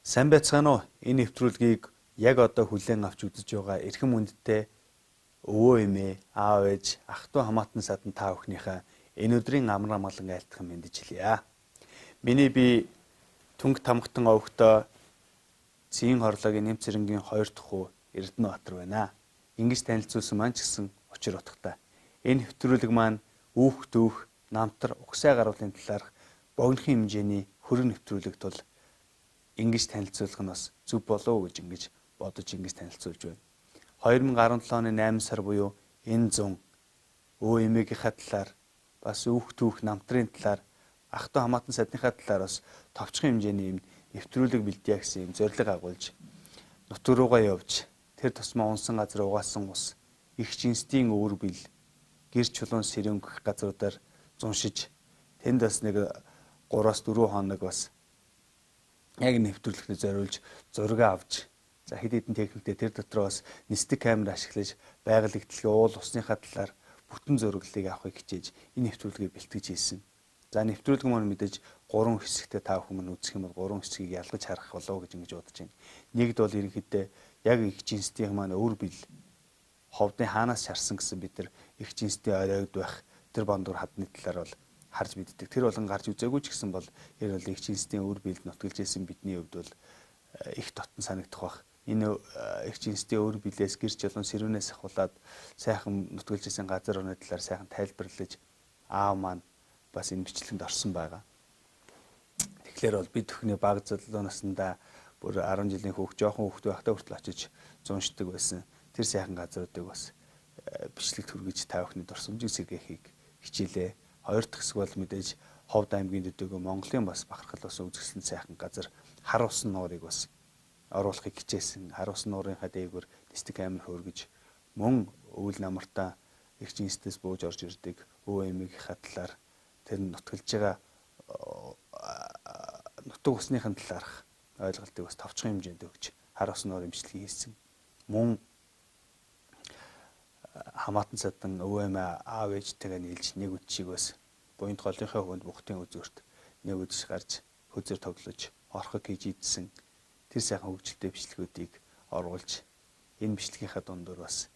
Сайн байцгаана уу? Энэ нэвтрүүлгийг яг одоо хүлээн авч үзэж байгаа эрхэм хүндтэй өвөө эмээ, аав ээж, ах トゥ хамаатан садан та бүхнийхээ энэ өдрийн амар амгалан айлтган мэдэж хэлье. Миний би Түнг Тамгатан овогтой Цэгийн хорлоогийн нэм цэрэнгийн 2 дахь хүү Эрдэнэбаатар байна. Ингэж танилцуулсан маань ч гэсэн учир утгатай. Энэ нэвтрүүлэг маань үүх дүүх, намтар, угсай гаргалын талаарх богинохын хэмжээний хөрөг нэвтрүүлэг тул ингэж танилцуулах нь бас зөв болов уу гэж ингэж бодож ингэж танилцуулж байна. 2017 оны 8 сар буюу энэ 100 өө эмээгийнхаа талаар бас үүх түүх намтрын талаар ах トゥ хамаатан садныхаа талаар бас товчхон хэмжээний юм нэвтрүүлэг бэлдээ гэсэн юм зорилго агуулж нутг руугаа явж тэр тусмаа унсан газар угаасан ус их жинсдийн өвөр бил гэр чулуун сэрөнгөх газруудаар зуншиж тэнд бас нэг 3-4 хоног бас яг нэвтрүүлэгтээ зориулж зураг авч за хэд хэдэн техниктэй тэр дотор бас нисдэг камер ашиглаж байгаль ихтлэгийн уул усныхаа талаар бүтэн зураглалыг авахыг хичээж энэ нэвтрүүлгийг бэлтгэж хийсэн. За нэвтрүүлэг маань мэдээж 3 хэсэгтээ та бүхэн мань үзэх юм бол 3 хэсгийг ялгаж харах болов гэж ингэж бодож байна. Нэгд бол ерөнхийдөө яг их жинсдийн маань өвөр бил ховдын хаанаас шарсан гэсэн бид нар их жинсдийн оройгд байх тэр бандуур хадны талаар бол харж мэддэг. Тэр болон гарч үзээгүй ч гэсэн бол ер нь их жинсдийн өвөр билд нутгалж байсан бидний хувьд бол их дотн санагдах бах. Энэ их жинсдийн өвөр билээс гэр чулуун сэрүүнээс ахуулаад сайхан нутгалж байсан газар орны талаар сайхан тайлбарлаж аав маань бас энэ бичлэгэнд орсон байгаа. Тэгэхээр бол бид бүхний баг залуу наснда бүр 10 жилийн хүүхд жоохон хүүхд байхдаа хүртэл очиж зуншдаг байсан. Тэр сайхан газруудыг бас бичлэгт хүргэж та бүхний дурсамжийг сэргээхийг хичээлээ. Хоёр дахь хэсэг бол мэдээж Ховд аймгийн төдийгүй Монголын бас бахархал бас үзэсгэлэн сайхан газар хар усан нуурыг бас оруулахыг хичээсэн. Хар усан нуурынхаа дээгүүр нисдэг камер хөргөж мөн өвөл намартаа их жинсдээс бууж орж ирдэг өө эмээгийнхаа талаар тэр нутгалж байгаа нутаг усныхын талаарх ойлголтыг бас товчхон хэмжээнд өгч хар усан нуурын бичлэг хийсэн. Мөн хамаатан садан өвөө эмээ аав ээжтэйгээ нийлж нэг үдшийг бас буйнд голынхаа хүнд бухтын үзүүрт нэг үдшиг гарч хөзөр тоглож орхог хийж идсэн тэр сайхан хөгжилтэй бичлэгүүдийг оруулж энэ бичлэгийнхаа дундуур бас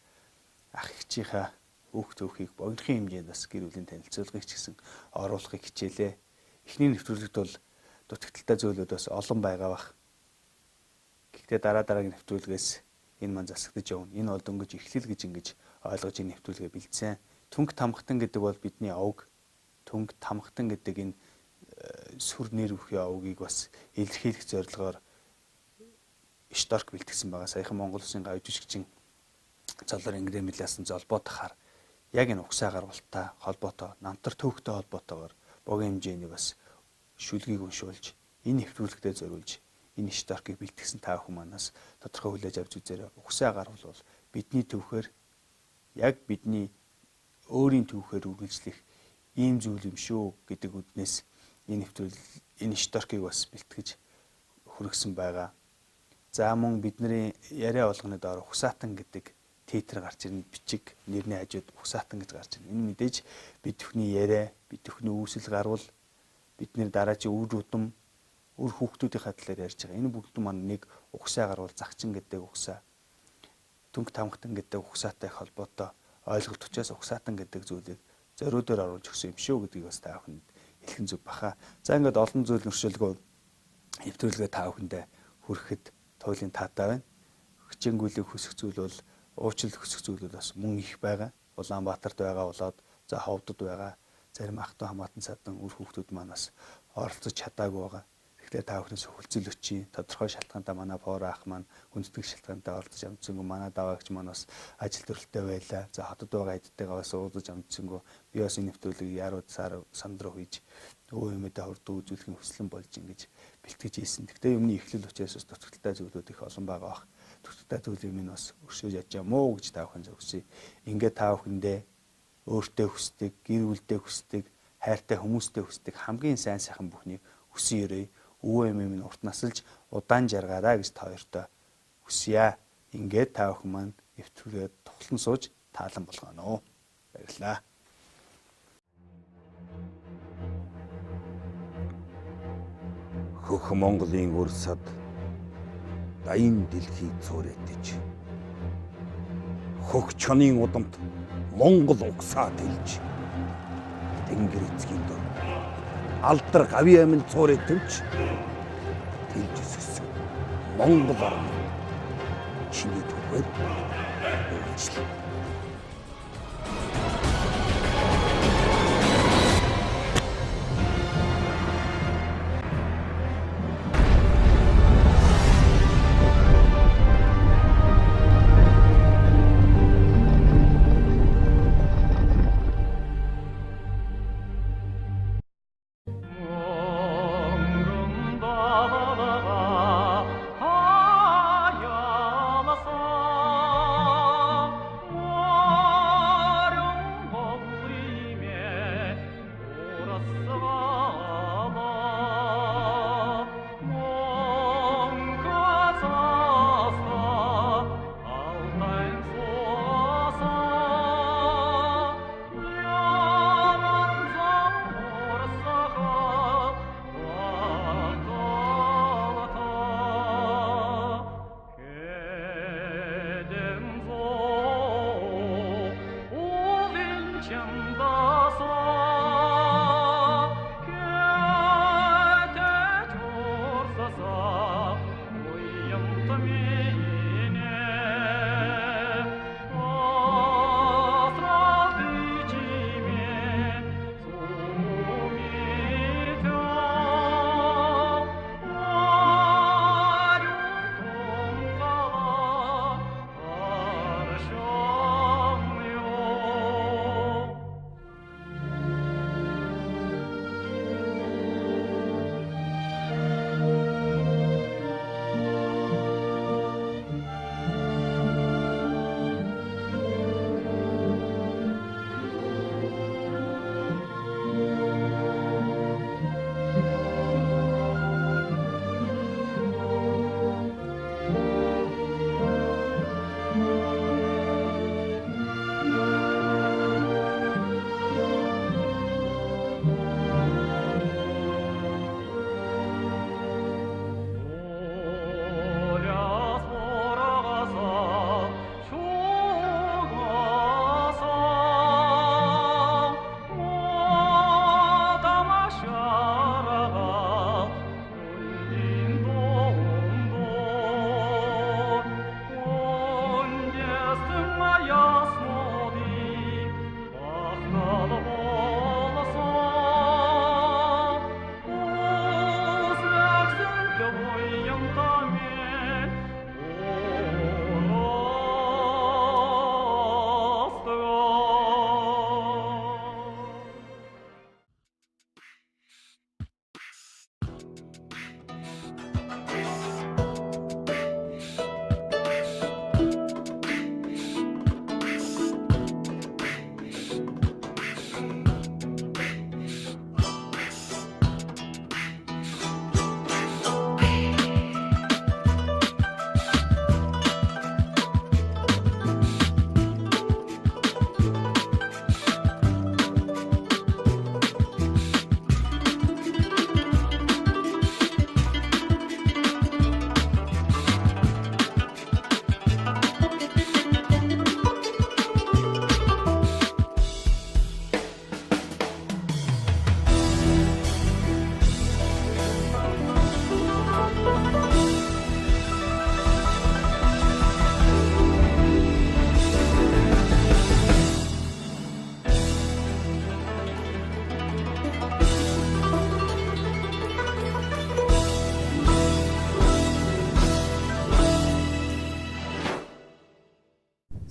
ах эгчийнхаа хүүхд түүхийг богинохын хэмжээнд бас гэр бүлийн танилцуулгыг ч гэсэн оруулахыг хичээлээ. Эхний нэвтрүүлэгт бол дутагдaltaй зүйлүүд бас олон байгаа бах. Гэхдээ дараагийн нэвтрүүлгээс энэ маань засагдж явна. Энэ бол дөнгөж эхлэл гэж ингэж ойлгож энэ нэвтрүүлгээ бэлдсэн. Түнг Тамгатан гэдэг бол бидний овг. Түнг Тамгатан гэдэг энэ сүр нэр бүхий овгийг бас илэрхийлэх зорилгоор шторк бэлтгэсэн байгаа. Саяхан Монгол Улсын гавь жүжигчин Золор Ингрэмлээс золбоо тахаар яг энэ угсаа гарвалтай холбоотой, намтар төвхтэй холбоотойгоор богино хэмжээний бас шүлгийг уншуулж энэ нэвтрүүлэгтээ зориулж энэ шторкийг бэлтгэсэн та бүхэн манаас тодорхой хүлээж авч үзээрэй. Угсаа гарвал бол бидний төвхөр яг бидний өөрийн төвхөр үргэлжлэх ийм зүйл юм шүү гэдэг үднээс энэ нэвтрүүлэг энэ шторкийг бас бэлтгэж хүргэсэн байгаа. За мөн бидний яриа болгоны доор угсаатан гэдэг титр гарч ирнэ, бичиг нэрний хажууд угсаатан гэж гарч ирнэ. Энэ мэдээж бид бүхний яриа, бид бүхний үүсэл гарвал бидний дараачийн үр удам үр хүүхдүүдийнхаа талаар ярьж байгаа. Энэ бүгд маань нэг угсаа гарвал загчин гэдэг угсаа, Түнг Тамгатан гэдэг угсаатай холбоотой ойлголт учраас угсаатан гэдэг зүйлийг зориудаар оруулж өгсөн юм шүү гэдгийг бас та бүхэнд хэлхэн зүг баха. За ингээд олон зүйл өршөөлгөө нэвтрүүлгээ та бүхэндээ хүрэхэд туйлын таатай байна. Хичээнгүйлэг хөсөх зүйл бол уучлал хөсөх зүйл бас мөн их байгаа. Улаанбаатарт байгаа болоод за Ховдод байгаа. Зарим ах トゥ хамаатан садан үр хүүхдүүд манаас оролцож чадаагүй байгаа. Тэгэхээр та бүхнээс хөлцөл өчий тодорхой шалтгаантай манай поор ах маань хүндэтгэх шалтгаантай оролцож амжсангүй манай даваагч маань бас ажил төрөлтэй байлаа. За хотод байгаа эдтэйгээ бас уулзаж амжсангүй би бас энэ нэвтрүүлгийг ярууд сандруу хийж өө эмээдээ хурд үзүүлэхийн хүслэн болж ингэж бэлтгэж ийсэн. Гэхдээ юмны эхлэл учраас бас дутагдaltaй зүйлүүд их олон байгаа бах. Дутагдaltaй зүйлийг минь бас өршөөж ячаа мó гэж та бүхэн зөвсөе. Ингээд та бүхэндээ өөртөө хүсдэг, гэр бүлдээ хүсдэг, хайртай хүмүүстэй хүсдэг хамгийн сайн сайхан бүхнийг хүсэн өрөө өвөө эмээ минь урт насалж удаан жаргаараа гэж та хоёртой хүсье. Ингээд та бүхэн маань нэвтрүүлгээд тухлан сууж таалан болгоно. Баярлалаа. Хөх Монголын үр сад даян дэлхий цөөрөдөж хөх чонын удамд Монгол угсаа тэлж тэнгэр эцгийн дор алдар гавьяа минь цөөрөдөж тэлж өссөн Монгол орн чиний түгээр үйлчлээ.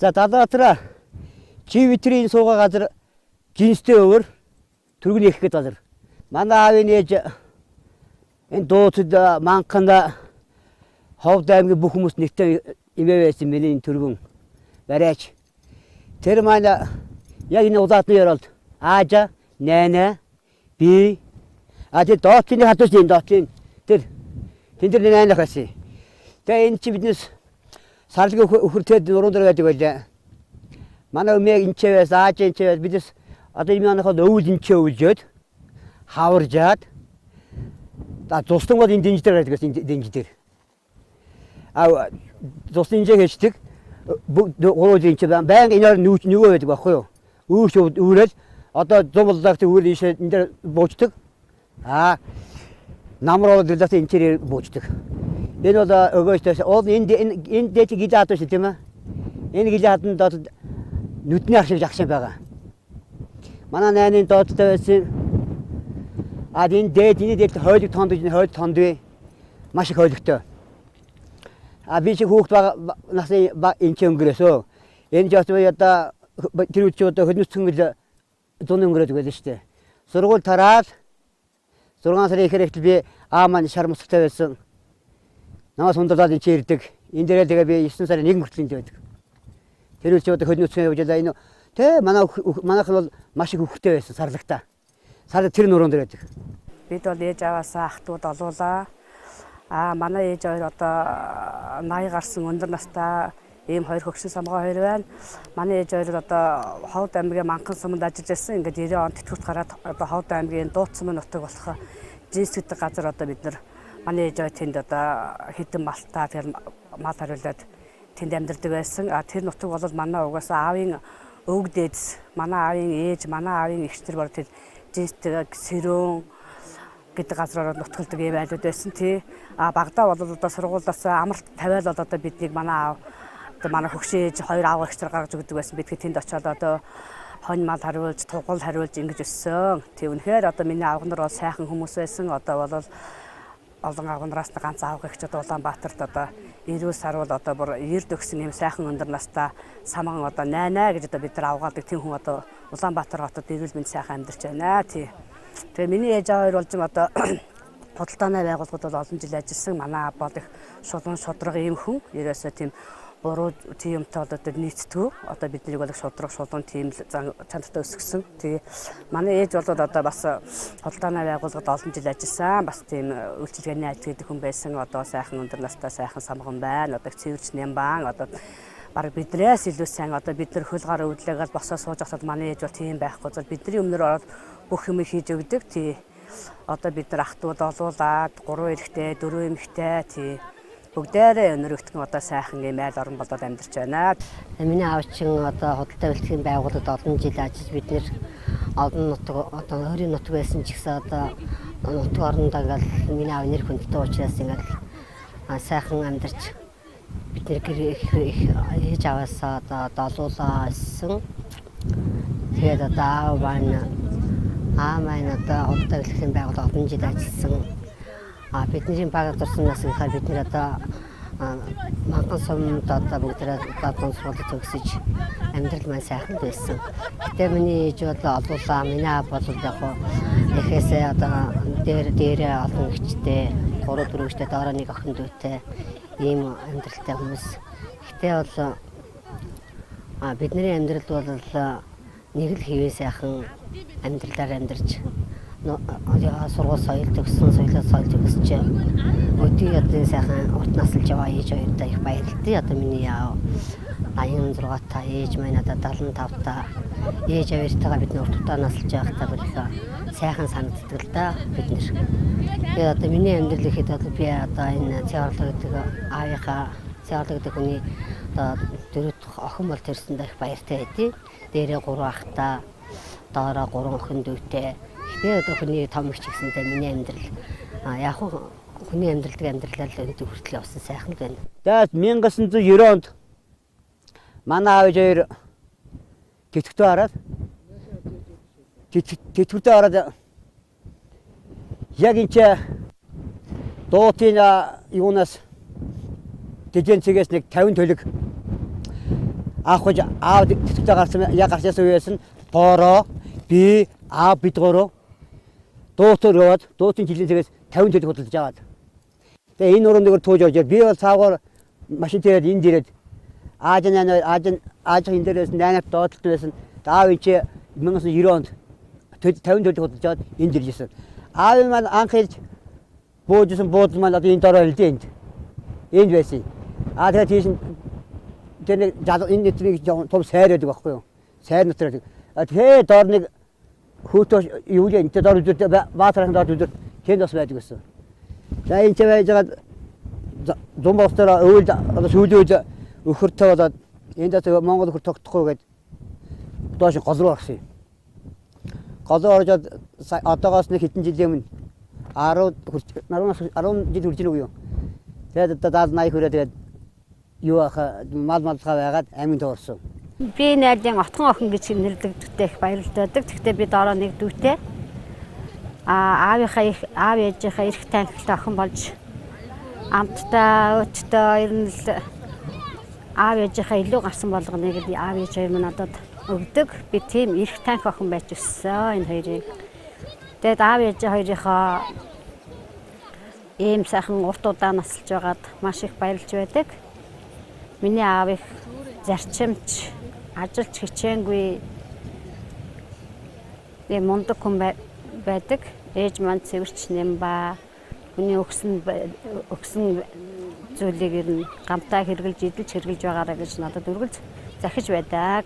За далаатра живитрийн суугаа газар жинстэй өвөр түргэн их гээд газар. Манай аавын ээж энэ дууцад манханда Ховд аймгийн бүх хүмүүс нэгтэй имээ байсан миний түргэн барайч. Тэр манай яг энэ удаатны яролд аажа нэнэ би тэр доотлын хатууч юм доотлын тэр тэн нэнэ хасий. Тэгээ энэ чи биднес сарлыг өхөртөд нуруунд байдаг байлаа. Манай өмнө энэ чивээс аажин чивээс биднес одоо юм яанахад өвөл энэ өвлжөөд хаваржаад та зустан гол энэ дэнждэр байдаг гэсэн дэнждэр. Тусын инжээ хийдэг. Гурван чи баян энээр нүгөө байдаг байхгүй юу? Үүрч үүрэл одоо зовлогт үүрэл ийшээ энэ дээр буучдаг. Намроо дэлгээс энэ чирээр буучдаг. Энэ бол өгөөжтэй энэ дэт гэлээ хатаж тийм ээ. Энэ гэлээ хатанд доод нүдний ах шиг жагшин байгаа. Манай найны доодтой байсан. Энэ дэт хойлог тонд маш их хойлогтой. Би чи хүүхд насны энэ ч өнгөрөөсөө. Энэ ч одоо тэр үчи одоо хөнөцөнгөл зуны өнгөрөөд байлаа шүү дээ. Сургууль тараад 6 сарын ихээр би маань шармстай байсан. Намаас хундалаад энэ чи ирдэг. Энэ дээрээ тэгээ би 9 сарын 1 хүртэл энд байдаг. Тэр үчи одоо хөнөцөнгөө явуулаа энэ тэ манайх бол маш их хөвгтэй байсан сарлагтаа. Сар тэр нуруунд дээр байдаг. Бид бол ээж аваасаа ах トゥ уд олуулаа. Манай ээж хоёр одоо 80 гарсан өндөр настай ийм хоёр хөгшин самгаа хоёр байна. Манай ээж хоёр одоо Ховд аймгийн Манхан суманд ажиллаж байсан. Ингээд 90 онд тэтгэвч гараад одоо Ховд аймгийн Дууцсан нутаг болох жинс гэдэг газар одоо бид нар манай ээж хоёр тэнд одоо хэдэн малтаа тэгэл мал хариулаад тэнд амьдардаг байсан. Тэр нутаг бол манай угаасаа аавын өвөг дээдс, манай аавын ээж, манай аавын эгч нар бол тэр жинстэй сэрүүн гэдэг газраар нутгалдаг юм айлууд байсан тий. Багадаа бол одоо сургуулиас амралт тавиал бол одоо биднийг манай аав одоо манай хөгшин ээж хоёр аав эгчээр гаргаж өгдөг байсан. Бид тэнд очиод одоо хонь мал хариулж, тугал хариулж ингэж өссөн. Тий үнэхээр одоо миний аав нар бол сайхан хүмүүс байсан. Одоо бол олон аав нараас ганц аав эгчүүд Улаанбаатарт одоо 90 сар бол одоо бүр эрд өгсөн юм сайхан өндөр настай самган одоо найнаа гэж одоо бид нар авгаалдаг тийм хүн одоо Улаанбаатар хотод эрүүл мэнд сайхан амьдарч байна тий. Тэгээ миний ээж аваа хоёр болж одоо худалдааны байгууллагууд бол олон жил ажилласан. Манай аав бол их шулуун шудраг ийм хүн. Ерөөсөө тийм буруу тиймтэй одоо нийцдэг. Одоо бидний бол их шудраг шулуун тийм чанартай өсгсөн. Тэгээ манай ээж бол одоо бас худалдааны байгууллагад олон жил ажилласан. Бас тийм үйлчилгээний ажил гэдэг хүн байсан. Одоо сайхан өндөр настай сайхан самган байна. Одоо цэвэрч нямбан одоо баг биднээс илүү сайн одоо бид нар хөл гар өвдлөөгөл босоо сууж хахад манай ээж бол тийм байхгүй зөв бидний өмнөр ороод бүх юм хийж өгдөг тий. Одоо бид нар ах トゥ уд олуулаад 3 эрэгтэй 4 эмэгтэй тий. Бүгдээрээ өнөрөгдөн одоо сайхан юм айл орон болоод амьдарч байна. Миний аав чин одоо худалдаа бэлтгэхийн байгууллагад олон жил ажиллаж бид нэр олон нутаг одоо өөрийн нутаг байсан ч гэсэн одоо нутаг орондоо ингээл миний аав нэр хүндтэй учраас ингээл сайхан амьдарч бид нэр ээж аваасаа одоо олуулаа өссөн. Тэгээд одоо маань одоо худалдаа бэлтгэхийн байгууллагад олон жил ажилласан. Бидний баг дурсанаас ихаар бид нэр одоо Манхан сумд одоо бүгдээ одоо сургууль төгсөж амьдрал маань сайхан байсан. Гэтэ миний ээж бол олуулаа, миний аав бол яг эхээсээ одоо дээрээ олон гिचтэй 3-4 гिचтэй дараа нэг охин дүүтэй ийм амьдралтай хүмүүс. Гэтэ бол бидний амьдрал бол нэг л хэвээ сайхан амьдралаар амьдарч сургууль соёл төгссөн, соёлоо соёл төгсөж өдөө одоо сайхан урт насалж яваа ээж хоёртай их баярлалтай. Одоо миний яав 86 та ээж маань одоо 75 та ээж хоёртойгоо бид урт удаа насалж байхдаа бол их сайхан санагддаг л да бид нэр. Тэгээ одоо миний амьдрал ихэд бол би одоо энэ цаарлаг гэдэг аавынхаа цаарлаг гэдэг хүний одоо 4 дахь охин бол төрсөндөө их баяртай байдیں۔ Дээрээ 3 ахтай, доороо 3 охин дүүтэй. Тэгээ одоо хүний том их ч гэсэнтэй миний амьдрал яг хүний амьдралдаг амьдралаар л энэ хүртэл явсан сайхан л байна. Тэгээд 1990 онд манай аав хоёр тэтгэвртөө хараад яг энэ дуутын юунаас дэжэн цэгээс нэг 50 төлөг авах аав тэтгэвртөө гарсан яг гарсаас үеэс нь боороо би аав бид гурав дуутын жилийн цэгээс 50 төлөг худалдаж аваад. Тэгээ энэ нуруунд тууж орж би бол цаагаар машинтээр энд ирээд ааж энэ дээрээс 8-т доотлолт байсан. Аав энэ 1990 онд 50 төлөг худалдаж аваад энд ирж ирсэн. Аав маань анх ирж буужсан буудал маань одоо энэ дорой л дээ энд байсан. Тэгээд тийш тэр нэг энэ нэтрийг том сайр байдаг байхгүй юу? Сайр нэтрийг. Тэгээ доор нэг хүүтөө юу юм тэ доор үзэр баатархан доор үзэр тэнд бас байдаг гэсэн. За энэ ч байж байгаа зам бостоор өвөл одоо сүүлийн үед өхөртэй болоод энд одоо Монгол өхөр тогтохгүй гэдэг доош гол руу орсон юм. Гол руу ороод одоогоос нэг хэдэн жилийн өмнө 10 жил хүрч нэг юу. Тэгээд одоо 70 80 хүрээ тэгээд юу мал малхаа байгаад амин тоорсон. Би найдын отгон охин гэж нэрлэгддэг их баярлалтай. Гэхдээ би доороо нэг дүүтэй. Аавынхаа аав ээжийнхаа эрх танхилтай охин болж амттай өттэй ер нь л аав ээжийнхаа илүү гарсан болгоныг аав ээж хоёр минь надад өгдөг. Би тийм эрх танхи охин байж өссөн энэ хоёрыг. Тэгээд аав ээж хоёрынхоо ийм сайхан урт удаан насалж байгаад маш их баярлж байдаг. Миний аав их зарчимч, ажилч хичээнгүй мундаг хүн байдаг. Ээж маань цэвэрч нэмба. Хүний өгсөн зүйлийг ер нь гамтаа хэрглэж, идэлж хэрглэж байгаараа гэж надад үргэлж захиж байдаг.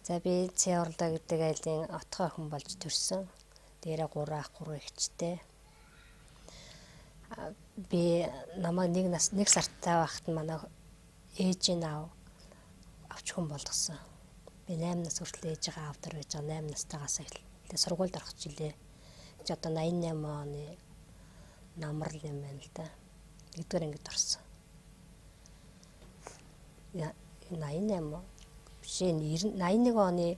За би цээ орлоо гэдэг айлын отгой охин болж төрсөн. Дээрээ 3 ах 3 эгчтэй. Би намайг нэг сарттай байхад манай ээжийн аав авч хүн болгосон. Би 8 нас хүртэл ээжигээ аавдар байж байгаа 8 настайгаас эхлээ сургуульд орох жилээ. Чи одоо 88 оны намрал юм байна л да. Нэгдүгээр ангид орсон. Я 88 биш 81 оны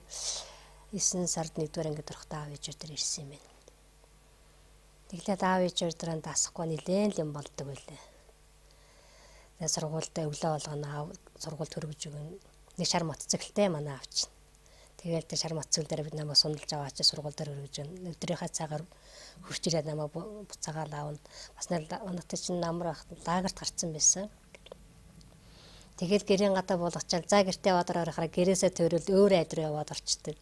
9 сард нэгдүгээр ангид орохдоо аав ээж дээр ирсэн юм байна. Тэглээд аав ээж дээр дасахгүй нилээн юм болдог байлээ. Тэгээ сургуультай өглөө болгоно аав сургуульд хөргөж өгнө. Нэг шар мот цэглэлтэй манай аавч. Тэгээд тэр шар мот цэглэл дээр бид намайг сундалж аваа чи сургууль дээр хөргөж өгнө. Өдрийнхаа цагаар хурч ирээд намайг буцаагаал аавна. Бас надад чинь намар ахт лагерт гарцсан байсан. Тэгээд гэрийн гадаа болгочаал за гэртээ яваад орохоор гэрээсээ төрөл өөр айд руу яваад орчдөг.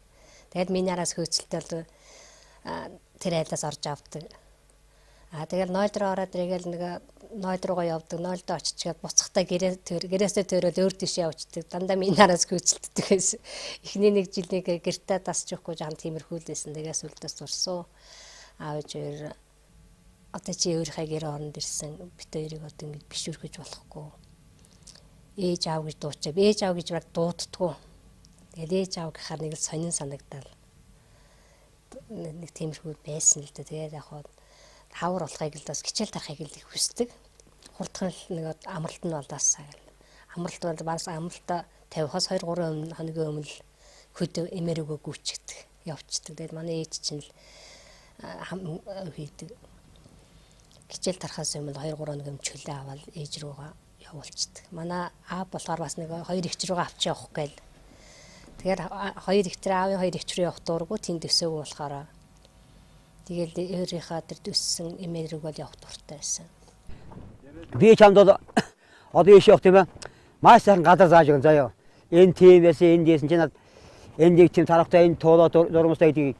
Тэгээд миний араас хөөцөлтөл тэр айлаас орж авдаг. Тэгэл нойлд руу ороод ирэгээл нэг нойлд руугаа явдаг. Нойлдоо очичгээд буцахтаа гэрээсээ төрөл өөр тийш явчихдаг. Дандаа миний араас хөөцөлтдөг гэсэн. Эхний нэг жил нэг гэртээ дасч өгөхгүй жахан тиймэрхүүлсэн. Тэгээс үлдээс сурсан. Аав ээж одоо чи өөрийнхөө гэр оронд ирсэн. Бит хоёрыг одоо ингэ бишүрхэж болохгүй. Ээж аав гэж дуучаа. Ээж аав гэж баг дууддаггүй. Тэгэл ээж аав гэхаар нэг л сонин санагдал. Нэг тиймэрхүү байсан л да. Тэгээд яг хаа хавар болохыг л бас хичээл тарахыг л их хүсдэг. Хурдхан нэг амралт нь болоосаа гэл. Амралт бол бас амралтаа 50-аас 2-3 хоногийн өмнө хөдөө эмэрүүгөө гүйчдэг. Явцдаг. Тэгээд манай ээж чинь л хийдэг. Хичээл тарахаас өмнө 2-3 хоногийн өмнө чөлөө аваад ээж рүүгээ явуулцдаг. Манай аав болохоор бас нэг 2 ихч рүүгээ авч явах гээл. Тэгэхээр 2 ихтрээ аавын 2 ихч рүү явах дурггүй тэнд өсөөг болохоор тэгэл өөрийнхөө тэр төссөн эмээр рүү явах дуртай байсан. Би чамд одоо ийш явах тийм ээ. Маш сайхан газар зааж өгөн заяа. Энэ тийм байсан, энэ дэсэн чи над энэ нэг тийм тарахтай энэ тоолоо дурмастай гэдэг.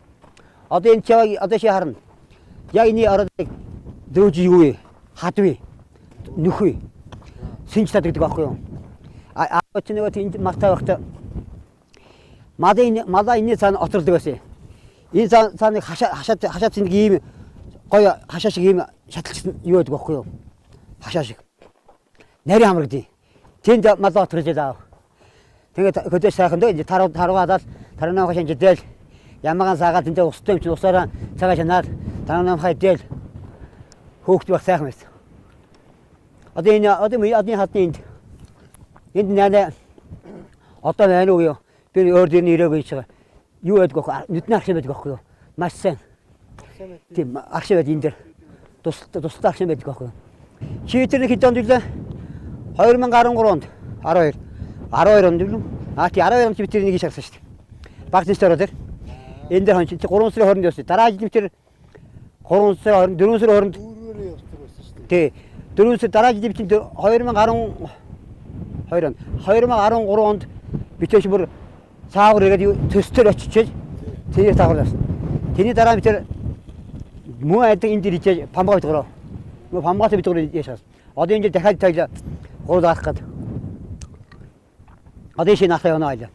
Одоо энэ чааг одоо чи харна. Яг энэ ороод дөөж юу вэ? Хадвэ. Нөхөө. Синчтад гэдэг байхгүй юу? Аавч нэг тийм мартай байхдаа малаа энэ цаана оторлдог байсан. Энэ цааныг хашаад нэг ийм гоё хашаа шиг ийм шаталцсан юу байдаг байхгүй юу? Хашаа шиг. Нарийн хамар гэдэг. Тэнд малаа оторж яав. Тэгээд хөдөөж сайхан дөө таруугаадаад тарнаа хашаа жидэл ямагаан саагаад энэ устай юм чи усаараа цагаа шанаад тарнаа хайдэл хөөхт байх сайхан байсан. Одоо энэ хатны энд наа одоо байна уу юу? Би өөр дэрний ирээгүй гэж юу байдаг вэ? Нүдний агшин байдаг байхгүй юу? Маш сайн. Тийм агшин байдаг энэ дэр. Тусалтай агшин байдаг байхгүй юу? Чи тэр нэг хэд онд үлээ? 2013 онд 12 онд үлээ. Тий 12 онд чи тэр нэг шагсан шүү дээ. Багц стор дээр. Энэ дэр хонч 3 сарын 20-нд явсан. Дараа жил тэр 3 сарын 20 4 сарын 20-нд дөрөвөөр явсан байсан шүү дээ. Тий 4 сар дараа жил чи 2013 онд битэш бүр саагар игээд төстөр очичээж тэр тааруулсан. Тэрний дараа бид тэр муу айдаг энэ дэр ичээж памгаа битгөрөө. Муу памгаатай битгөрөө яшаас. Одоо энэ дахиад таглаа гурав даах гээд. Одоо шинэ ахлаа явна айлаа.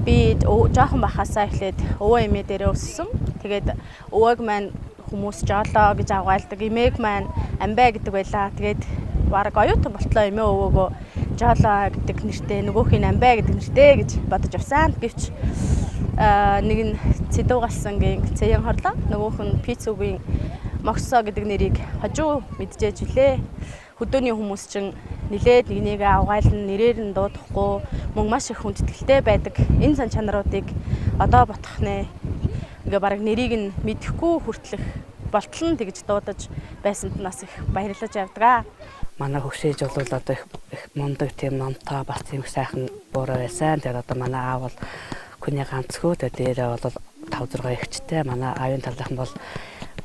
Би жоохон бахасаа эхлээд өвөө эмээ дээрээ өссөн. Тэгээд өвөөг маань хүмүүс жолоо гэж авгаалдаг. Эмээг маань амбай гэдэг байлаа. Тэгээд бараг оюутан болтлоо эмээ өвөөгөө Жолоо гэдэг нэртэй нөгөөх нь Амбай гэдэг нэртэй гэж бодож авсан. Гэвч нэг нь Цэдүүгалсангийн Цэян хорлоо, нөгөөх нь Пицугийн Моксо гэдэг нэрийг хожуу мэдчихэж билээ. Хөдөөний хүмүүс чинь нилээд нэгнийг авгаална, нэрээр нь дуудахгүй, мөн маш их хүндэтгэлтэй байдаг. Энэ сан чанаруудыг одоо бодох нэ. Ингээ бараг нэрийг нь мэдэхгүй хүртлэх болтол нь тэгж дуудаж байсанд нас их баярлаж явдаг. Манай хөгшөөж бол одоо их мундаг тийм номтой бас тийм сайхан буураа байсан. Тэгээд одоо манай аав бол хүний ганцгүй. Тэгээд дээрээ бол 5 6 эгчтэй. Манай аавын талынхан бол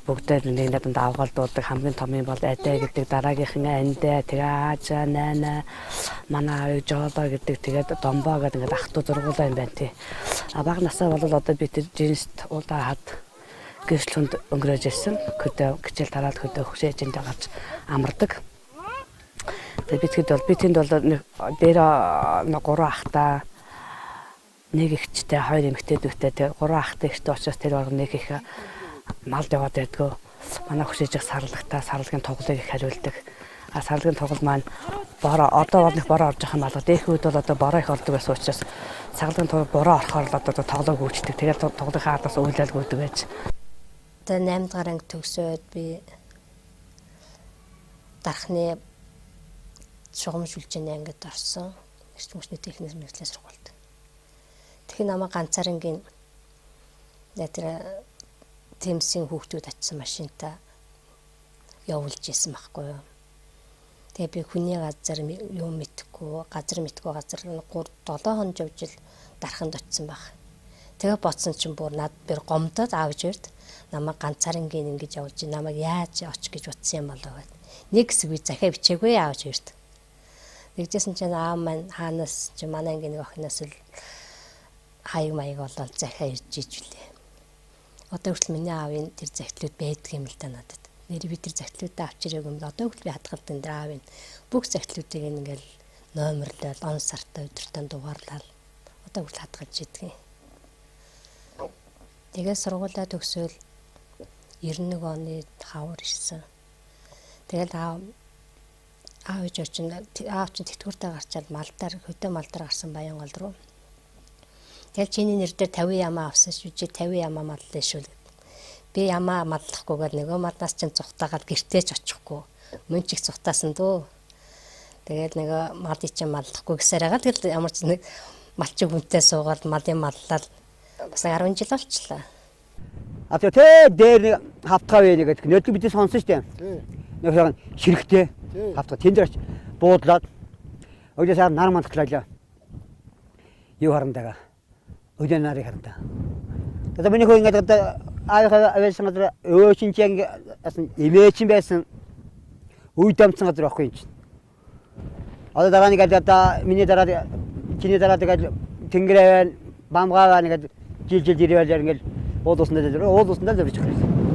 бүгдээр нэг нэгэнд авгаал дуудаг. Хамгийн том юм бол Адаа гэдэг, дараагийнхан Андаа, тэгээ Аажаа, Найна, манай аавыг Жолоо гэдэг, тэгээд Домбоо гэдэг ингээд ах トゥ зургуулаа юм байна тий. Бага насаа бол одоо би тэр жинст удаа хад гэрчлэнд өнгөрөөж ирсэн. Хөдөө гिचэл тараад хөдөө хөгшөөж энд гарч амардаг. Тэгээд би тэнд бол дээр 3 ахтай, нэг эгчтэй, 2 эмэгтэй дүүтэй, тэгээд 3 ахтай эгчтэй учраас тэр бол нэг их малд яваад байдгүй. Манай хөгшөөж сарлагтай, сарлагын тоглолыг их хариулдаг. Сарлагын тоглол маань бороо одоо бол их бороо орж байгаа юм байна. Дэх үед бол одоо бороо их ордог байсан учраас сарлагын тоглол бороо орохоор л одоо тоглоог үүсдэг. Тэгээд тоглохын хадаас үйлдэл гүйдэг байж. Одоо 8 дугаар анги төгсөөд би дархны шугамж үлжээний ангид орсон. Эрчим хүчний техник мэргэжлийн сургуульд. Тэгэхээр намайг ганцаарынгийн тэр Тэмсийн хүүхдүүд очсон машинтаа явуулж исэн байхгүй юу. Тэгээ би хүний газар юм мэдхгүй, газар 3 7 хоног явж ил дарханд очсон баг. Тэгээ бодсон чинь бүр над бэр гомдоод аавж ирд. Намайг ганцаарынгийн ингэж явуулж намайг яаж очих гэж утсан юм болоо гэд. Нэг хэсэг би захиа бичээгүй аавж ирд. Нэгжсэн чинь аав маань хаанаас чи манай ангийн нэг охиноос л хаяг маяг болол захиа ирж ижлээ. Одоо хүртэл миний аавын тэр захидлууд байдаг юм л да надад. Нэр би тэр захидлуудаа авч ирээгүй юм. Одоо хүртэл би хадгалдаг энэ аавын бүх захидлуудыг ингээл номерлол, он сартаа өдөртөө дугаарлал одоо хүртэл хадгалж идэг. Тэгээ сургуулаа төгсөөл 91 оны хавар ирсэн. Тэгэл аав чинь тэтгэвртэй гарчаад малдаар хөдөө малдаар гарсан Баянгол руу. Тэгэл чиний нэр дээр 50 ямаа авсан шүү. Чи 50 ямаа маллаа шүү. Би ямаа маллахгүйгээр нөгөө малнаас чинь цухтаагаад гэртээ ч очихгүй. Мөн ч их цухтаасан дөө. Тэгээд нөгөө малыг чинь маллахгүй гэсээр байгаа. Тэгэл ямар ч нэг малчиг хүнтэй суугаад малын маллал бас 10 жил болчихлоо. Тэгээ дээр нэг хавтгаа вэ гэдэг нөтлөг бидний сонсон шүү дээ. Нэг ширхтэй хавтгаа тэнд очиж буудлаад өглөө нар мандахлаа. Юу харантайгаа өдөө нарыг харантаа. Тэгээд миний хөө ингээд одоо авьяасан газар өөчинчэн асан имээчин байсан үе дамцсан газар байхгүй юм чинь. Одоо дараа нэг одоо миний дараа чиний дараа тэгээд тэнгэрээ бамгаа нэг жил ирвэл ингээд уулуусандаа л явж байгаа юм.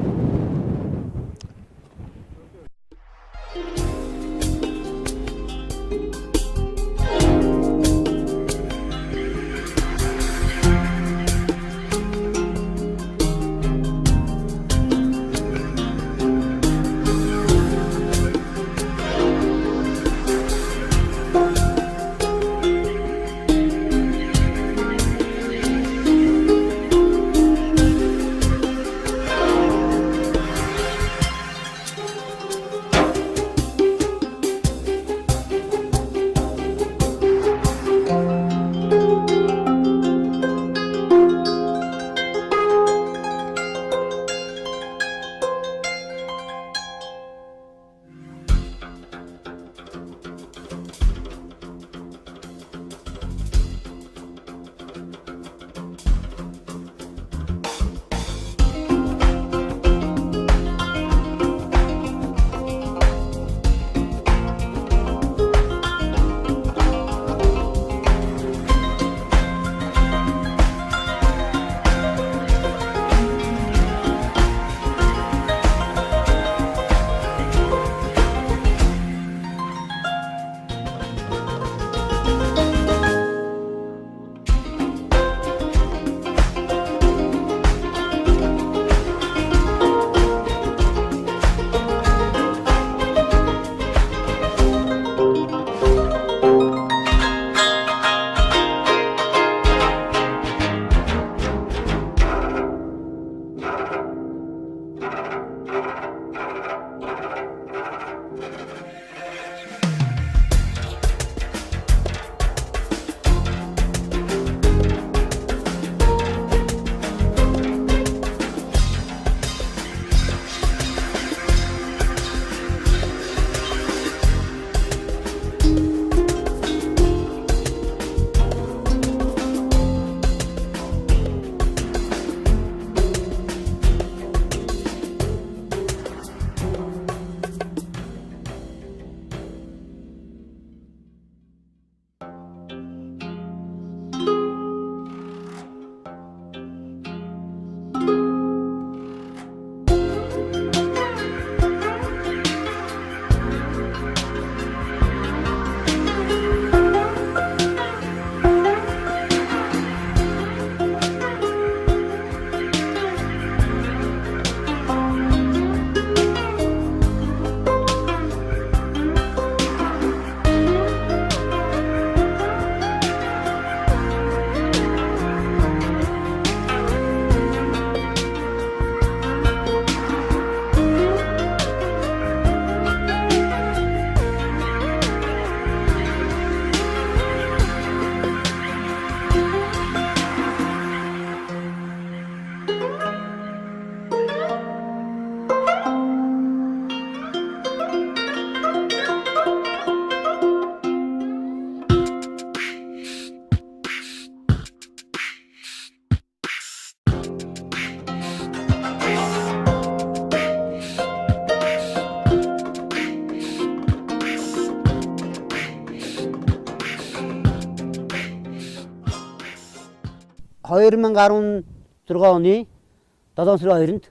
2016 оны 7 сарын 2-нд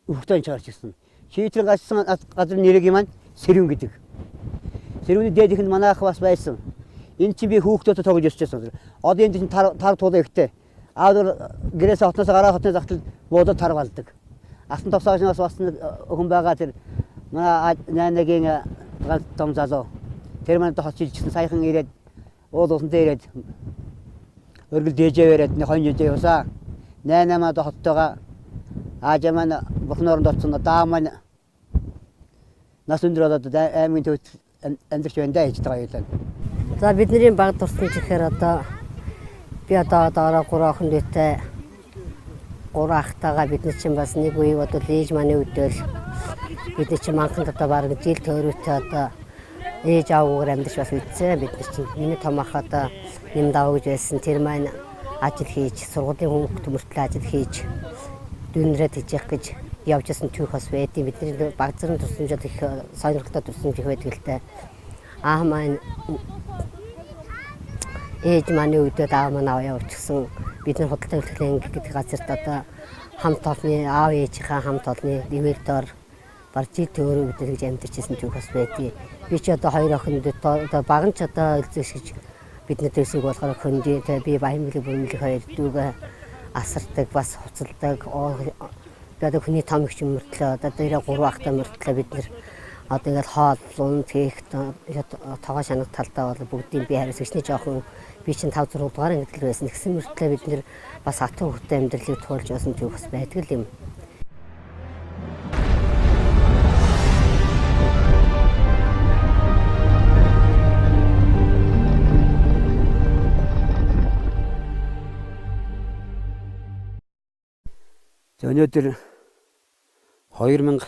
Үхтэн чарч ирсэн. Шийтгэл гацсан газар нэрийг маань Сэрүүн гэдэг. Сэрүүний дээдийнх нь манай ах бас байсан. Энд чи би хүүхдүүдэд тоглож ирчихсэн. Одоо энд чинь тар тулаа ихтэй. Аавар гэрээсээ хотноос гараа хотны загтал буудад тар балдаг. Асан тосоогоос бас хүн байгаа тэр манай найнагийн том залуу. Тэр маань хотчилж ирсэн. Саяхан ирээд уулуусан дээр ирээд өргөл дээжээвэрээд нэг хоньжоо явсаа. Найнамаа до хоттойгоо аажмаа бохнорнд орсон даа маань нас өндрөөд аймгийн төвд амьдарч байна даа гэж байгаа юм. За бидний баг дурсан чихээр одоо би одоо 3 охин дүүтэй 3 ахтайгаа бид нар чинь бас нэг үе бодвол ээж маань өвдөл бид нар чинь манхан одоо баг жил төөрөөтэй одоо ээж аавгаар амьдарч бас үдсэн бид нар чинь миний том ах одоо нэм даваа гэж байсан тэр маань ажил хийж сургуулийн хүмүүст мөртлөө ажил хийж дүүнрээ тийжих гэж явжсэн түүх бас байдیں۔ Бидний баг зэрэг тусламжууд их сонирхолтой тусламж их байдаг л дээ. Аа маань ээж маань өвдөд аав маань аваа явчихсан. Бид нар худалдаа хөтөлбөрийн гэдэг газарт одоо хамт олонны аав ээжийнхээ хамт олонны дивэрдор баг жил төөрөө өвдөд гэж амьдарчсэн түүх бас байдیں۔ Би ч одоо 2 охинд одоо баг нь ч одоо үлзэсгэж бидний төсөг болохоор хөндөй би баямгийн бүмлэг 2 дүүгээ асардаг бас хуцалдаг одоо хүний том их юм мөртлөө одоо дээрээ 3 ахтай мөртлөө бид нэр одоо ингээд хоол лун тех тоогоо шанаг талдаа бол бүгдийн би хариус өчний жоохон би чинь 5 6 дугаар ангид л байсан. Тэгсэн мөртлөө бид нэр бас хатан хөвтэй амьдралыг туулж байсан түүх бас байдаг юм. Өнөөдөр 2017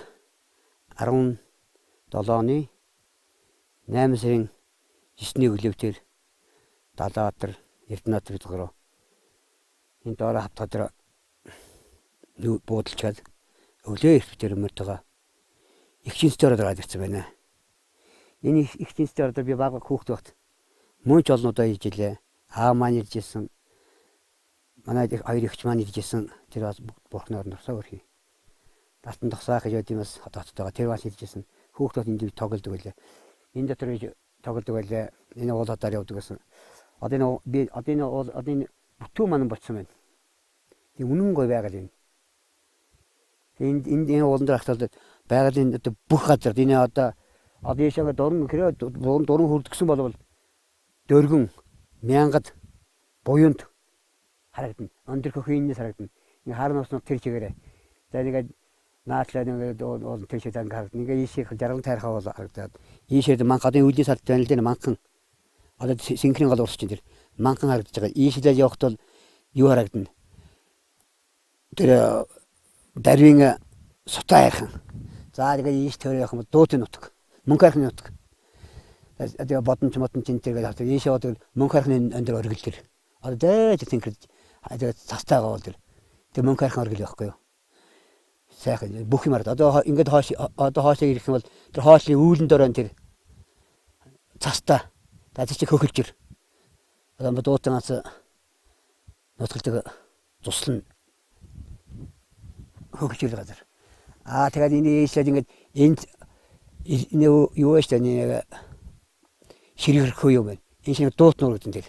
оны 8 сарын 9-ний өглөөдөр Далаатар Эрдэнэт руу энэ доороо хавтгад буудалчаад өглөө эртвэр мөртөгөө ихчинсээр ороод ирсэн байна. Энэ ихчинсээр би баг хүүхэд багт мөн ч олнуудаа хийж илээ. Аа маань ирж ирсэн. Манай хоёр ихч маань ирж ирсэн. Тэр бас бурхнаар нурсаа өрхий. Далтан тосаах гэж байд юмас хотоотойгоо тэр бас ирж ирсэн. Хүүхдүүд энд тоглодог байлаа. Энэ дотор тоглодог байлаа. Энэ уулуудаар явдаг гэсэн. Одоо энэ бүтэн маань болцсон байна. Тэг үнэн гой байгаад байна. Энэ уулан дээр хаталд байгаад энэ одоо бүх газар энэ одоо яшаага дурн хүрдгсэн болвол дөргөн мянгад буюунд харагдана. Өндөрхөх инээс харагдана. Ингээ харнаас нь тэр чигээрээ. За нэгээд наадлаа нэг уул тийшээ харагдана. Ингээ ийшээ жаргал тайрхаа бол харагдаад. Ийшээ манхадын үлийн салт байна л дээ манхан. Одоо синхрен гал урсч энэ манхан харагдаж байгаа. Ийшээ явахд бол юу харагдана? Тэр дарвин сутайхан. За тэгээд ийш төрөө явах юм бол дуутын нутаг. Мөнх хайрхны нутаг. Тэгээ бодон чинь тэргээд хавтаг ийшээ одоо мөнх хайрхны өндөр оргил тэр. Одоо дээд тэнхрэж тэгээд цастайгаа бол тэр мөнх хайрхан оргил явахгүй юу? Сайхан бүх юмар одоо ингээд хоошоо ирэх юм бол тэр хоолны үүлэн дөрөн тэр цастай. Тэгээд чи хөхөлж ир. Одоо дуутанаас нутгалдаг туслан хөхөлж ир газар. Тэгээд энэ ийшлээд ингээд энд юу вэ штэ нэг ширхэрхүү юм байна. Энэ шиг дуут нуур гэдэг тэр.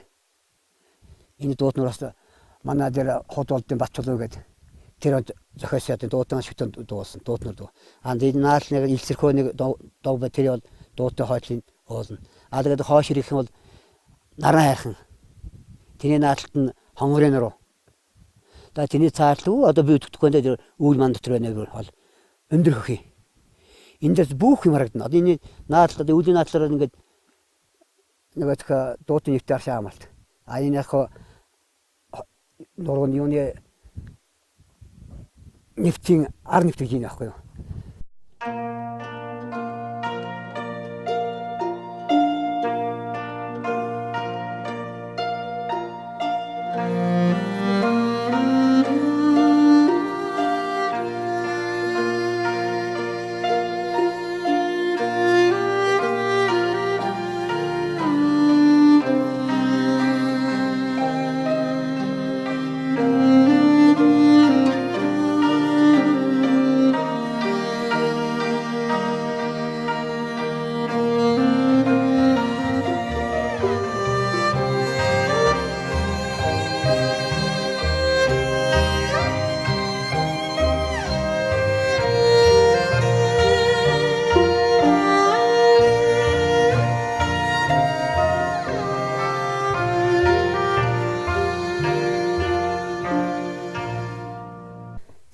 Энэ дуут нуураас манай дээр хот болдын Батчулуу гэдэг тэр зохиосод дуутан шигтэн дуусан дуут нуур дуу. Энэ наал нэг илсэрхөө нэг дов бай тэр бол дуутын хойтлын уулна. Тэгээд хоош ирэх юм бол наран хайрхан. Тэрний наалтад нь хонгорын нуруу. Тэгээд тэрний цаарлуу одоо би үтгэхгүй дээр үйл манд дотор байна гэвэл өндөр хөхий. Эндээс бүх юм харагдана. Одоо энэ наалт одоо үлийн наадлаар ингээд нэг дуутын нэгтээр шаамалт. Энэ яг нурууны юуны нефтийн ар нефт гэж юм аахгүй юу?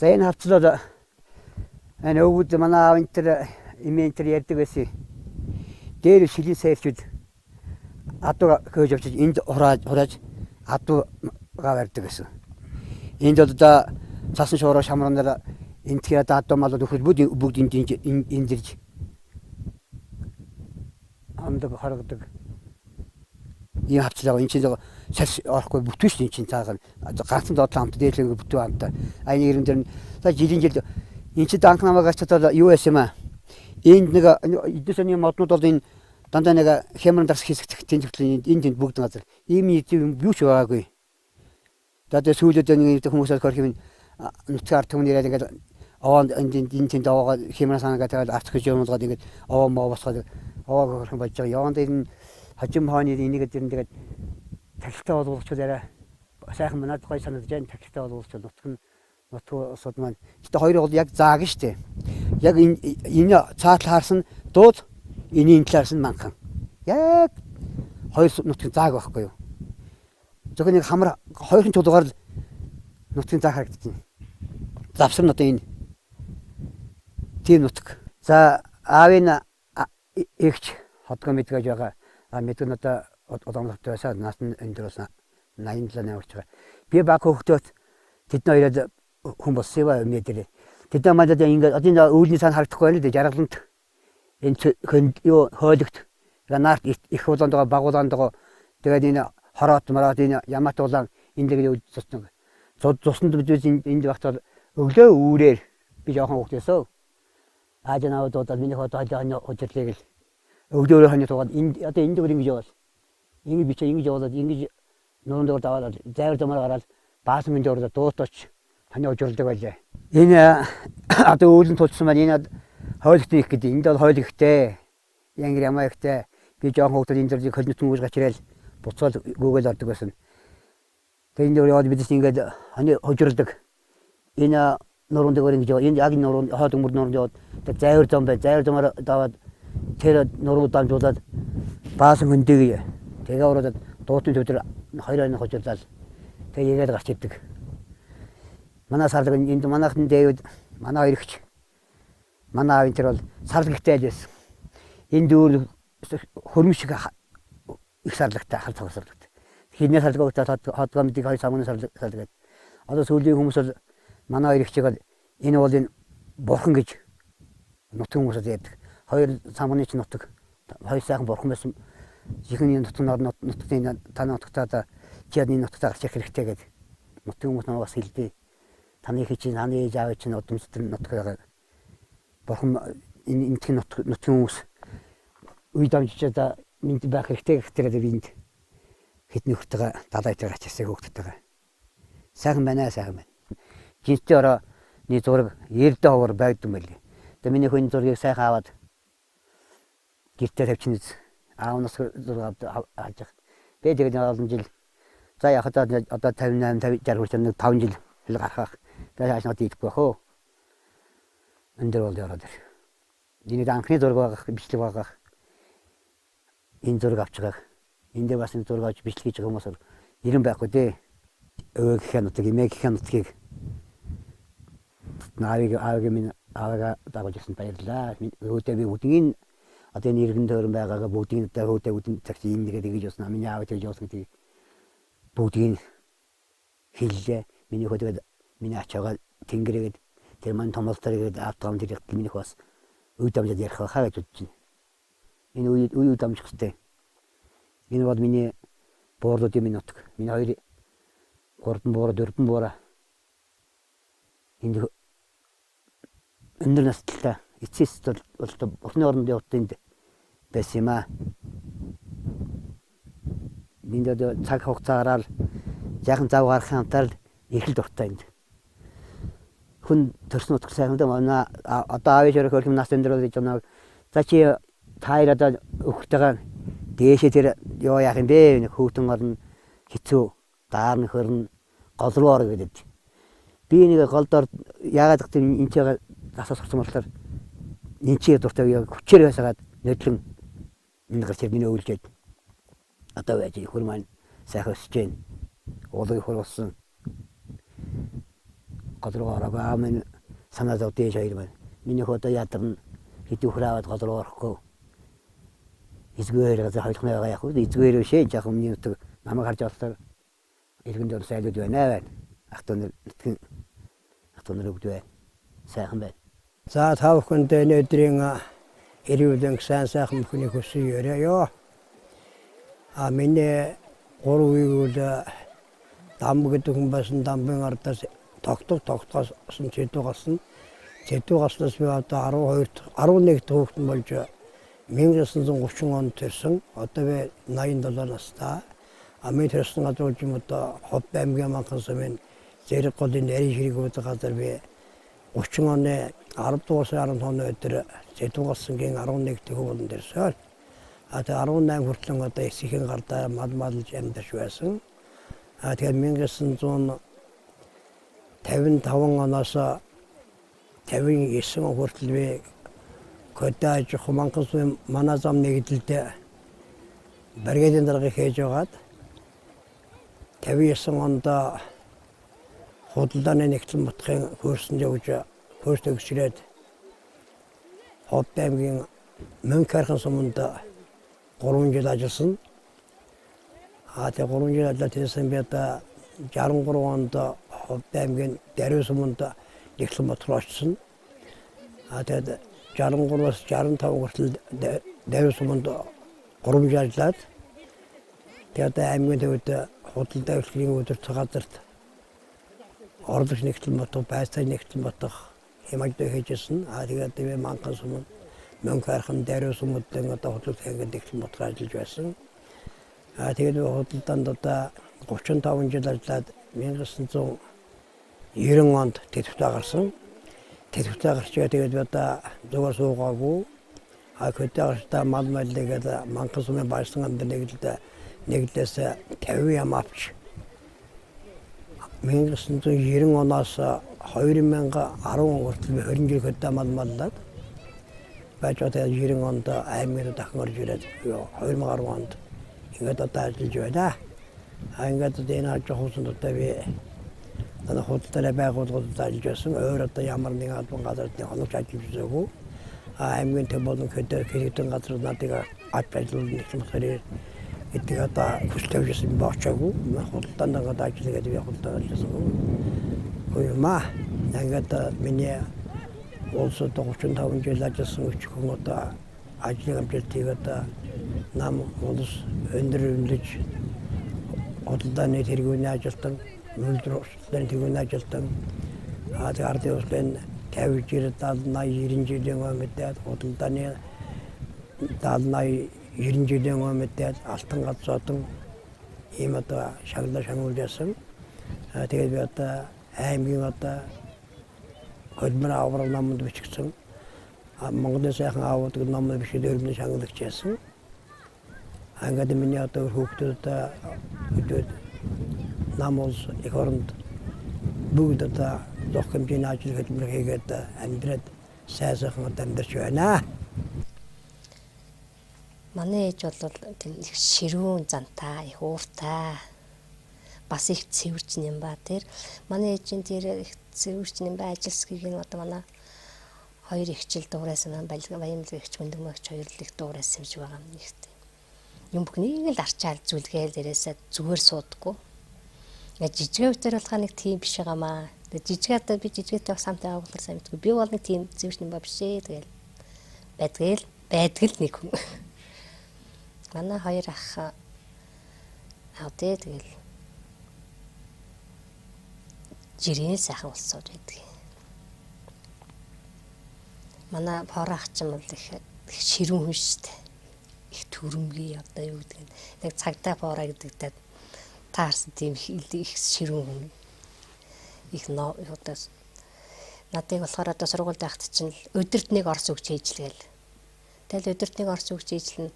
За энэ хавцлаад энэ өвд манай аав энэ төр иментер ярьдаг байсан. Дээр шилийн сайрчуд адуу хөөж авчиж энд хурааж адуугаа барьдаг гэсэн. Энд одоо цасан шуураа шамранаар энэ тэгээд адуу мал нөхөд бүгд энд ирж амдаг харагдаг. Ийм хавцлаа энэ чинь сарс орохгүй бүтвш энэ чинь цаагаар ганцхан доотлоо хамт дээрлэг бүтв хамтаа. Аяны ирэн дээр за жилийн жил энэ чинь данх намайг ачаад юу яасан юм аа. Энд нэг эдгээс моднууд бол энэ дандаа нэг хямран дарс хэсэгт тэнцвэрлэн энд бүгд газар. Ийм юм юу ч байгаагүй. Тэгээд сүүлдээ нэг хүмүүсээс хөрх юм нутгаар түмэн ирээд ингээд аваа энэ тэнд аваа хямран санаагаа тэгээд арч гэж юмнууд ингээд аваа моо босгоод аваа хөрх юм болж байгаа. Яванд энэ хажим хооны энийг тэгээд тахилтаа болгочихвол арай сайхан манад гой санагдаж байна. Тахилтаа болгочихвол нутг усууд маань. Гэтэ хоёр бол яг зааг нь штэ. Яг энэ цаатал хаарсан дууд энийн талаас нь манхан. Яг хоёр нутгийн зааг байхгүй юу? Зөвхөн нэг хамар хоёрын чулуугаар нутгийн зааг харагдчихна. Завсар нь одоо энэ тийм нутг. За аавын эгч хотгоо мэдгэж байгаа. Мэдгэн одоо одоомлогтой байсан. Наас нь өндөрөөс 87 авч байгаа. Би баг хөвгтөөд тэдний хоёроо хүн болсон юм мэдэрээ. Тэд намайг ингээд одоо үүлний сан харагдахгүй байна л дээ. Жаргалант энэ юу хойлогт наарт их болонд байгаа багууланд байгаа. Тэгээд энэ хороот мараад энэ ямаат улаан энэ л цусна. Цуснд бид энд багтал өглөө үүрээр би жоохон хөвгтөөсөө. Аажнаа удаад миний хотод хожирлыг л өглөөрөө хань тугаад энэ одоо энэ дөр ингэж явал. Ингэ бичээ ингэж яваад ингэж нуурын дээр даваад зайр замаар гараад баасан минь дээр дуутаач хань хожирлдаг байлаа. Энэ одоо үүлэн тулсан маань энэ хойлогт их гэдэг. Энд бол хойлог ихтэй. Янгэр ямаа ихтэй. Би жоохон хөвгтөд энэ дөр хөлнөтөн үүс гачрал буцаад гүгэл ордог байсан. Тэгээ энэ дөр яваад бид ингэж хань хожирлдаг. Энэ нуурын дээр ингэж энэ яг нуурын хойд өмөр нуурын яваад зайр зам бай. Зайр замаар даваад тэр нуруу дамжуулаад баасан хөндөг. Тэгээ ороод дуутын төвдөр хоёроо хожирлал. Тэгээ яриад гарч ирдэг. Манай сарлаг энд манайхны дэвд манай хоёрч манай аав энэ төр бол сарлагтай байсан. Энэ дүүр хөрмөш шиг их сарлагтай хар цаг сарлагтай. Хинээ сарлагтай хотгоо мэдээ 2 самуны сарлагтай. Одоо сүүлийн хүмүүс бол манай хоёр их чиг бол энэ бол энэ бурхан гэж нутгийн хүмүүсд ярьдаг. 2 самуны ч нутаг 2 сайхан бурхан байсан. Жихний нутгийн нутгийн таны нутагтаа чиадны нутагтаа гарч ирэх хэрэгтэй гэдэг. Нутгийн хүмүүс намайг бас хэлдэг. Таны хий чинь таны ээж аав чинь удамсдэр нутгаа бурхан энэ нутгийн хүмүүс үе дамжичаад минь байх хэрэгтэй гэхтэрээ бинд хэд нөхдөг далайтай гачаасаа хөөгддөг. Сайхан байна сайхан байна. Жинтэй ороо нэг зураг эрдэ ховор байдсан байлээ. Тэгээ миний хүн зургийг сайхан аваад гэртээ тавьчихна. Аавнаас зураг авч явах. Би тэгээд олон жил за яг одоо 58 50 60 хүртэл 5 жил хэл гарах. Тэгээд хаашаа дийдэггүй хөө. Эндэр бол яраад. Энийг анхны зураг байгаа бичлэг байгаа. Энэ зураг авч байгаа. Энд дээр бас энэ зураг авч бичлэг хийж байгаа хүмүүс 90 байхгүй дээ. Өвөг хянутыг, эмээг хянутгийг аавыг минь аавгаа дагуулж ирсэн баярлаа. Өөдөө би үдгийн одоо энэ иргэн төрөн байгаагаа бүгдийг өөдөө үдэн цагт ийм нэгээд ингэж явсан. Миний аав тэгж явсан гэдэг бүгдийг хэллээ. Миний хөдөөд миний ачаагаа тэнгэрээд тэр мань томолторгээд автоом дэрэг минийх бас үе дамжаад ярих хаа гэж бодож байна. Энэ үе дамжих хэрэгтэй. Энэ бол миний буурлуудын минь нутаг. Миний 2 3 буура 4 буура энэ өндөр настай эцэс бол бурхны оронд явтанд байсан юм аа. Биндээ цаг хугацаагаар яахан зав гарахын хамтаар их л дуртай энд. Хүн төрсөн утга сайхан да манай одоо аавч өрөх хөрхөм нас өндөр гэж байна. За чи таар одоо өгөхтэйгээ дээшээ тэр ёо яах юм бэ? Хүүтэн орно хэцүү даар нь хөрн гол руу ор гэдэг. Би нэг голдоор яагаад гэвэл энэ ч засаас орсон болохоор энэ ч дуртай хүчээр байсагаад нөдлөн энэ гарч миний өвлжээд одоо байж хөр маань сайхан өсөж байна. Уулын хөр болсон. Гол руу ороо амын санаа зов дээж хоёр байна. Миний хөдөө ядарна хэдий хураад гол руу орохгүй. Избгээр газар хойлохны байгаа яг үү избгээр шээ яг өмнө нь намайг харж болохоор иргэн дээр сайлууд байна. Ахтонор өгд байна. Сайхан байна. За та бүхэндээ өнөөдрийн эрүүлэн сайхан бүхний хүсье өрөөё. Миний 3 үеийг дам гэдэг хүн байсан дамбын ардаас тогтгосон цэдүүгасан. Цэдүүгаснаас би одоо 11 хүүхдэн болж 1930 онд төрсөн. Одоо би 87 настай. Амын төрсөн газар үгүй юм одоо Хот аймгийн манхан сумын зэрэг голын нарийн ширгүүд газар би 30 оны 10 дугаар сарын 15 өдөр цэдүүгаснгийн 11 хүүхдэн төрсөн. Тэгээ 18 хүртэл одоо эсхийн гардаа малж амьдарч байсан. Тэгээд 1955 оноос 59 хүртэл би Көдөж Хуманхан сумын манай зам нэгдэлд бригадын дарга хийж байгаад 59 онд худалдааны нэгтлэн батхын курсанд явж курс төгсрээд Хот аймгийн Мөн кархан суманд 3 жил ажилласан. Тэгээ 3 жил ажилласан би одоо 63 онд Хот аймгийн Даруй суманд нэгтлэн батхаар очсон. Тэгээд 63-аас 65 хүртэл Даруй суманд 3 жил ажиллаад тэгээд аймгийн төвд худалдаа үйлчлэгийн өдөрт газарт орлогч нэгтлэн батх, байцааг нэгтлэн батх хэмжээ хийжсэн. Тэгээд би манхан суманд Мөн кархан Даруй суманд одоо худалдааг нэгтлэн батхаар ажиллаж байсан. Тэгээд худалдаанд одоо 35 жил ажиллаад 1990 онд тэтгэвтэй гарсан. Тэтгэвтэй гарч тэгээд би одоо зүгээр суугаагүй. Хөдөө гарчдаа мал маллигээд манхан сумын байрсан амд нэглээс 50 ям авч 1990 оноос 2010 хүртэл 20 жил хөдөө маллаад байж одоо 90 онд аймагт дахин орж ирээд 2010 онд ингээд одоо ажиллаж байна. Ингээд энэ хаж хуусан одоо би худалдаа байгууллагууд ажиллаж байсан. Өөр одоо ямар нэгэн албан газарт хоногч ажиллаж байгаагүй. аймгийн төв болон хэдэн газар надыг аж ажиллуулсан нэгэн хэрэг эдгээр одоо хүсэлтэйсэн боочоогүй худалдаанд ажиллагаад би худалдаа ажилласан. Хөөе ингээд миний улсад 35 жил ажилласан өчгөн одоо ажлын амжилтыг одоо нам улс өндөрлөж худалдааны тэргүүний ажилтан мөлдөр худалдааны тэргүүний ажилтан ардын улсын 50 жил 70 80 90 жилийн өмнөд худалдааны 70 80 90 жилийн өмнөд алтан газруудын ийм одоо шагнуулж яасан. Тэгээд би одоо аймгийн одоо хөдөлмөр аврал номонд бичигдсэн. Монголын сайхан аавууд номыг бичиж өргөмж шагналагч яасан. Ингээд миний одоо хүүхдүүд нам улс их оронд бүгд одоо зох хэмжээний ажил хөдөлмөр хийгээд амьдраад сайхан амьдарч байна. Манай ээж бол их ширүүн зантай, их ууртай. Бас их цэвэрч юм ба тэр манай ээжийн тэр их цэвэрч юм ба ажилсгийг нь одоо манай хоёр их жил дуурайсан баян ихч мөндөгмөгч хоёр л их дуурайсан юм шиг байгаа юм нэгтэй. Юм бүхнийг л арчаал зүлгээл дээрээсээ зүгээр суудаггүй. Ингээ жижиг өвтөр болгоо нэг тийм биш байгаамаа. Тэгээ жижигэд би жижигэд самтай авахлаар сайн мэдгүй. Би бол нэг тийм цэвэрч юм ба биш ээ тэгэл байдгал нэг хүн. Манай хоёр ах авдээ тэгэл жирийн сайхан улсууд байдаг. Манай порах ч юм бол их ширүүн хүн шүү дээ. Их төрөмгий одоо юу гэдэг нь. Яг цагдаа пораа гэдэгтэй таарсан тийм их ширүүн хүн. Их одоо надыг болохоор одоо сургуульд байхад чинь өдөрт нэг орс өгч хийжлгээл. Тэгэл өдөрт нэг орс өгч хийжлэн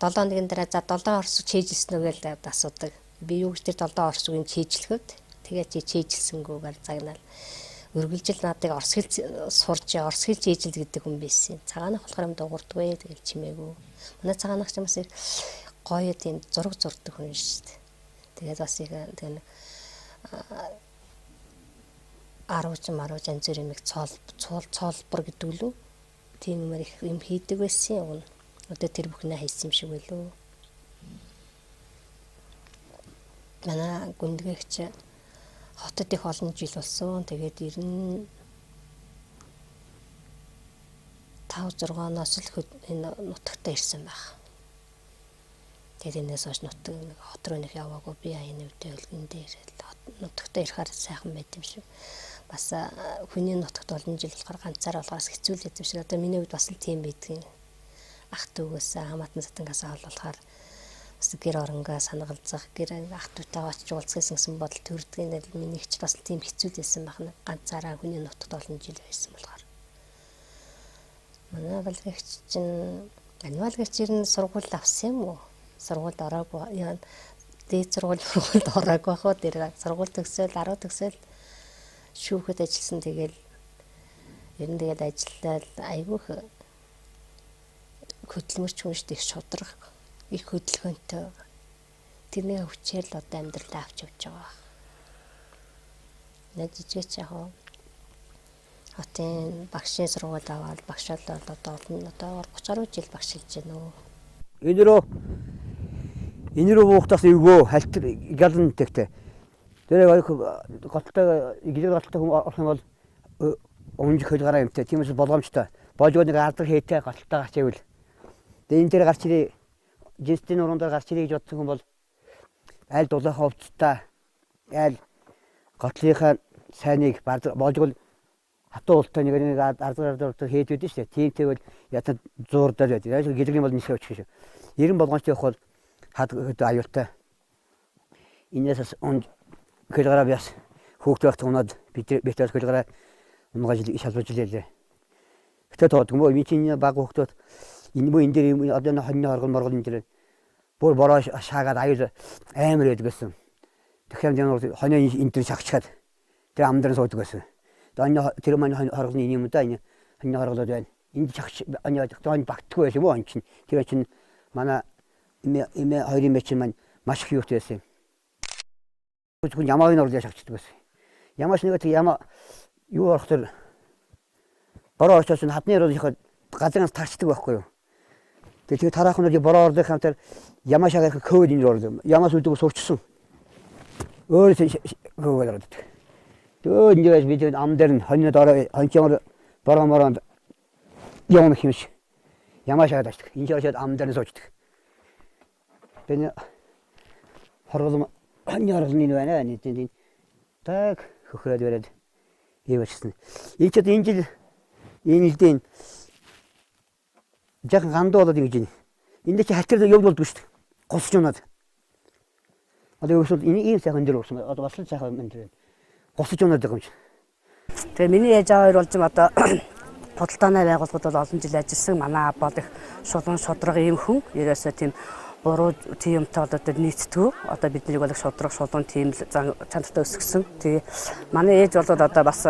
7 хоногийн дараа за 7 орс өгч хийжлсэн үү гэж асуудаг. Би юу гэж тэр 7 орс үгийг хийжлэхэд тэгээ чи хийжлсэнгүүгээр загнаал. Өргөлжил надыг орс хэл сурч орс хэлж хийжил гэдэг хүн байсан. Цагаанах болохоор юм дуурдгүй тэгэл чимээгүй. Манай цагаанах ч юм бас гоё тийм зураг зурдаг хүн шүү дээ. Тэгээд бас их тэгээ 10 янз бүрийн нэг цоолбор гэдэг лүү. Тийм юмэр их юм хийдэг байсан юм. Одоо тэр бүхнээ хийсэн юм шиг байлоо. Манай гүндгэгч хотод их олон жил болсон. Тэгээд 95 6-оноос л энэ нутагтаа ирсэн байх. Тэгээд энэс хойш нутаг хот руу нэг яваагүй би энэ үедээ өлгөн дээр нутагтаа ирэхээр сайхан байт юм шиг. Бас хүний нутагт олон жил болохоор ганцаар болохоос хэцүү л юм шиг. Одоо миний үед бас л тийм байдгийн. Ах дүүгээс хамаатан затангаас болохоор бас гэр оронгаа санагалзах гэр ах дүүтэй очиж уулзсан бодол төрдгийг миний хч бас тийм хэцүү байсан байна. Ганцаараа хүний нутагт олон жил байсан болохоор. Манай балгагч чинь анивалгагч ирэн сургууль авсан юм уу? Сургуульд ороогүй яа дээд сургуульд ороогүй хоо тэр сургууль төгсөөл 10 төгсөөл шүүхэд ажилласан тэгэл ер нь тэгээд ажиллаад айгүйх хөдөлмөрч хүн шүү дээ шудраг их хөдөлгөөнтэй тэрний хүчээр л одоо амьдралаа авч явж байгаа. Нэг жижигч яг хотын багшийн сургууль аваад багшаал одоо 30 гаруй жил багшилж байна уу. Энэ рүү буухтаас эвгөө хальт галан тэгтээ. Тэр голтой гэр голтой хүн орох юм бол өнжих хөлгараа юмтай. Тиймээс болгоомжтой. Божгоо нэг ардар хийтэй голтой гарч ивэл. Тэгээ энэ дээр гарч ирээ жинстийн уран дээр гарч ирээ гэж бодсон хүн бол аль дулаахаа хувцтай аль готлынхаа сайныг божгол хатуу ултай нэг ардар хийж өгдөө шүү дээ. Тиймтэй бол ятад зуурдаар байдаг. Яг гэлэг юм бол нисээ очих шүү. 90 болгоомжтой явах бол хад аюултай. Инээс хөлгараа бяс хүүхдүүд унаад битэр хөлгараа унгаж шалбарж илээ. Гэтэ тоодгоо би чинь баг хүүхдүүд энэ муу энэ дээр одоо хоньны оргол моргол энэ дээр бүр бороо шаагаад аюул амар байдаг гэсэн. Тэгэхээр энэ хоньны энэ дээр шахчихад тэр амдран суудаг гэсэн. Тэр маань хорголны юм да энэ хоньны хорголоод байна. Энд шахч оны багтгүй байсан юм уу энэ чинь. Тэр чинь манай эмээ хоёрын мэч маань маш их юутай байсан. Хүн ямааг нь орлоо шахчихдаг байсан. Ямааш нэг яма юу орохтор бороо очсон хадны руу ихэ газраас тарчдаг байхгүй юу. Тэгээ тараахнууд бороо ордог хамтар ямашаа гэх код энэ ордог. Ямаас үлдээ сурчсан. Өөрөө код ордог. Тэгээ ингэж бид ам дээр нь хоньнод ороо хончоор бороо мороонд явна хэмш. Ямашаа дашдаг. Энэ жишээд ам дээр нь суучдаг. Тэгээ хорвол хоньоролны байна нэг так хөхрөөд өрөөд явчихсан. Ийчээд энэ жил энэ жилдийн жаахан гандуу болоод ингэж байна. Энд чи халтар явд болдгоо шүү дээ. Госч унаад. Одоо өсвөл энэ ийм сайхан дээр усан. Одоо бас л сайхан энэ дээр. Госч унаад байгаа юм чи. Тэгээ миний ээж аваа болж одоо худалдааны байгууллагууд бол олон жил ажилласан. Манай аав бол их шулуун шудраг ийм хүн. Ерөөсөө тийм буруу тиймтэй одоо нийцдэг. Одоо бидний бол их шудраг шулуун тийм чанартай өсгсөн. Тэгээ манай ээж бол одоо бас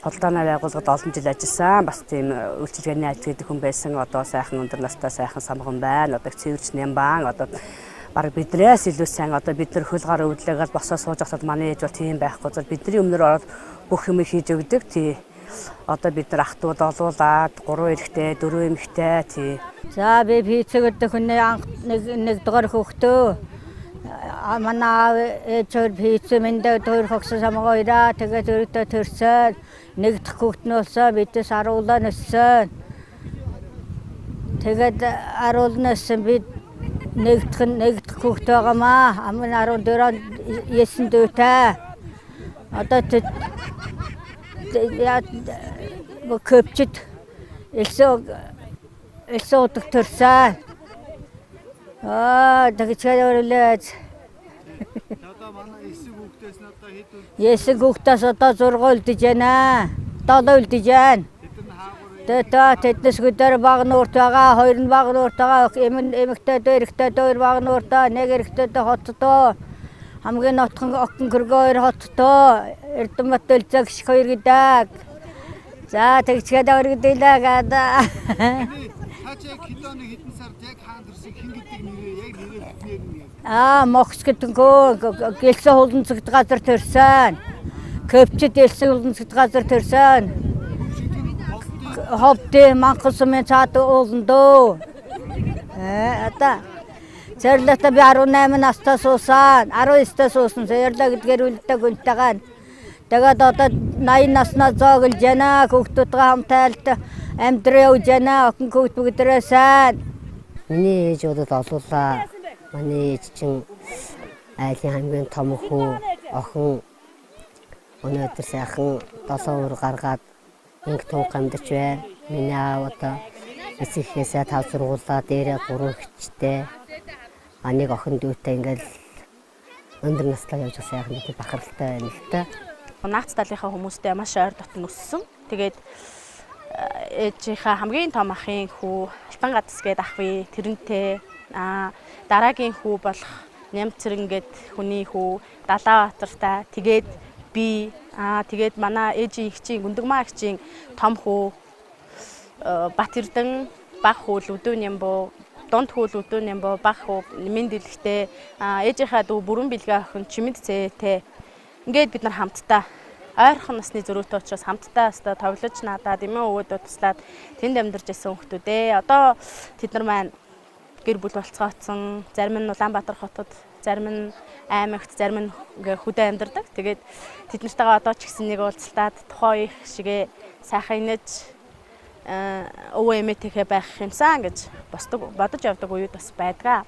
худалдааны байгууллагад олон жил ажилласан. Бас тийм үйлчилгээний ажил гэдэг хүн байсан. Одоо сайхан өндөр настай сайхан самган байна. Одоо цэвэрч нямбан одоо баг бидрээс илүү сайн одоо бид нар хөл гар өвдлөөгөл босоо сууж хахад манай ээж бол тийм байхгүй. За бидний өмнөр ороод бүх юм хийж өгдөг. Тий. Одоо бид нар ахтууд олуулаад 3 эрэгтэй 4 эмэгтэй тий. За би пиццэгд хүнээ нэг дугаар хөхтөө. Манай ээж пицц мэндэ төр хогсон самгаа ираа тэгээд өргөдөө төрсөн. Нэг дэх хөхтнөөсөө бидээс аруулаа нөссөн. Тэгээд аруулнаас бид нэг дэх хөхт байгаамаа. Амын 14 9 дүүтэй. Одоо köpчд элсээ удаг төрсөн. Тэгчээр өрлөөд. Одоо манай эсэг хүүхдээс нь одоо хэд үл? Эсэг хүүхдээс одоо 6 үлдэж байна. 7 үлдэж байна. Тэднээс өдөр баг нуурт байгаа, 2 баг нуурт байгаа, эмэгтэй дээрхтэй 2 баг нууртаа, нэг эрэгтэй хоттоо. Хамгийн нотхон окон гөргөөр хоттоо. Эрдэмэт дэлзэг шиг 2 гэдэг. За тэгчгээд өргөдөлөө гадаа. Хачаа килоны хэдэн сард яг хаан төрсөн хин гэдэг нэрээ яг нэрээ. Мокс гэдэггүй гэлсэн хуланцэгт газар төрсөн. Köpчд гэлсэн хуланцэгт газар төрсөн. Ховдэ манхсмын цаад ууландөө. Одоо Зэрлэгтээ би 18 настай суусан, 19 та суусан. Зэрлэг гэдгээр үлддэг үнтэйгэн. Тэгээд одоо 80 наснаа зооглож байна. Хүүхдүүдгээ хамтайлт амьдраа явж байна. Охин хүүхд бүгдээрээ сайн. Миний ээж олуулаа. Манай ээж чинь айлын хамгийн том хүү, охин өнөөдөр сайхан 7 өр гаргаад инг тунх амьдарч байна. Миний аав одоо эцэгхээсээ тав сургуулаа дээрээ 3 хчтэй. Нэг охин дүүтэй ингээл өндөр наслаа явж байгаа сайхан нэг бахаралтай байна л та. Наац талынхаа хүмүүстэй маш ойр дотн өссөн. Тэгээд ээжийнхаа хамгийн том ахын хүү Алтан гадас гээд ах бий тэрнтэй дараагийн хүү болох Нямцэрэн гээд хүний хүү Далаабаатартай тэгээд би тэгээд манай ээжийн ихчийн Гүндэгмаа ихчийн том хүү Батэрдэн баг хүү Лүдүүн Нямбуу Донд хөл өдөө нэмбо баг хөө минь дэлгтэй ээжийнхаа дүү бүрэн бэлгээ охин чимэд цээтэй ингээд бид нар хамтдаа ойрхон насны зөрүүтэй учраас хамтдаа өстө тоглож надаад эмээ өвөдөө туслаад тэнд амьдарч байсан хүмүүстээ одоо тэд нар маань гэр бүл болцгооцсон зарим нь Улаанбаатар хотод зарим нь аймагт зарим нь ингээ хөдөө амьдардаг тэгээд тэд нартайгаа одоо ч гэсэн нэг уулзалтаад тухайн их шигээ сайхан инээж өвөө эмээтэйгээ байх юмсан гэж бодож явдаг үед бас байдгаа.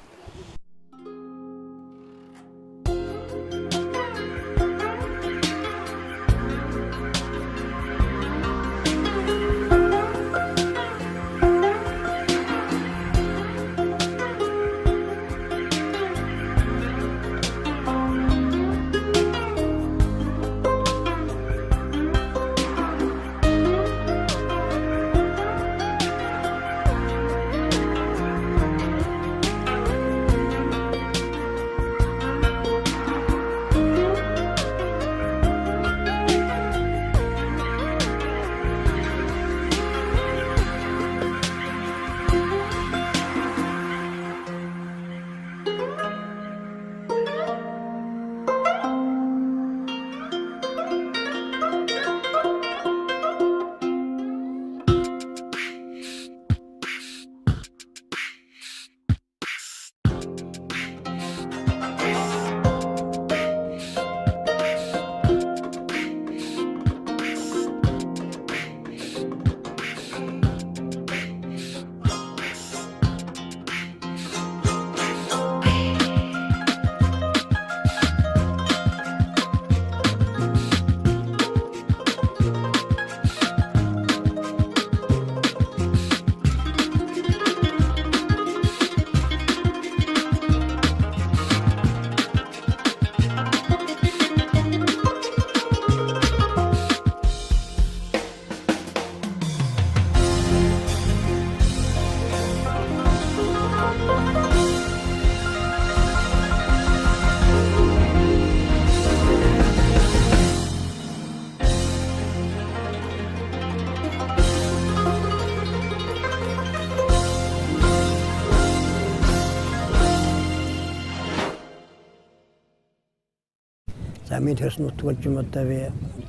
За мен төрсөн утгуулж юм одоо би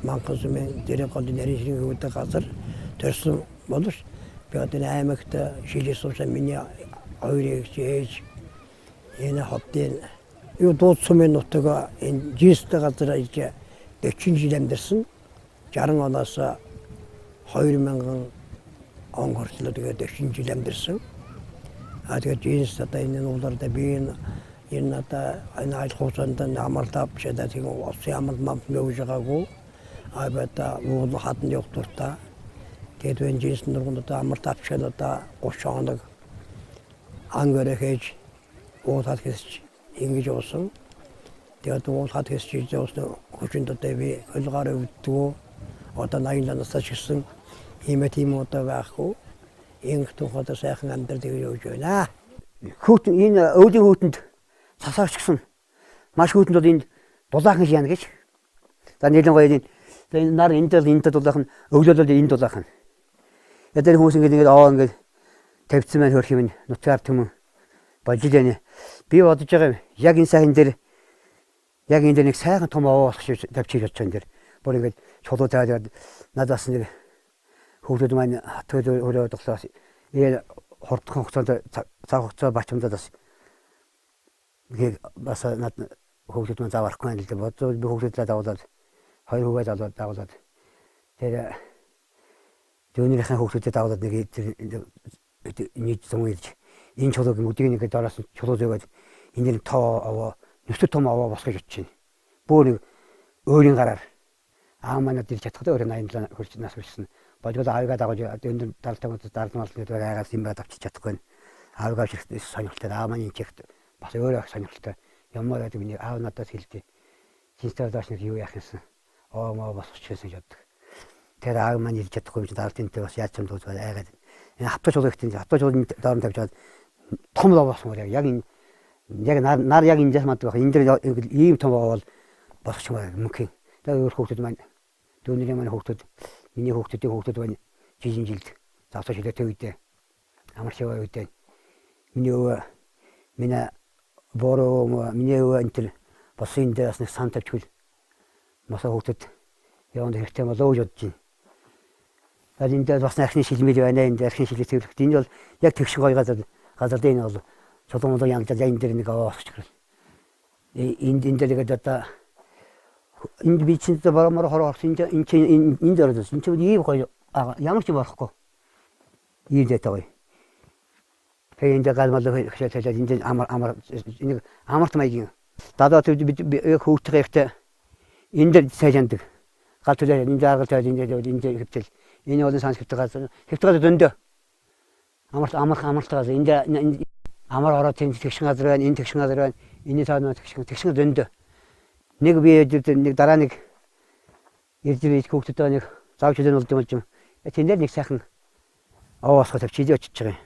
манхан сүмэн дээрээ гол нэрийн шиг үүдэ газар төрсөн боловч би одоо аймагт шилээс суусан миний хоёрыг ээж энэ хотын юу дууцсумын нутгаа энэ жистэй газар иж 40 жил амьдэрсэн 60 оноос 2000 он хүртэл тэгээд 40 жил амьдэрсэн. Тэгээд жис одоо энэ ууларда би энэ одоо энэ айл хугацаанд амарлаа бишэдэ тийм улсын амралт мамт нөөж байгаагүй. Абата уул хатны явтуртаа тэгээд энэ жис нурганд одоо амралт бишэдэ одоо 30 хоног ангөрэ хийж уутад хийж ингэж уусан. Тэгээд уутад хийж уусан хүчинд одоо би хөлгөөр өвдгөө одоо 80 настай шигсэн тийм одоо байхгүй. Инх тухайд сайхан амьдрал гэж байна. Хүүтэн энэ өвлийн хүүтэнд цасаарч гисэн маш хүүтэнд бол энд дулаахан яана гэж. За нийлэн гоё энэ нар энд дулаахан өвлөл энд дулаахан. Ядэр хүмүүс ингээд ингээд тавьсан маань хөрх юм нутгаар төмөн болж илээ. Би бодож байгаа юм. Яг энэ сайхан дээр яг энэ дээр нэг сайхан том овоо болох тавьчих гэж байна дээр. Бүр ингээд чулуу тавиад надаас нэг хүүхдүүд маань төлөө тоглоос энэ хурдхан хугацаанд цаг хугацаа бачимдаад бас над хүүхдүүд маань заавархгүй юм л дээ. Бодвол би хүүхдүүдэд давуулаад хоёр хүүгээ давуулаад тэр дүүнийхэн хүүхдүүдэд давуулаад нэг нийт зам илж энэ чулууг өдгийг нэг доороос чулуу зөөгээд энэ тоо овоо нүстэй том овоо босгож очиж байна. Бүр нэг өөрийн гараар ааманад ирж чадхад өөрөө 87 хүрч нас хүрсэн. Бодгол аавгаа дагаж энэ далтагт дарлмал гэдэг агаас юм бад авчиж чадахгүй. Аавгаа шигт сонирхолтой ааманы чигт бас өөрөө сонирхолтой. Ямар гэдэг миний аав надад хэлдэг. Чинстэр доош нэг юу яах юмсан. Маа босчихсон жаддаг. Тэр аав маань ирж чадахгүй юм чи далтынтэй бас яаж ч юм дүүс айгаад. Энэ хавтаж уулагтын хавтаж уулын доор тавьж аваад том лоо болсон яг энэ яг нар яг энэ жас маддаг. Энэ дэр ийм том бол босчих юм мөнхийн. Тэгээд өөр хүүхдүүд маань дүүнэрийн маань хүүхдүүд миний хүүхдүүдийн хүүхдүүд байна. Жижиг жилд завсаа шилэтэй үедээ амар шиваа үедээ миний өвөө миний бороо миний өвөө энэ босын дээрс нэг сан тавьчихвал маса хүүхдүүд яванд хэрэгтэй болоо гэж бодож байна. Энэ дээр бас ахны шилмэл байна. Энэ ахны шилээ төвлөрт энэ бол яг тэгш гоё газар дээр энэ бол чулуун янз энэ дээр нэг аваач гэх. Энэ дээр гэдэг одоо энд би чинь барамаар хороосон энэ дээр энэ чинь ийм гоё ямар ч болохгүй. Ийм дэтэй гоё. Тэгээ энэ галмал хэвчээ энэ амарт маягийн дадаа төв би хүүхдээ ихтэй энэ дээр сайжандаг. Гал төлөө энэ дээр гал энэ дээр хэвтэл энэ олон санскрит газар дөндөө амартаа энэ амар ороод тэгшин газар байна энэ тэгшин газар байна энэ цаана тэгшин дөндөө нэг би нэг дараа нэг ирж хүүхдтэй нэг завч хэлэн болж юм. Тэн дээр нэг сайхан аваасах тавьчих очиж байгаа юм.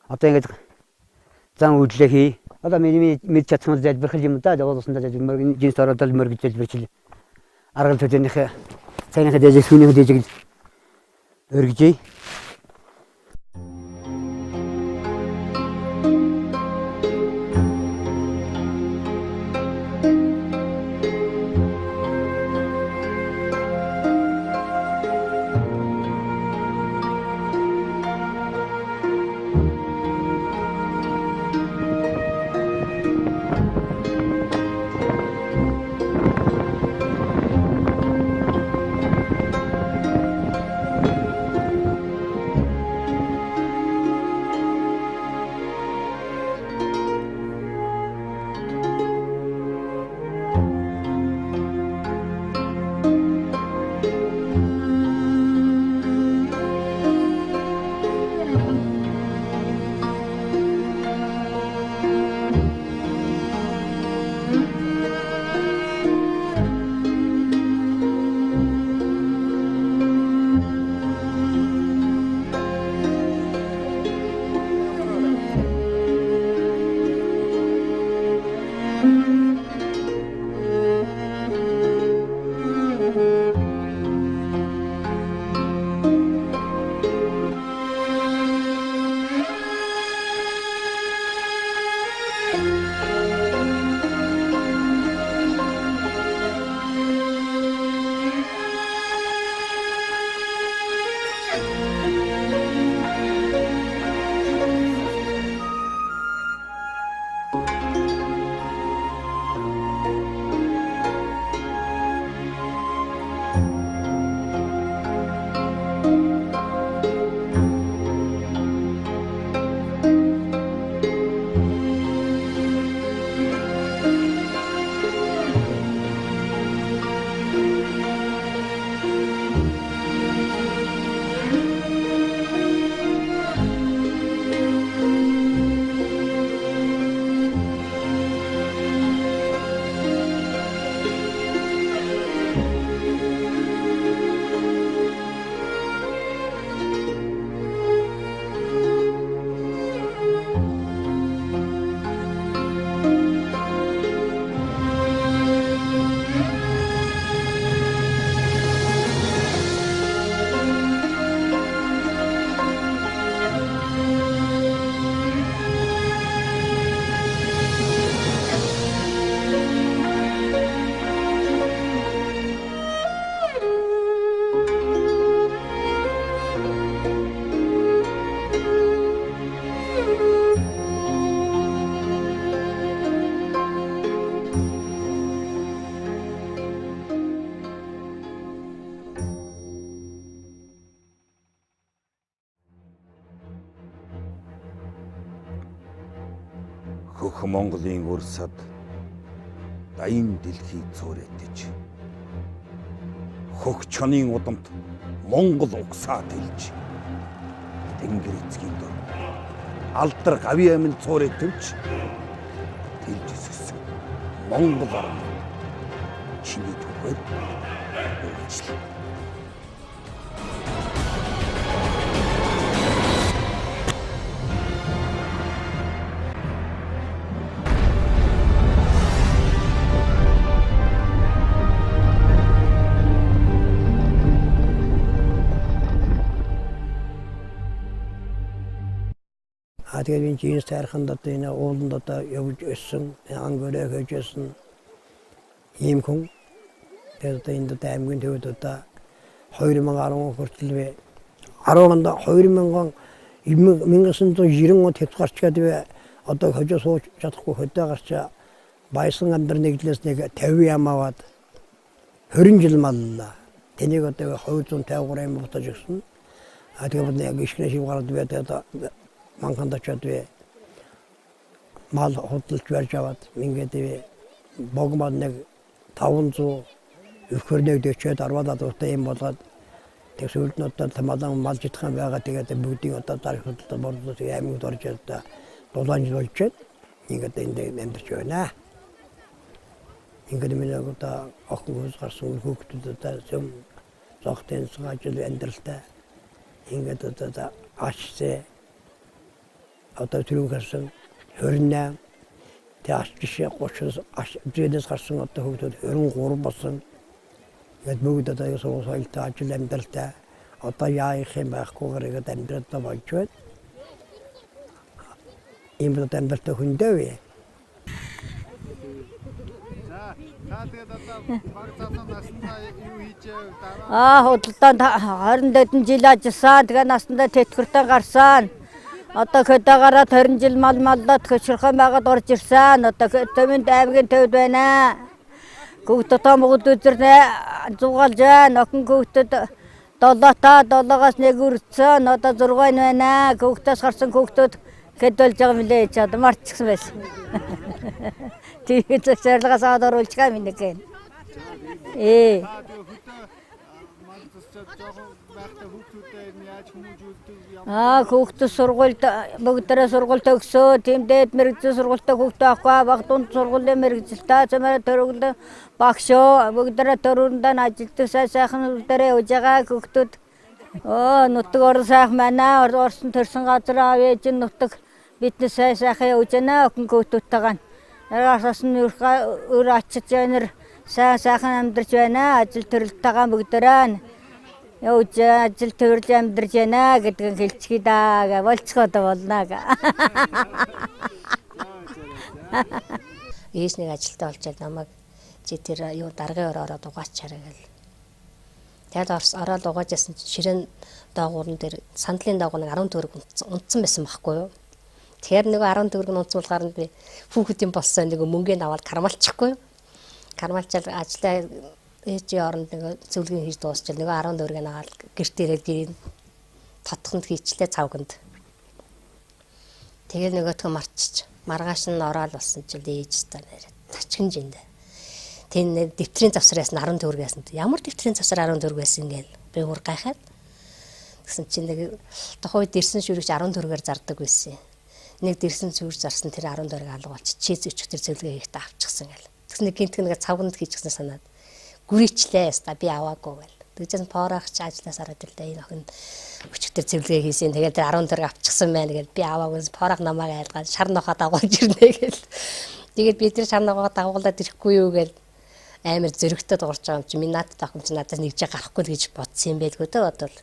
Одоо ингэж зам үйлдэл хий. Одоо миний мэд чадсан залбирх юм да. Явуулсан залбир жинс ороод мөргөж залбирчил. Аргал төдөнийхээ цайныхаа дээжээ сүнийхээ дээжээ өргөжье. хөх Монголын урсад дайн дэлхий цуурайтаж хөх чонын удамт Монгол угсаа тэлж тэнгэр эцгийн дор алдар гавь амин цуурайтаж тэлж өссөн Монгол орн чиний түүхээр үргэлжлэв. Тэгээд энэ жинс тайрханд одоо энэ ууланд одоо явж өссөн, ангөрөө хөжсөн ийм хүн. Тэгээд одоо энэ аймгийн төвд одоо 2010 хүртэл 10-нд 1990 он тэвч гарч гэдэг одоо хөжөө сууж чадахгүй хөдөө гарч баясан амдар нэглээс нэг 50 ям аваад 20 жил маллаа. Тэнийг одоо 253 ям бутаж өгсөн. Тэгээд яг ишгнэ шиг гараад байдаг манханд очоод мал хөдөлж барьж аваад ингээд богмод нэг 500 өвхөрнөг дэвчээд 10-аад удаа юм болоод тэг сүлд нь одоо тамадан мал житхан байгаа тэгээд бүгдийг одоо дарах хөдөлтөд борлуулж аймагт орж одоо дулаан жил болчиход ингээд энд амьдарч байна. Ингээд миний одоо охин хөөс гарсан хүүхдүүд одоо зөв зогтын ажил амьдралтай ингээд одоо ашигтай одоо түрүү гарсан 28 тэг ашигшээ 30 зээнээс гарсан одоо хүүхдүүд 23 болсон. Гэт бүгд одоо соёлтой ажил амьдралтай одоо яах юм байхгүйгээр ингээд амьдралтай болж байна. Ийм амьдралтай хүндээ вэ. Та тэгээд одоо баг цаасан наснаа юу хийж дараа? Худалдаанд 24 жил ажилласан. Тэгээ наснаа тэтгэвртэн гарсан. Одоо хөдөөгараа 20 жил маллаад хөшөрхөн байгаад орж ирсэн. Одоо төвөнд аймгийн төвд байна. Хүүхдүүд томгод үзэрнэ зугаалж байна. Охин хүүхдүүд 7-аас нэг үрцэн. Одоо 6 байна. Хүүхдээс гарсан хүүхдүүд хэдүүлж байгаа мөлий ч одоо марцсан байсан. Тэгээд зөвшөөрлөгөөс оруулж байгаа минь гэн. Хүүхдүүд сургуульд бүгдээрээ сургуульд өгсөө. Тэмдээд мэрэгжил сургуультай хүүхдээ авахгүй баг дунд сургуулийн мэрэгжилтэй цамаар төрөглөө багшоо бүгдээрээ төрөндөө ажилтдаг сайхан бүгдээрээ явж байгаа хүүхдүүд. Нутаг орон сайхан байна. Орсон төрсөн газар авээж нутаг бидний сайхан явж байна. Охин хүүхдүүдтэйгээ. Яраас нь өр ачиж байна. Сайхан амьдарч байна. Ажил төрөлтэйгээ бүгдээрээ явж ажил төрөл амьдарч байна гэдгийг хэлчихье даа. Болцгоод болно гэ. Ээж нэг ажилтаа болж намайг чи тэр юу даргын ороод угаачаарай гэл. Тэгээд ороод угаажсэн ширээн доогуурн дээр сандлын доогуур нэг 10 төгрөг унтсан байсан байхгүй юу. Тэгэхээр нэг 10 төгрөг унцуулгаар нь би хүүхдийн болсон нэг мөнгөнд аваад кармалчихгүй юу. Кармалчаад ажиллаа ээжийн оронд нэг зөвлөгөө хийж дуусчил нэг 10 төгрөг аваад гэртээ ирээд татханд хийчлээ цавганд. Тэгээд нөгөөтгөө марчиж маргааш нь ороод болсон чил ээж та нэрээ тачгин жиндэ. Тэн дэвтрийн завсараас нь 10 төгрөг байсан. Ямар дэвтрийн завсар 10 төгрөг байсан гээл би ур гайхаад. Тэгсэн чинь нэг тухайд дэрсэн шүрэгч 10 төгрөгөөр зардаг байсан. Нэг дэрсэн шүрэг зарсан тэр 10 төгрөг алга болчих. Чиз өчг тэр зөвлөгөө хийхдээ авчихсан гээл. Тэгсэн нэг гинтг нэг цавганд хийчихсэн санаад гүрийчлээ ста би аваагүй гээл. Тэгжэн поорагч ажлаас ороод ирлээ энэ охин өчг тэр зөвлөгөө хийсэн. Тэгээд тэр 10 төгрөг авчихсан байна гээл. Би аваагүй поораг намайг айлгаад шар нохоо дагуулж ирнэ гээл. Тэгээд би тэр шар нохоо дагуулад ирэхгүй юу гээл. Амар зөрөгтэй дуурч байгаа юм чи минь надад охин чи надаас нэгж гарахгүй л гэж бодсон юм байлгүй дээ бодвол.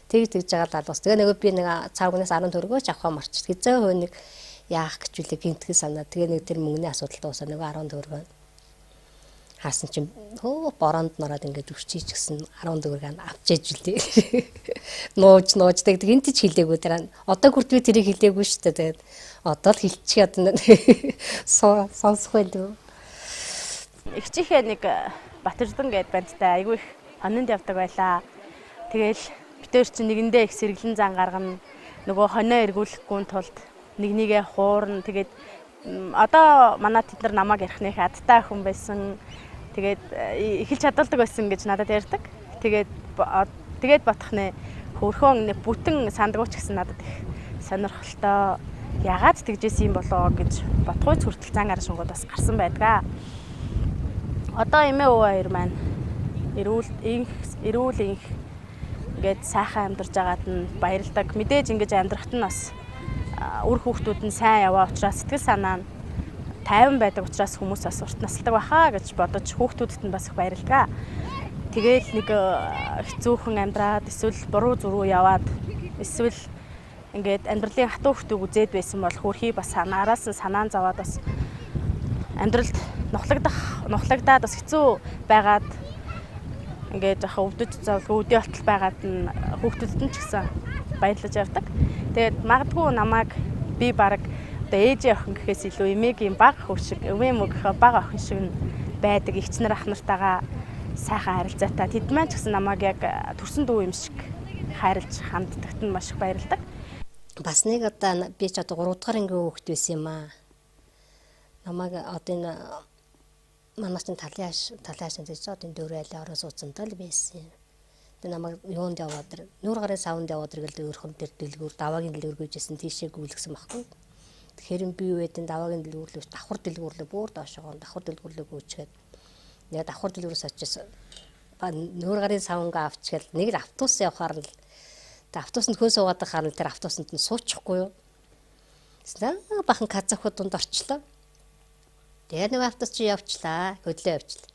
Тэгж байгаа л албас. Тэгээ нөгөө би нэг цаагнаас 10 төгрөгөөч авах марч. Хэзээ хөө нэг яах гэж үлээ гинтгэн санаа. Тэгээ нэг тэр мөнгөний асуудал дуусаа нөгөө 10 төгрөгөө. Хаасан чи бороонд нороод ингээд өвчиж гисэн 10 төгрөг авчээж үлээ. Нууж тэгээд гинтэж хилээгүй тэр. Одоо хүрт би тэрийг хилээгүй шүү дээ. Тэгээд одоо л хилчих одоо сонсох байлгүй. Ихчихээ нэг Батэрдэн гээд бандтай айгүй их хонинд явдаг байлаа. Тэгэл битээр чи нэгэндээ их сэргэлэн зан гаргана. Нөгөө хонио эргүүлэхгүй тулд нэгнийгээ хуурна. Тэгээд Одоо манай тэд нар намайг ярихныг адтай хүн байсан. Тэгээд эхэлж чадвалдаг байсан гэж надад ярьдаг. Тэгээд бодох нэ хөрхөн бүтэн сандгууч гэсэн надад их сонирхолтой. Ягаад тэгжсэн юм болоо гэж бодхойц хүртэл зан гараа шунгууд бас гарсан байдаг. Одоо эмээ өвөө хоёр маань эрүүл инх ингээд сайхан амьдарч байгаад нь баярлдаг. Мэдээж ингэж амьдрахт нь бас үр хүүхдүүд нь сайн яваа учраас сэтгэл санаа нь тайван байдаг учраас хүмүүс бас урт насалдаг байхаа гэж бодож хүүхдүүдэд нь бас их баярлдаг. Тэгээл нэг хэцүүхэн амьдраад эсвэл буруу зүрүү яваад эсвэл ингээд амьдралын хатуу хөтөг үзээд байсан бол хөрхий бас санаараас нь санаан заваад бас амьдралд нухлагдаад бас хэцүү байгаад ингээд яхаа өвдөж завгүй өдөө болтол байгаад нь хүүхдүүдэд нь ч гэсэн баярлаж явдаг. Тэгээд магадгүй намайг би баг одоо ээжийн охин гэхээс илүү эмээгийн баг хөршиг, эмээ мөгийнхөө баг охин шиг байдаг. Эгчнэр ах нартайгаа сайхан харилцаатай. Тэд маань ч гэсэн намайг яг төрсөн дүү юм шиг хайрлж ханддагт нь маш их баярлдаг. Бас нэг одоо би ч одоо 3 дугаар ангийн хүүхэд байсан юм аа. Намайг одоо энэ манайч талааш гэж одоо энэ дөрөөлөө ороо суудсантай л байсан. Тэгээ намайг юунд яваад нүүр гарын савнд яваад иргээл өөрхөн дээр дэлгүүр даваагийн дэлгүүргүйжсэн тийшээ гүйлгсэн байхгүй. Тэгэхээр би юу гэдэг даваагийн дэлгүүрлөө давхар дэлгүүрлөө бүр доошоо давхар дэлгүүрлөө гүйчгээд яг давхар дэлгүүрээс очиж нүүр гарын савнгаа авчгээл нэг л автобус явахаар л автобусанд хөө суугаад харна тэр автобусанд нь суучихгүй юу. Тэснэ бахан казахууд донд орчлоо. Тэгээ нэг автобус чи явчлаа, хөдлөө явчлаа.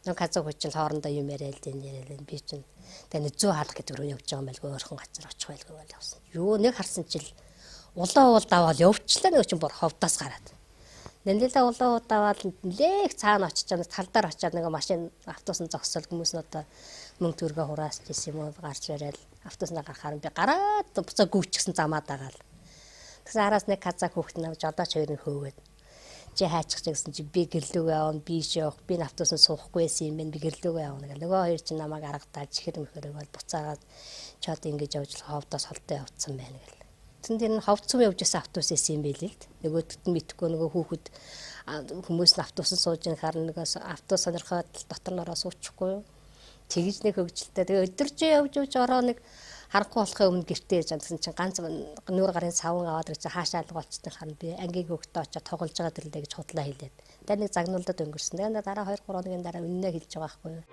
Нэг казах хүч чинь хоорондоо юм яриад би чинь тэгээ 100 хаалх гэдэг рүү явж байгаа юм байлгүй өөрхөн газар очих байлгүй бол явсан. Юу нэг харсан чил улаан уул даваал явчлаа нэг чинь бүр ховдоос гараад. Нэлээд улаан уул даваал нэлээх цаана очиж байгаа талдаар очиад нэг машин автобусанд зогсол хүмүүс нь одоо мөнгө төргөө хурааж ирсэн юм уу гарч яриад автобуснаа гарахаар би гараад буцаа гүйчихсэн замаад байгаа л. Тэгсэн араас нэг казак хүүхэд навж одоо ч хоёрын хөөгээд чи хайчих гэсэн чи би гэрлүүгээ авна би шоох би автобусанд суухгүй байсан юм би гэрлүүгээ авна гэх. Нөгөө хоёр чинь намайг аргадааж чихэр мөхөрөг бол буцаагаад ч одоо ингэж явж ховдоос холтой явцсан байна гэл. Тэн дээр нь ховцсон явж байсан автобус эсэм байл л. Нөгөөдд нь мэдхгүй нөгөө хүүхэд хүмүүс нь автобусанд сууж ин харна нөгөөс автобус сонирхоод дотор нь ороо суучихгүй юу. Тэгж нэг хөгжилтэй. Тэгээ өдөржи явж ороо нэг харахгүй болохын өмнө гэртээ ирж амтсан чинь ганц нүүр гарын савн аваад ирж хаашаа алга болчихсон харна би ангийн хөгтөө очиж тоглож байгаа дэрэлдэ гэж худлаа хэлээд. Тэгээ нэг загнуулдад өнгөрсөн. Тэгээ дараа 2-3 хоногийн дараа үннээ хэлж байгаа байхгүй юу.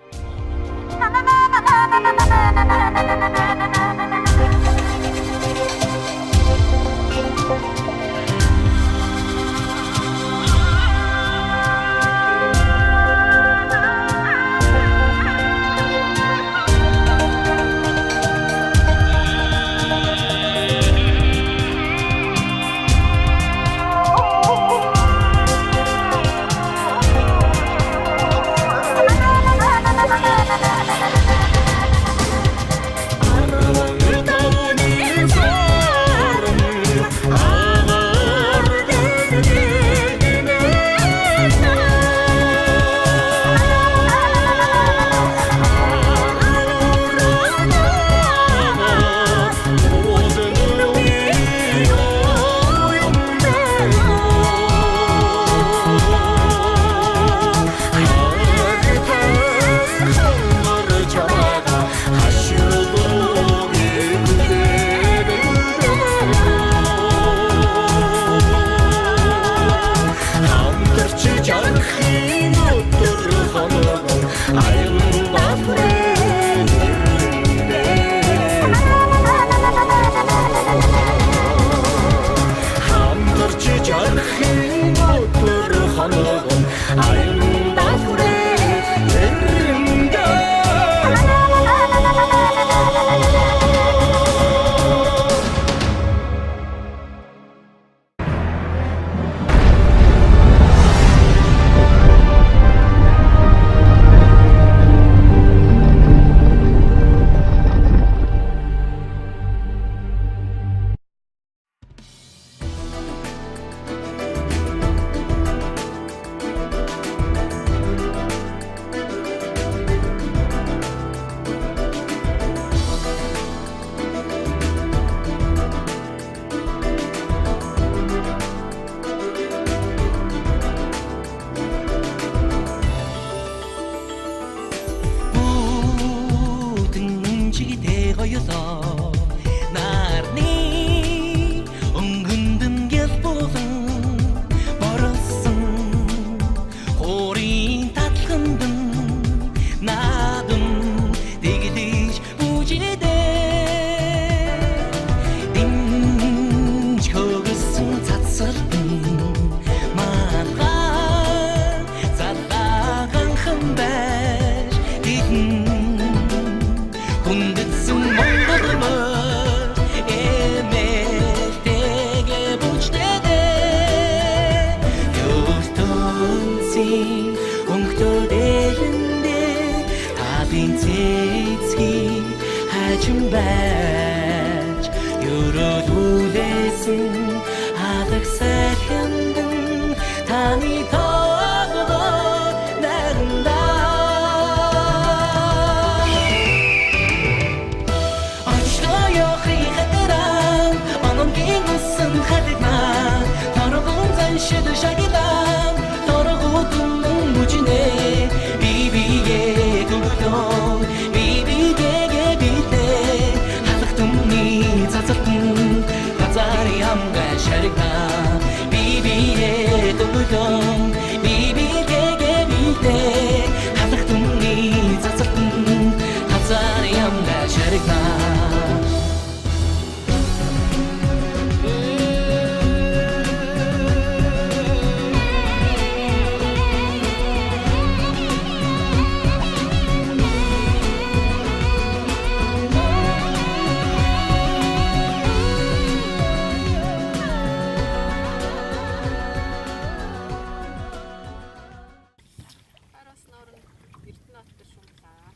Эцсийн өнгөтэй дээлэндээ тавын цэцгийн хажим байж өрөөлүүлсэн алах сайхандан таны тоглоо найрандаа очтой явахын хатараа ономгийн усан хатагнаа торгон заншид шагилаа торгон мужинэ бибигээ гүлөө бибигээ битээ хатагтумны цацалтан газар ямга шаригнаа бибигээ гүлөө бибигээ битээ хатагтумны цацалтан газар ямга шаригнаа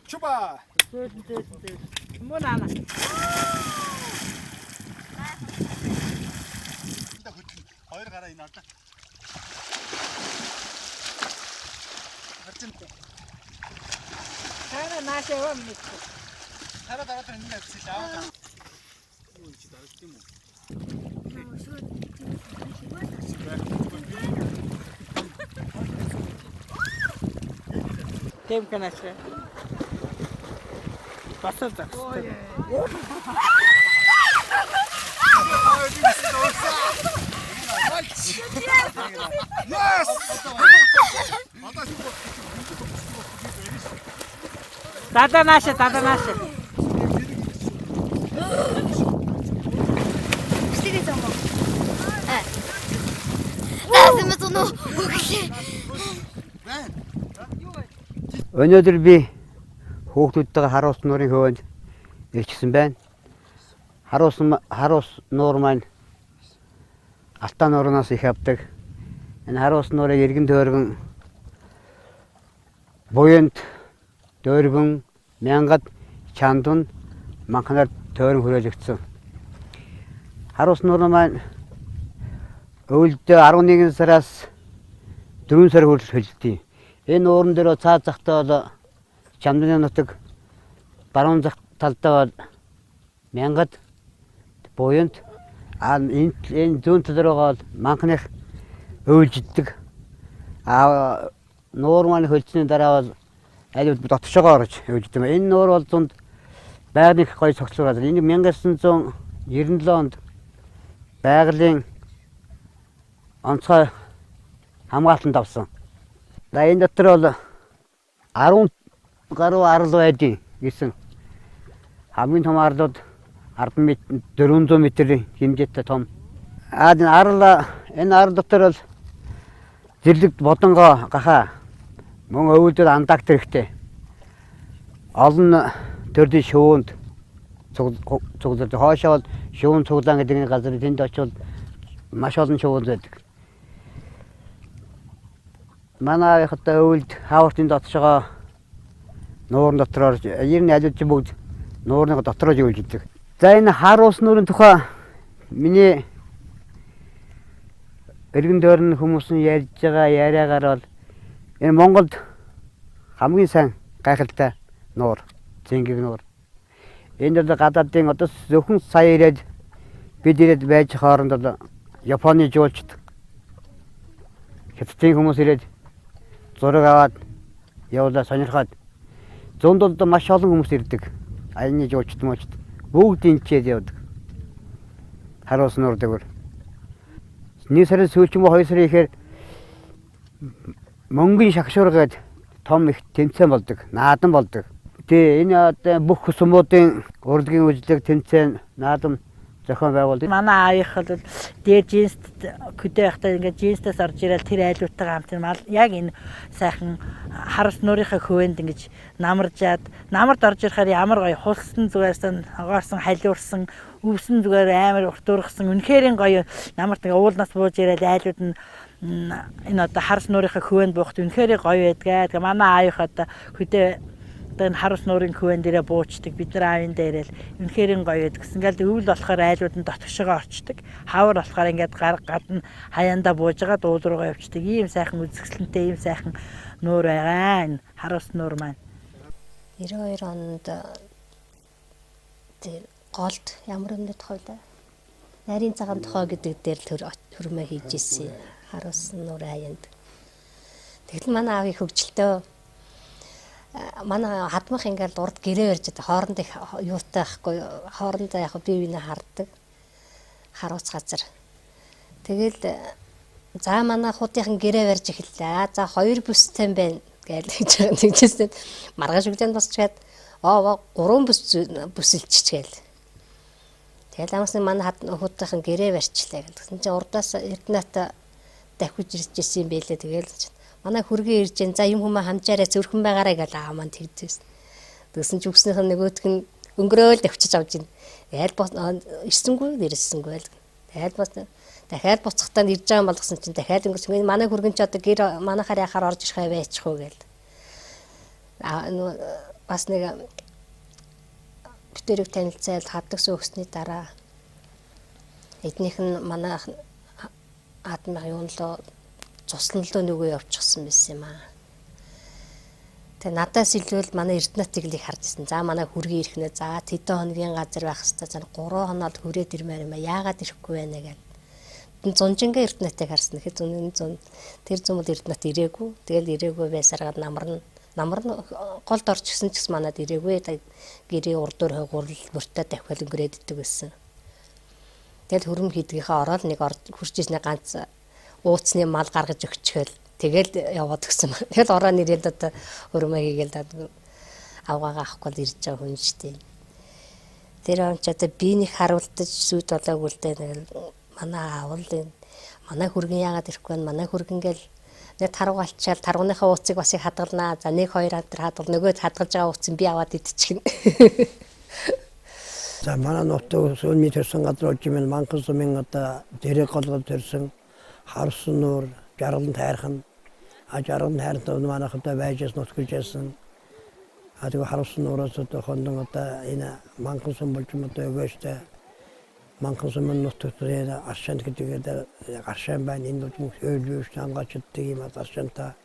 Чуба. Мөн ана. Хоёр гараа энэ алдаа. Хатцэнтэй. Хана наашаа юм. Хараа дараа энэ явчихсан аа. Юу ч дарах юм уу? Тэм канаш. Басар так. Тата наша. Стиги зам. Наасаа зоно. Өнөөдөр би хүүхдүүдтэйгээ харуус нуурын хөвөнд ирчихсэн байна. Харуус нуур маань Алтан нуурнаас их авдаг. Энэ харуус нуурыг иргэн тойргон буянд дөрвөн мянгад чандун манханаар тойрон хүрээлэгдсэн. Харуус нуур маань өвөлдөө 11 сараас 4 сар хүртэл хөлддөг. Энэ ууран дээр цаа захтаа бол Чамдны нутаг баруун зах талдаа бол мянгад буянд энэ зүүн талраа бол манхных өвөлжиддэг. Нуур маань хөлцсөний дараа бол аль дотшоогоо орж өвөлждөг. Энэ нуур бол зунд байгалийн гоё цогцлог газар. Энэ 1997 онд байгалийн онцгой хамгаалтанд авсан. Энэ дотор бол 10 гаруй арал байдیں۔ Гэсэн хамгийн том арлууд 400 метрийн хэмжээтэй том. Энэ арал дотор бол зэрлэг бодонгоо гахаа мөн өвөлдөд андагт хэрэгтэй. Олон төрлийн шүүнд цуглаад хоошоо бол шүүн цуглаан гэдэг газар тэнд очивол маш олон шүүнд байдаг. Манай хата өвөлд хаавартын дотшогоо нуурын дотроор ер нь аль ч бүгд нуурны дотроо өвөлждөг. За энэ харуус нуурын тухай миний эргэн тойрны хүмүүс нь ярьж байгаа яриагаар бол энэ Монголд хамгийн сайн гайхалтай нуур, зэнгэг нуур. Энэ бол гадаадын одоо зөвхөн сая ирээд бид ирээд байж хооронд бол Японы жуулчд Хятадын хүмүүс ирээд зураг аваад явуулаа сонирхоод зунд бол маш олон хүмүүс ирдэг. Аяны жуулчд мөчд бүгд энчээд явдаг. Харуус нуур дээр. Нэг сарын сүүлчмө 2 сарын ихээр мөнгөний шагшуургаад том их тэмцээн болдог, наадам болдог. Тэгээ энэ одоо бүх сумуудын урлагийн үйлчлэг тэмцээн наадам зохион байгуулдаг. Манай аавынх бол дээр жинст хөдөө байхдаа ингээд жинстээс орж ирэл тэр айлуутайгаа хамт яг энэ сайхан харуус нуурынхаа хөвөнд ингэж намард орж ирэхээр ямар гоё хулсан зүгээрсэн хогоорсон халиурсан өвсөн зүгээр амар уртуурхсан үнэхээр гоё намарт нэг уулнаас бууж ирээд айлууд нь энэ одоо харс нуурынхаа хөвөнд буухт үнэхээр гоё байдгаа. Тэгээ манай аавынх одоо хөдөө энэ харс нуурын хөвөн дээрээ буучдаг бид нар аавын дээрэл үнэхээр гоё байдаг гэсэн. Ингээл өвөл болохоор айлууд нь дотгошоо орчдөг. Хавар болохоор ингээд гадна хаяанда бууж байгаа дуул руугаа явчихдаг. Ийм сайхан үзэсгэлэнтэй ийм сайхан нуур байгаа. Энэ харс нуур маань 92 онд тэр голд ямар өмнөд хойд нарийн цагаан тухай гэдэг дээр хөрмөө хийж ирсэн. Харс нуур аянд. Тэгэл манай аавын хөвгчлөлтөө манай хадмах ингээл урд гэрээ барьж байгаа хооронд их юутай байхгүй хоорондоо яг бие биенээ харддаг харуулц газар. Тэгэл за манай хуудынхан гэрээ барьж эхэллээ. За 2 бүстэй юм байна гэж байгаа. Тэгжсэн маргааш үглэнд босчоод 3 бүсэлчих гээл. Тэгэл амарсан манай хуудынхан гэрээ барьчлаа гэсэн чинь урдаас эрдэнэт дахиж ирчихсэн юм байлээ. Тэгэл манай хүргээ ирж гэн за юм хүмүүс хамжаараа зөрхөн байгаарай гэж аав маань тэгдсэн. Тэгсэн чи үгснийх нь нөгөөдг нь өнгөрөөл давчиж авч ийн. Тэгэл ирсэнгүй нэрсэнгүй л. Дахиад буцахтаа ирж байгаа юм болгосон чинь дахиад өнгөрсөн. Манай хүргэн ч одоо гэр манайхаар яхаар орж ирэх байчихгүй гэл. Бас нэг битэрэг танилцаал хадагс өгсөний дараа эднийх нь манай атмах юунлоо цусланлоо нөгөө явчихсан байсан юм аа. Тэгээ надаас илүүл манай эрдэнэтийг л харж ирсэн. За манай хүргийн ирэхнээ за тэдэн хоногийн газар байх хэвээр за 3 хоноод хүрээд ирмээр юм аа. Яагаад ирэхгүй байна гэв. Зунжингээ эрдэнэтийг харсан. Тэгэхээр тэр зүүмд эрдэнэт ирээгүй. Тэгэл ирээгүй байсараад намар нь голд орч гисэн ч гэсэн манад ирээгүй. Гэрээ урдуур хойгуурл мөртөө давхил өнгөрөөд иддэг байсан. Тэгэл хөрөм хийдгийнхээ ороод нэг хурж ирснэ ганц ууцны мал гаргаж өгчихөөл тэгэл яваад гисэн. Тэгэл ороо нэрээд одоо хөрмөө хийгээл авгаагаа авахгүй ирж байгаа хүн штеп. Тэр он ч одоо би нэг харуултаж сүд болоогүй л дээ нэг манай аавал манай хүргэн яагаад ирэхгүй байна. Манай хүргэнгээл нэг таргуу алчаал таргууныхаа ууцыг бас их хадгалнаа. За 1 2 хадгал хадгал нөгөөд хадгалж байгаа ууцыг би аваад идчихнэ. За манай нутаг сүүний төрсөн газар очимын манхан сумын одоо дэрэг голгол төрсөн харс нуур жаргалан тайрхан жаргалан тайрхан манайх одоо байжс нутгажсэн. Тэгээ харс нуураас одоо хондон одоо энэ манхан сум болж одоо өгөөстэй манхан сумын нутагтээ аршанд гэдэг аршан байна энэ нутаг өөлөөс хангачддаг юм аршанта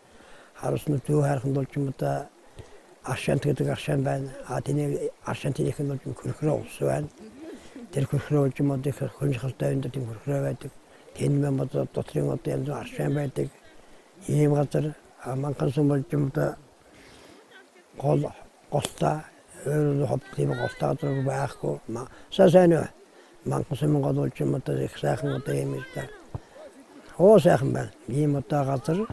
харс нут юу хайрхан болж одоо аршанд гэдэг аршан байна. Тэний аршантынх нь бол хөрхрөө ус байна. Тэр хөрхрөө болж одоо их хөнжихтэй энэ тийм хөрхрөө байдаг. Энэ мод дотрын одоо янз аршан байдаг. Ийм газар манхан сум болж одоо голта хоптын голта гэдэг байхгүй. Сайн манхан сум болж одоо их сайхан одоо юм байна. Хоо сайхан байна. Ийм одоо газар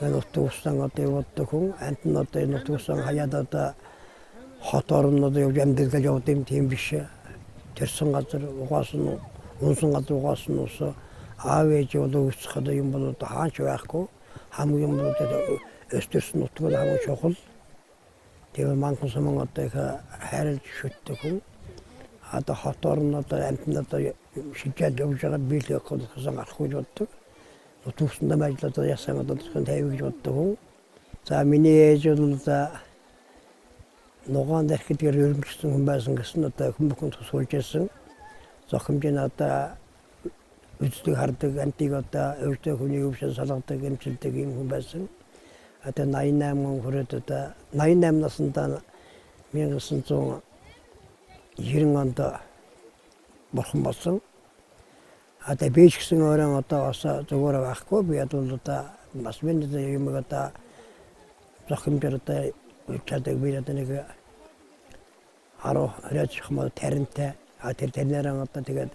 нутгуусан одоо явдаг хүн антн одоо нутгуусан хаяад одоо хот орн одоо явж явдаг тийм биш. Тэрсэн газар угаасан унсан газар угаасан ус аав ээж болоо үсэх одоо юм бол одоо хаач байхгүй хамгийн бол өстөрс нутгууд хамгийн чухал. Тэгээ манхан сум одоо их хайрлж шүтдэг хүн одоо хот орн одоо антн одоо шижээд явж байгаа биелэх гэсэн арахгүй боддог. Нутгууснда ажиллаад яасан одоо зөвхөн тавьж боддог хүн. За миний ээж бол ногоон дэрхэтгээр өрөмжсөн хүн байсан гэсэн одоо хүмүүхэн тусгуулж ирсэн. Зохимжийн одоо үздэг хардаг антиг одоо өвчтэй хүний өвшин салгадаг эмчилдэг юм хүн байсан. Одоо 88 он хүрээд одоо 88 наснда 1990 онд бурхан болсон. Одоо би ч гэсэн өөрөө одоо бас зүгээр байхгүй би одоо бас миний юм одоо зохимжоор одоо чаддаг би одоо нэг 10 хөрөж хэмээн таринтай тэр таринаараа одоо тэгээд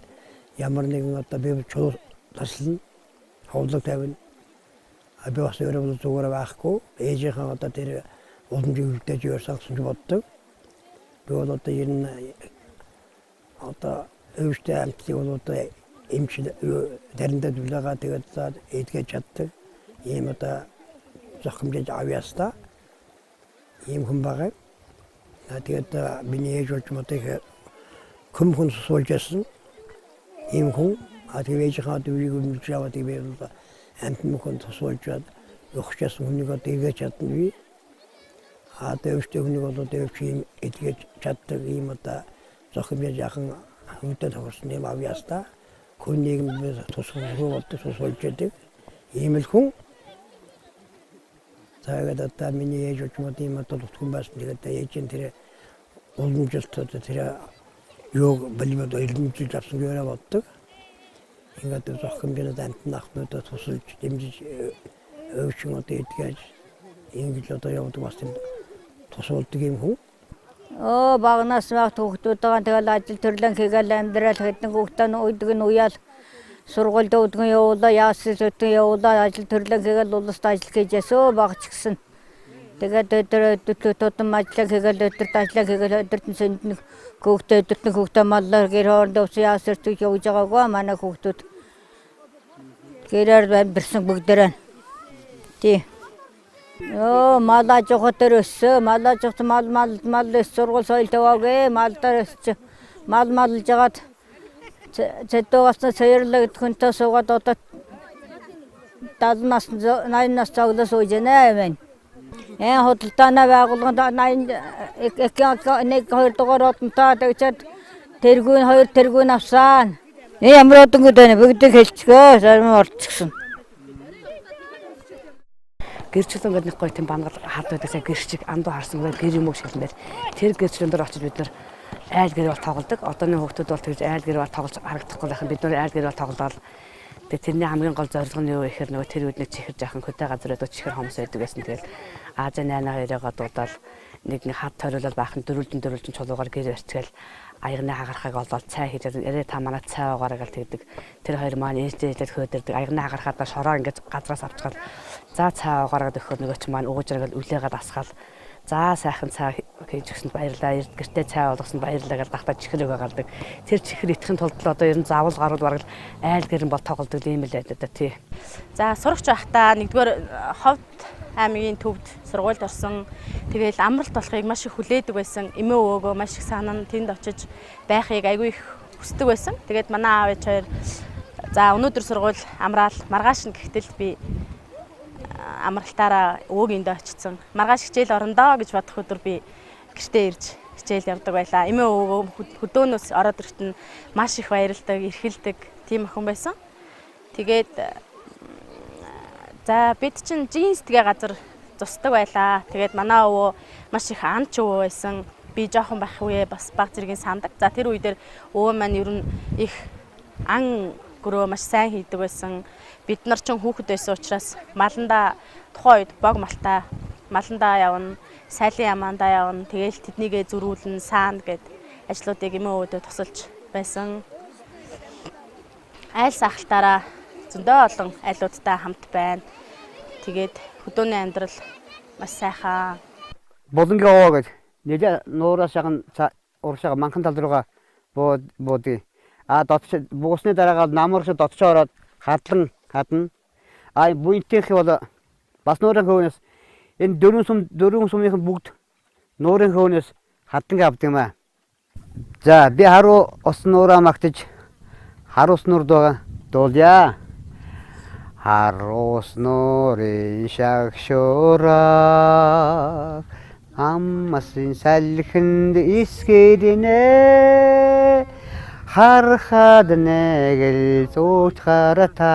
ямар нэгэн одоо би чуу таслана ховлог тавина би бас өөрөө зүгээр байхгүй ээжийнхээ одоо тэр уламжийг үлдээж явсан гэж боддог би бол одоо энэ одоо өвчтэй амтыг бол одоо эмчил тариндаа дүлээгаа тэгээд эдгэж чаддаг ийм одоо зохимжиж авьяаста ийм хүн байгаа. Тэгээд миний ээж болж мод их 금хүн 수술했어. 임공 아직 외지하도 위고 잡아도 배우다. 안품군 수술했. 역시서 훈이가 되게 잤더니 아대우스테 훈이가도 대우시 이게 잤더니 이마다 조금이 약간 후때 더스네 마비았다. 군이면서 도수로 수술했대. 이밀공 자가다 미니 예조치마도 이마도 도움받습니다. 예전들에 올무졌다 들어 요 벌리면도 일문질 잡수 görevottuk. Ingatı sakımbirden nakmıda tosul demci ölçün o etkiç. İngilizce de yoldu bastım. Tosul diyeyim hu. Bağnас вақ тоқтуутаан тэгэл ажил төрлөн хийгээл амьдрал хэдэн хүүхдэн үйдгэн уяал сургуульд өдгөн явуулаа яасс өдгөн явуулаа ажил төрлөн хийгээл улсад ажил хийжээсөө багч гисэн. Тэгээд өдөр тутам ажил хийгээл өдөрт ажил хийгээл өдөрт сэнд хүүхдээ маллаар гэр хоорондоо яасс өдгөн явж байгаагаа манай хүүхдүүд гэрээр амьдсан бүгдээрээ. Тий. Мал аж ахуйтар өссөн. Мал аж ахуйт мал сургууль соёл таваагүй. Малдаар өсч малж жагаад цэдгээс саярлаг хүнтэй суугаад одоо 70 нас 80 нас цогцолж сууж байна. Худалдааны байгууллаганд 81 2 дугаар одонтой тэгчээд тэргүүн 2 тэргүүн авсан. Ямар одонгод байна бүгдийг хэлчихөө. Сармын орчихсон. Гэрчлэн гэдэг нэг гоё тийм бангал хард байдаг сайн гэрчиг андуу харсан гоо гэр юм уу шилэн дээр тэр гэрчлэн дээр очиж бид нар айл гэр бол тоглодог. Одооны хүүхдүүд бол тэгж айл гэр бол тоглож харагдахгүй байхын бид нар айл гэр бол тоглоод тэгээ тэрний хамгийн гол зорилго нь юу вэ гэхээр нөгөө тэр үед нэг чихэр жаахан хөдөө газар өдөө чихэр хомс байдаг байсан. Тэгэл Аажа найнаа хоёроо дуудаад нэг хад тойруулал баахан дөрвөлжин чулуугаар гэр барьцгээл аягны хагарахыг олоод цай хийж ярээ та манай цай угаараа гал тэгдэг. Тэр хоёр маань ээжтэй хөөдөрдөг. Аягны хагарахад шороо ингээд газраас авчгаад за цай угаараа өгөхөөр нөгөө ч маань уужраа гал үлээгээд асгаал. За сайхан цай хийж өгсөнд баярлалаа. Гэртээ цай болгосонд баярлалаа гэж дахтаа чихэр өгөө гардаг. Тэр чихэр итгэхийн тулд л одоо ер нь заавал гарууд бараг айл гэрэн бол тоглодог юм л байдаг да тий. За сурагч байхдаа нэгдүгээр ховд аймгийн төвд сургуульд орсон. Тэгээл амралт болохыг маш их хүлээдэг байсан. Эмээ өвөөгөө маш их санаа тэнд очиж байхыг айгүй их хүсдэг байсан. Тэгээд манай аав ээж хоёр за өнөөдөр сургууль амраал маргааш нь гэхтэл би амралтаараа өвөөгиндөө очсон. Маргааш хичээл орондоо гэж бодох өдөр би гэртээ ирж хичээл явдаг байлаа. Эмээ өвөө хөдөөнөөс ороод ирэхэд нь маш их баярлдаг, эрхэлдэг тийм охин байсан. Тэгээд за бид чинь жинс тгээ газар зусдаг байлаа. Тэгээд манай өвөө маш их анч өвөө байсан. Би жоохон байх үе бас баг зэргийн сандаг. За тэр үе дээр өвөө маань ер нь их ан гөрөө маш сайн хийдэг байсан. Бид нар ч хүүхэд байсан учраас маландаа тухайн үед бог маландаа явна, сайлын ямаандаа явна. Тэгээл тэднийгээ зөрүүлэн саана гэд ажлуудыг эмээ өвөөдөө тусалж байсан. Айл сахалтаараа зөндөө олон айлуудтай хамт байна. Тэгээд хөдөөний амьдрал маш сайхан. Болонгийн овоо гэж нэлээ нуураас шаган уршаага манхан тал руугаа бууди. Дотч буусны дараагаар намуурш дотчоо ороод хадлан хадна. Буйнтийнх бол бас нуурын хөөнөөс энэ дөрвөн сумынхан бүгд нуурын хөөнөөс хаддан авдаг юм аа. За би харуу ус нуураа магтаж харуус нурд байгаа дуулъя. Харуус нуурын шагшуураа аммасын салхинд искэрнэ харахад нэгэл зуучхарата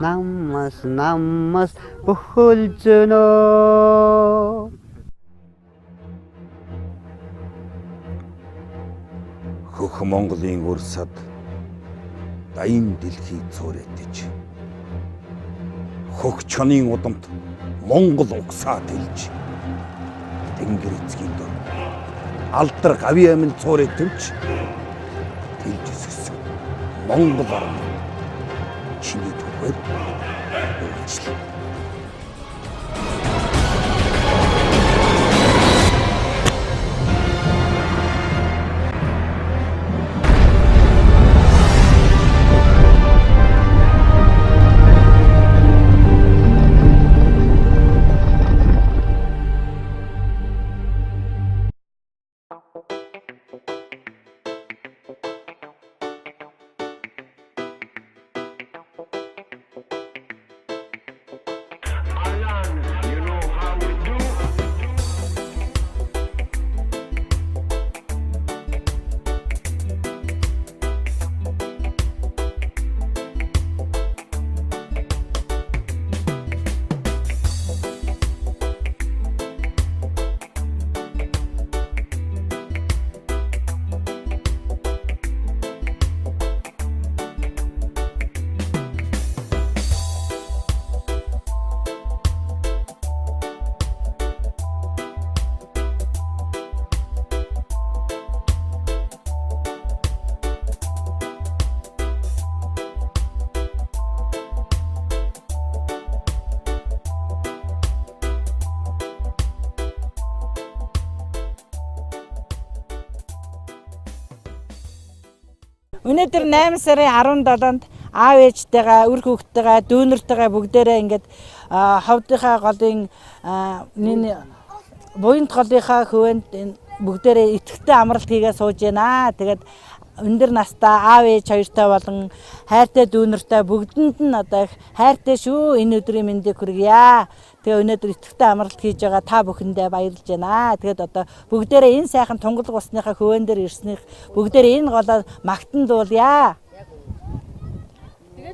наммас бөхөлзөнөө. Хөх Монголын урсад дайн дэлхийг цуурайтаж хөх чонын удамд Монгол угсаа дэлж тэнгэр эцгийн дор алдар гавь амин цуурайтавч дэлж өсгсөн Монгол орн чиний түүхээр үргэлжлэв. Өнөөдөр 8 сарын 17-нд аав ээжтэйгээ, үр хүүхдтэйгээ, дүүнэртэйгээ бүгдээрээ ингээд ховдынхаа голын буянт голынхаа хөвөнд бүгдээрээ итгэвтэй амралт хийгээ сууж байна. Тэгээд өндөр настай аав ээж хоёртой болон хайртай дүүнэртэй бүгдэнд нь одоо хайртай шүү. Энэ өдрийн мэндийг хүргье. Тэгээ өнөөдөр итгэвтэй амралт хийж байгаа та бүхэндээ баярлж байна. Тэгээд одоо бүгдээрээ энэ сайхан тунгалаг усныхаа хөвөн дээр ирсних бүгдээрээ энэ голоо магтан дуулъя.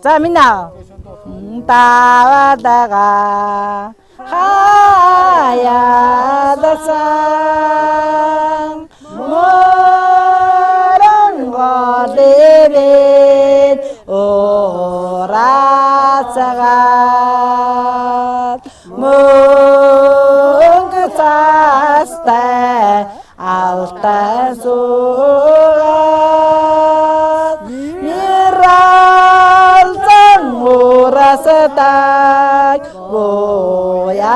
За минь даваадага хаяаласан морон голэвэн орацагаад мөнгө цастай алтай суугаад миралзан урасадаг боянтамин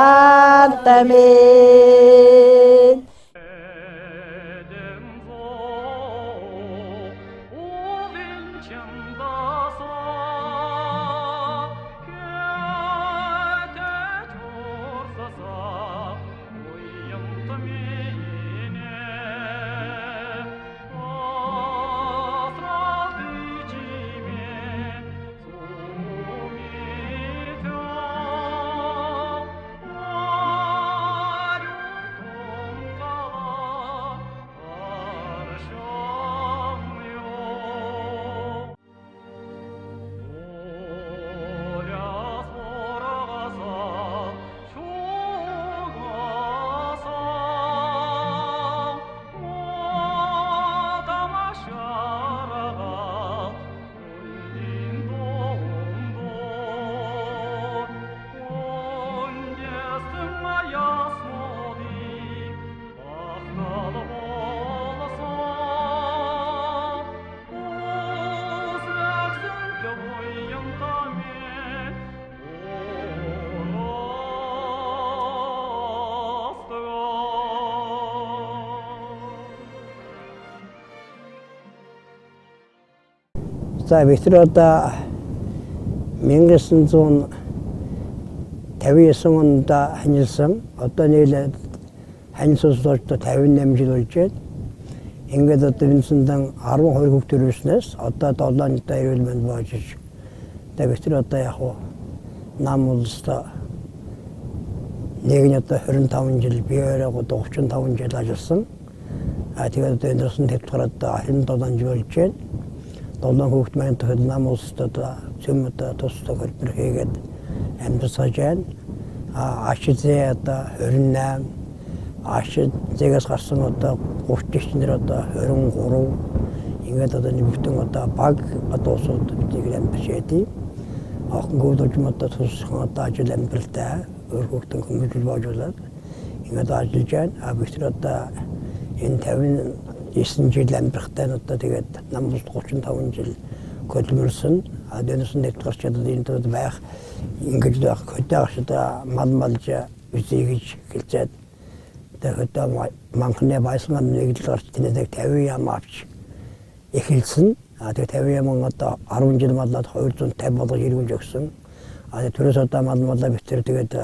За бид одоо 1959 онд ханилсан одоо нийлээд ханилсан сууж 58 жил болж байна. Ингээд одоо Винсендан 12 хүүхд төрүүлснээс одоо 7 та ирүүл мэнд болж байна. Бид одоо яг нам улстай нэг нь одоо 25 жил би өөрөө 35 жил ажилласан. Тэгээд одоо эндэрсэн төвчрээд 27 жил болж байна. 7 хүүхд маань тэгээд нам улстай зөм одоо тусдаг хөлбөр хийгээд амьдсаж байна. Ашизээ одоо 28 ашизээс гарсан одоо 30 нэр одоо 23 ингээд одоо нэгтэн одоо баг одоо усууд бидийг амьдшээдий. Охингууд одоо тусах одоо ажил амьдтай өөр хүүхдэн хүмүүжил боожуулаад ингээд ажиллаж байна. Бид одоо энэ 59 жил амьдрахтай одоо тэгээд намд 35 жил хөдөлмөрсөн. Дэнэс нэг гарч чадаад энэ тод байх ингэж байх хөдөөшдө малж үзийгэж хэлцээд тэгээд манхны байсган нэг л гарч тэнэг 50 ям авч эхэлсэн. Тэгээд 50 ям одоо 10 жил маллаад 250 болго иргэнж өгсөн. Тэрээс одоо маллаа битэр тэгээд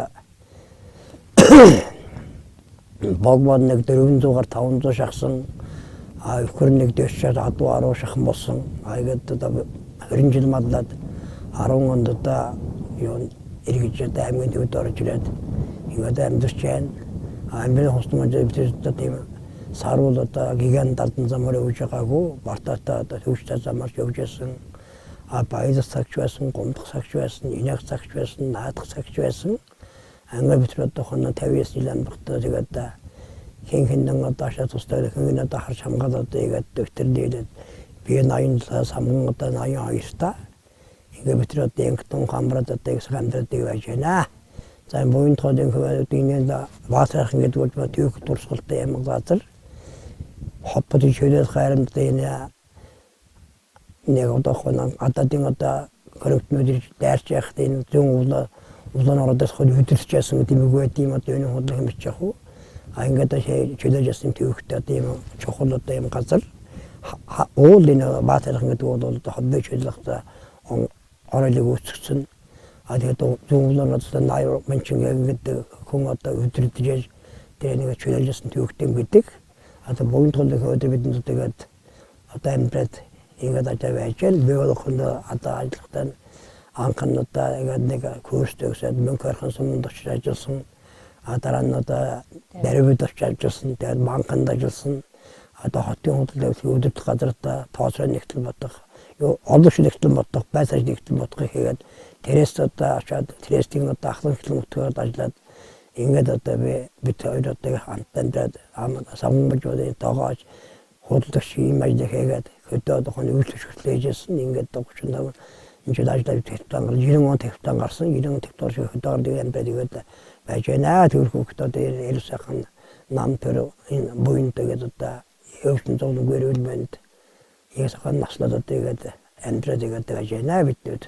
богмод нэг 400-аар 500 шахсан. Хөрнийг дэвшээд адуу шахан болсон. Айгээд одоо 20 жил маллаад 10 онд одоо юу эргэж аймгийн төвд орж ирээд ингээд амьдарч байна. Аймгийн хостмод битэр тийм сарвал одоо гигант далдан замаар явж байгаагүй. Бартата одоо төвчтэй замаар явж байсан. Баяз цагч байсан, гомдох цагч байсан, инэг цагч байсан, наадах цагч байсан. Англи битэр одоо 50 жил амьдартай тэгээд хинхэн одоо шат тустай хинхэн одоо харж хамгаалаад тэгээд дэвтэр дээлээд би 80 самган одоо 82 та ингээд битэр одоо янгтон хамраад одоо их хамдраад байж байна. За буйн тодын хөвөдийн баатах ингээд бол түүх туршилттай юм газар хоппод чөлөөс хайрамтай нэг одоо хоног ададын одоо хөрөгтнүүд дайрч явах энэ зүүн улаан ордоос хөл хөдөлж яасан гэдэг юм уу тийм одоо энэ хотлох юм бичих уу. Ингээд чөлөөс ясан түүхтэй тийм чухал одоо юм газар уул энэ баатархан гэдэг бол хоббич хэлэхдээ оролыг үүсгэсэн. Тэгээд зүүнлөнөөс наяр менчинг гэдэг хүн одоо өдрөдөж тэр нэг чөлөөсөн төвхтэн гэдэг. Одоо бүгд төлөв өдөр бидэнд тэгээд одоо амтраад ингээд ажил байж гэн би бол одоо ажиллахтаа анхануудаа ингээд нэг курс төгсөөд мөнгө хархан сумд очиж ажилласан. Дараа нь одоо дэрвэд очиж ажилласан. Тэгээд банкнд ажилласан. Одоо хотын хөдөлгөөний өдөрт газартаа тоосроо нэгтэл бодох, олон шиг нэгтэл бодох, байсаж нэгтэл бодох хийгээд тэрээс одоо очиад тэрээсийн одоо ахлан хэлэн өтгөөд ажиллаад ингээд одоо бид хоёр одоо хамтдаад самбажуудын тоогоож хөдөлгөөч юм ажил хийгээд хөдөө одоо үйлчлүүлжсэн ингээд 35 энэ ажиллаж тэгтэн 90 он тэгтэн гарсан 90 тэгтэн шиг хөдөөр дээрээ тэгээд байж байна. Тэрхүү хөдөө дээр сайхан нам төр энэ буйн тэгээд одоо өвчин зовлон гэрүүл мэнд ясахан наслаад тэгээд амтраад тэгээд байж байна биднүүд.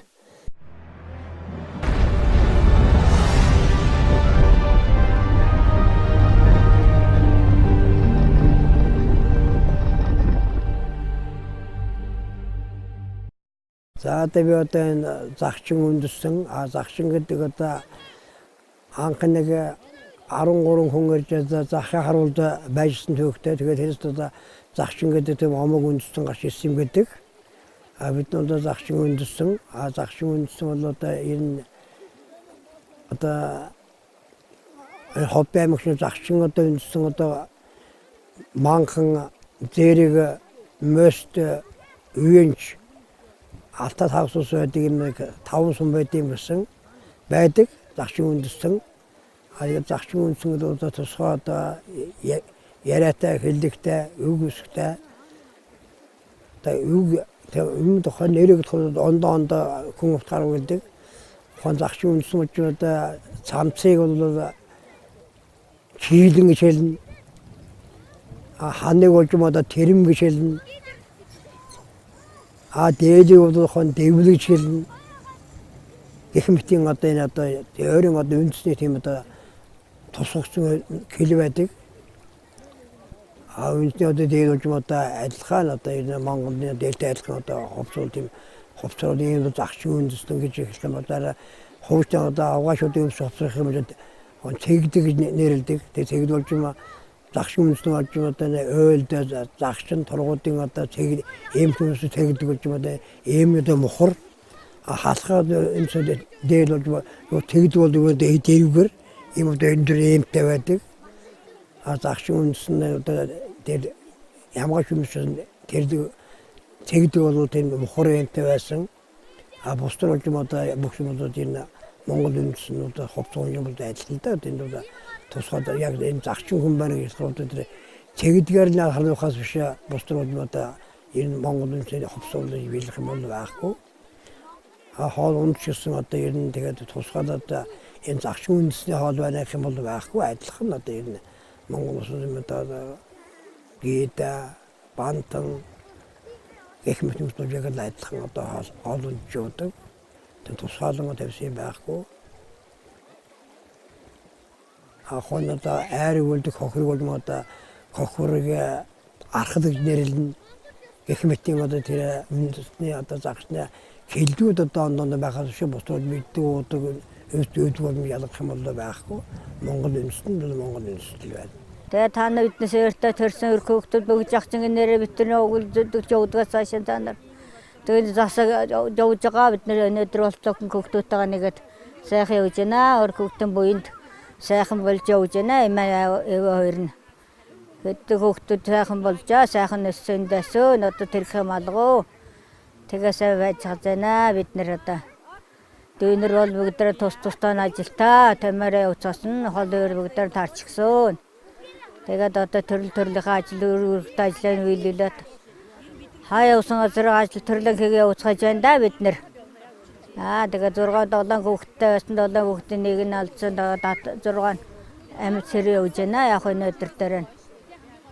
За тэгээд одоо энэ загчин үндэсэн загчин гэдэг одоо анх нэг 13 хүн ирж захаа харуулд байжсан төвхтэй тэгээд хэрэгт одоо загчин гэдэг тийм омог үндэстэн гарч ирсэн юм гэдэг. Бид нь одоо загчин үндэстэн бол одоо энэ одоо хобби аймагч загчин одоо үндэстэн одоо манхан зэрэг мост үенч алта тавсус байдаг юм 5 сум байдаг юм гэсэн байдаг загчин үндэстэн. Тэгээд загчин үндэстэн бол одоо тусгай одоо яриатай хэллэгтэй үг үсгтэй энэ тухайн нэрийг ондоо хүн утгаар үлдэг. Хон загчин үндэстэн учраас цамцыг бол чийлэн гэж хэлнэ. Ханыг болж одоо тэрэм гэж хэлнэ. Дээлийг бол хон дэвлэг гэж хэлнэ. Их мэтийн одоо энэ одоо өөрийн одоо үндэсний тийм одоо тусгацсан хэл байдаг. Үндэсний одоо дээр болж одоо адилхан одоо энэ Монголын дээлтэй адилхан одоо ховцол ийм загчин үндэстэн гэж хэлэх юм бол хуучтай одоо авгаашуудын өмс ховцох юм бол цэгдэг гэж нэрлэдэг. Тэгээд цэгд болж юм загчин үндэстэн болж одоо ойлд загчин тургуудын одоо цэгд ийм хүмүүс цэгдэг болж юм одоо ийм одоо мухар халахад энэ дээр болж цэгд бол дээрвэр ийм одоо энэ дөр иймтэй байдаг. Загчин үндэстэн одоо тэр ямгаач хүмүүс тэр цэгд бол тийм мухар иймтэй байсан. Бусдын болж юм одоо бүх юм одоо энэ Монгол үндэстэн одоо ховцоо юм бол адилхан да энэ одоо тусгаад яг энэ загчин хүн байна гэж хэлэхэд тэр цэгдгээр нь харуулахаас биш бусдын бол одоо энэ Монгол үндэстэн ховцоо биелэх юм бол байхгүй. Хоол ундчихсан одоо ер нь тэгээд тусгаад одоо энэ загчин үндэсний хоол байна гэх юм бол байхгүй адилхан одоо ер нь Монгол улсын одоо гида бантан гэх мэт юм бол яг адилхан одоо хоол ундж явдаг. Тэгээд тусгаалan тавьсан юм байхгүй. Хон одоо айрыг үлдэх хохрыг бол одоо хохрыг архад гэж нэрлэнэ. Гэх мэтийн одоо тэр үндэсний одоо загчны хэлдүүд одоо ондоо байхаас биш бусдууд мэддэг уудаг өөд бол ялгах юм бол байхгүй. Монгол үндэстэн бол Монгол үндэстэн байна. Тэгээ та нар биднээс өөртөө төрсэн өр хөвгтүүд бүгд жагчин нэрээ битэрнээ өгүүлдэг явуудгаас цаашаа та нар. Тэгээд засаг явж байгаа бид нэр өнөөдөр болцоо хөвгтүүдтэйгээ нэгэд сайхан явж байна. Өр хөвгтөн буйнд сайхан болж явж байна. Эмээ хоёр нь. Гэдэг хөвгтүүд сайхан болж байгаа. Сайхан өссөн дэсөө одоо тэрх юм алгоо. Тэгээсээ байж чадана бид нэр одоо дүүнэр бол бүгдээ тустай ажилтаа тамаараа уцаасан хол өөр бүгдээ таарчихсан. Тэгээд одоо төрлийн ажил өөртөө ажиллаа үйлүүлээд хаяа усан газар ажил төрлөн хийгээ уцгааж байна да бид нэр. Тэгээд 6-7 хүүхэдтэй байсан 7 хүүхдийн нэг нь алдсан 6 амьд сэрээ явж байна. Яг өнөөдөр дээр нь.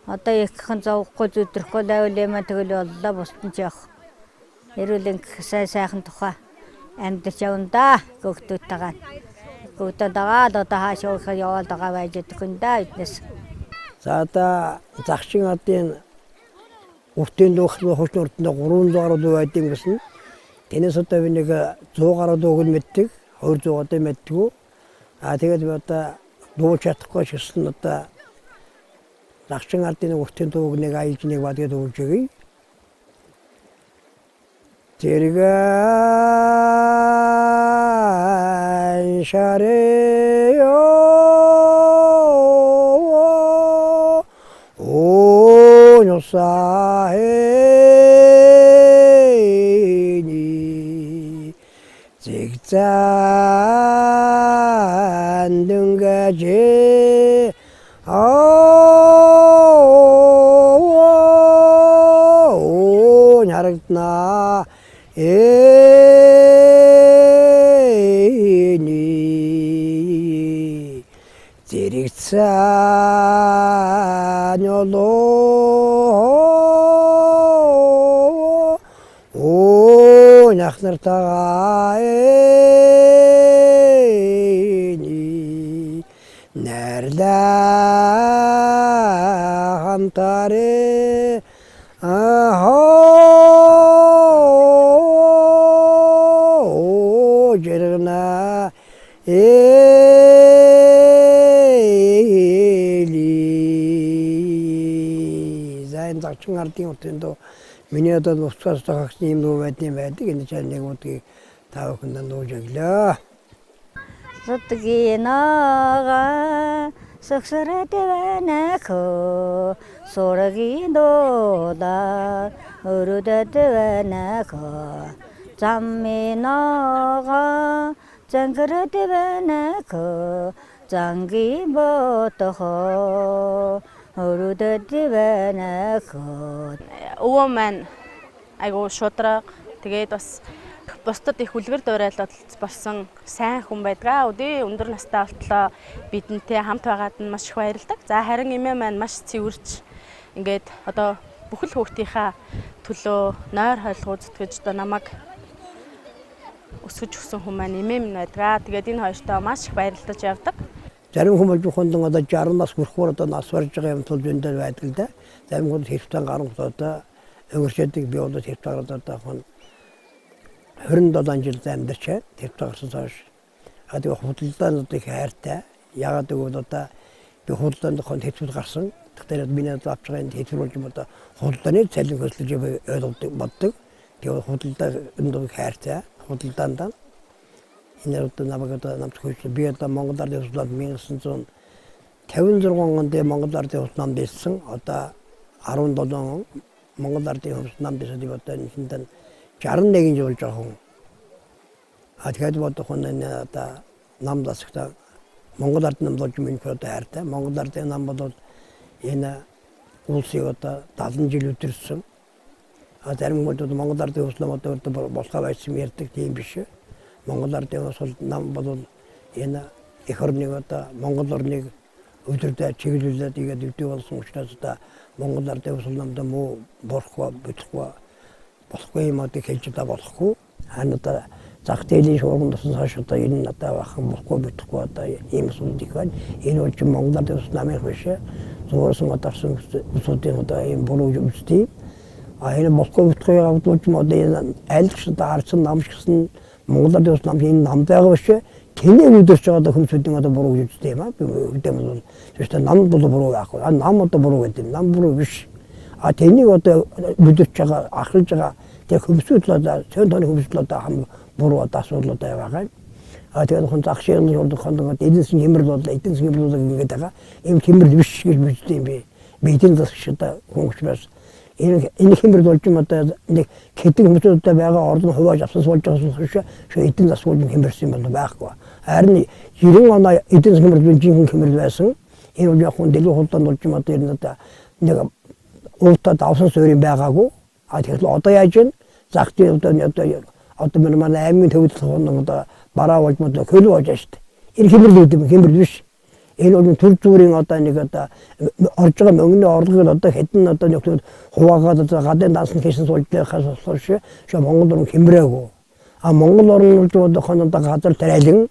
Одоо иххэн зовхгүй зүдрэхгүй лайвал юм тэгэл боллоо бусдын ч явах. Эрүүл сайхан тухай амьдарч явна да гөгтөөтэйгээ. Гөгтөөд байгаа л одоо хаашаа яваад байгаа байж байгаа юм да эднес. За одоо загчин одын уртын дохлоо хошнортонд 300 гаруй дуу байдсан гэсэн. Тэнэс одоо би нэг 100 гаруй дууг нь мэддэг, 200 одоо мэддэггүй. Тэгээд би одоо дуу чадахгүй шигсэн одоо лагчин ардын уртын дууг нэг аяж нэг бадгээ дуулж өгье. Тэргэн шареё 오노사해니 직잔 등가제 오 냐락나 에니 지릭사뇨로 오 낙너타가 에니 nerede hamtare aho jerna eli zayn takçın ardın otendo miniyada dostasta hakşim nöbetini verdik indi çelnek otu tavukundan doğacaklar. Sotginaga saksaratvanako soragindoda urudatvanako zamminaga jangaratvanako jangibotoho urudatvanako өвөө маань айгуу шудраг тэгээд бас бусдад их үлгэр дуурайлал болсон сайн хүн байдгаа. Өдөө өндөр настай болтлоо бидэнтэй хамт байгаад нь маш их баярлагдав. За харин эмээ маань маш цэвэрч ингээд одоо бүхэл хүүхдийнхаа төлөө нойр хойлгоо зүтгэж одоо намайг өсгөж өгсөн хүн маань эмээ минь байдгаа. Тэгээд энэ хоёртоо маш их баярлаж явдаг. Зарим хүмүүс жоохон одоо 60 нас хүрэхээр одоо нас барж байгаа юм тул зөндөл байдаг л да. Зарим хүмүүс хэвтэн гарах одоо өнгөрчдөг би одоо хэвтэн одоо хон 27 жил амьдарч тэртээ гарсан цааш. Тэгээд худалдаанд одоо их хайртай. Ягаад гэвэл одоо би худалдаанд хон хэвтүүд гарсан. Тэгэхээр миний авч байгаа энэ хэвтүүд юм одоо худалдааны цалин хөслөж ойлгодог боддог. Тэгээд худалдаанд их хайртай. Худалдаанд энэ одоо намайг хөөж би одоо Монгол ардын услаад 1956 онд Монгол ардын услаад байсан. Одоо 17 Монгол ардын услаад байсан одоо энэ 61 жил болж байгаа хүн. Тэгээд бодох хүн одоо нам дасгата Монгол ард нам болж минь одоо хайртай. Монгол ардын нам бол энэ улсыг одоо 70 жил өдөрсөн. Зарим хүмүүс Монгол ардын услаад одоо болохоо байсан ярьдаг тийм биш. Монгол ардын услаад нам бол энэ эх орныг одоо Монгол орныг өдөрдөө чиглүүлээд игээд өвдөө болсон учраас одоо Монгол ардын услаад намд муу болохгүй бүтэхгүй болохгүй юм одоо хэлж та болохгүй. Харин одоо зах зээлийн шуурганд тусан хойш одоо энэ одоо бахан болохгүй бүтэхгүй одоо ийм зүйлийг байна. Энэ бол Монгол ардын услаад намын биш. Зуурсан одорсон усуудын одоо ийм буруу юм үстэй. Энэ болохгүй бүтэхгүй явуулж одоо энэ айлч одоо харсан намшигсан Монгол ардын услаад нам энэ нам байгаа биш. Тэнийг өдөрч байгаа одоо хүмүүсийн одоо буруу юм үстэй юм аа. Би үдем бол зөвхөн нам бол буруу байхгүй. Нам одоо буруу гэдэг. Нам буруу биш. Тэнийг одоо бүдэрч байгаа ахлаж байгаа тэг хүмүүсүүд л одоо цөөн тооны хүмүүсүүд л одоо хам буруу одоо асуудал одоо байгаа. Тэгээд хүн зах зээлийн урд хондоо эдийн засгийн хэмрэл болоо эдийн засгийн хэмрэл ингээд байгаа. Ийм хэмрэл биш гэж үздэг юм би. Эдийн засгийн одоо хүн учраас энэ хэмрэл болж юм одоо нэг хэдэн хүмүүсүүд одоо байгаа ордон хувааж авсан болж байгаа шүү. Эдийн засгийн хэмрэлсэн юм бол байхгүй. Харин 90 оноо эдийн засгийн хэмрэл жинхэнэ хэмрэл байсан. Энэ бол яг хүн дэлгүүр хулдаанд болж юм одоо энэ одоо нэг уутаа давсан суурин байгаагүй. Тэгэхээр одоо яаж вэ? Зах зээл одоо манай аймгийн төвөдөл хонд одоо бараа болж мод хөл болж штт. Энэ хэмрэл үүд юм хэмрэл биш. Энэ бол төр зүрийн одоо нэг одоо орж байгаа мөнгөний орлогыг одоо хэдэн одоо нөхөд хуваагаад одоо гадаад дансан хийсэн суулжлахаас болсоо шүү Монгол орн хэмрээгүй. Монгол орн бол одоо хонд одоо газар тариалан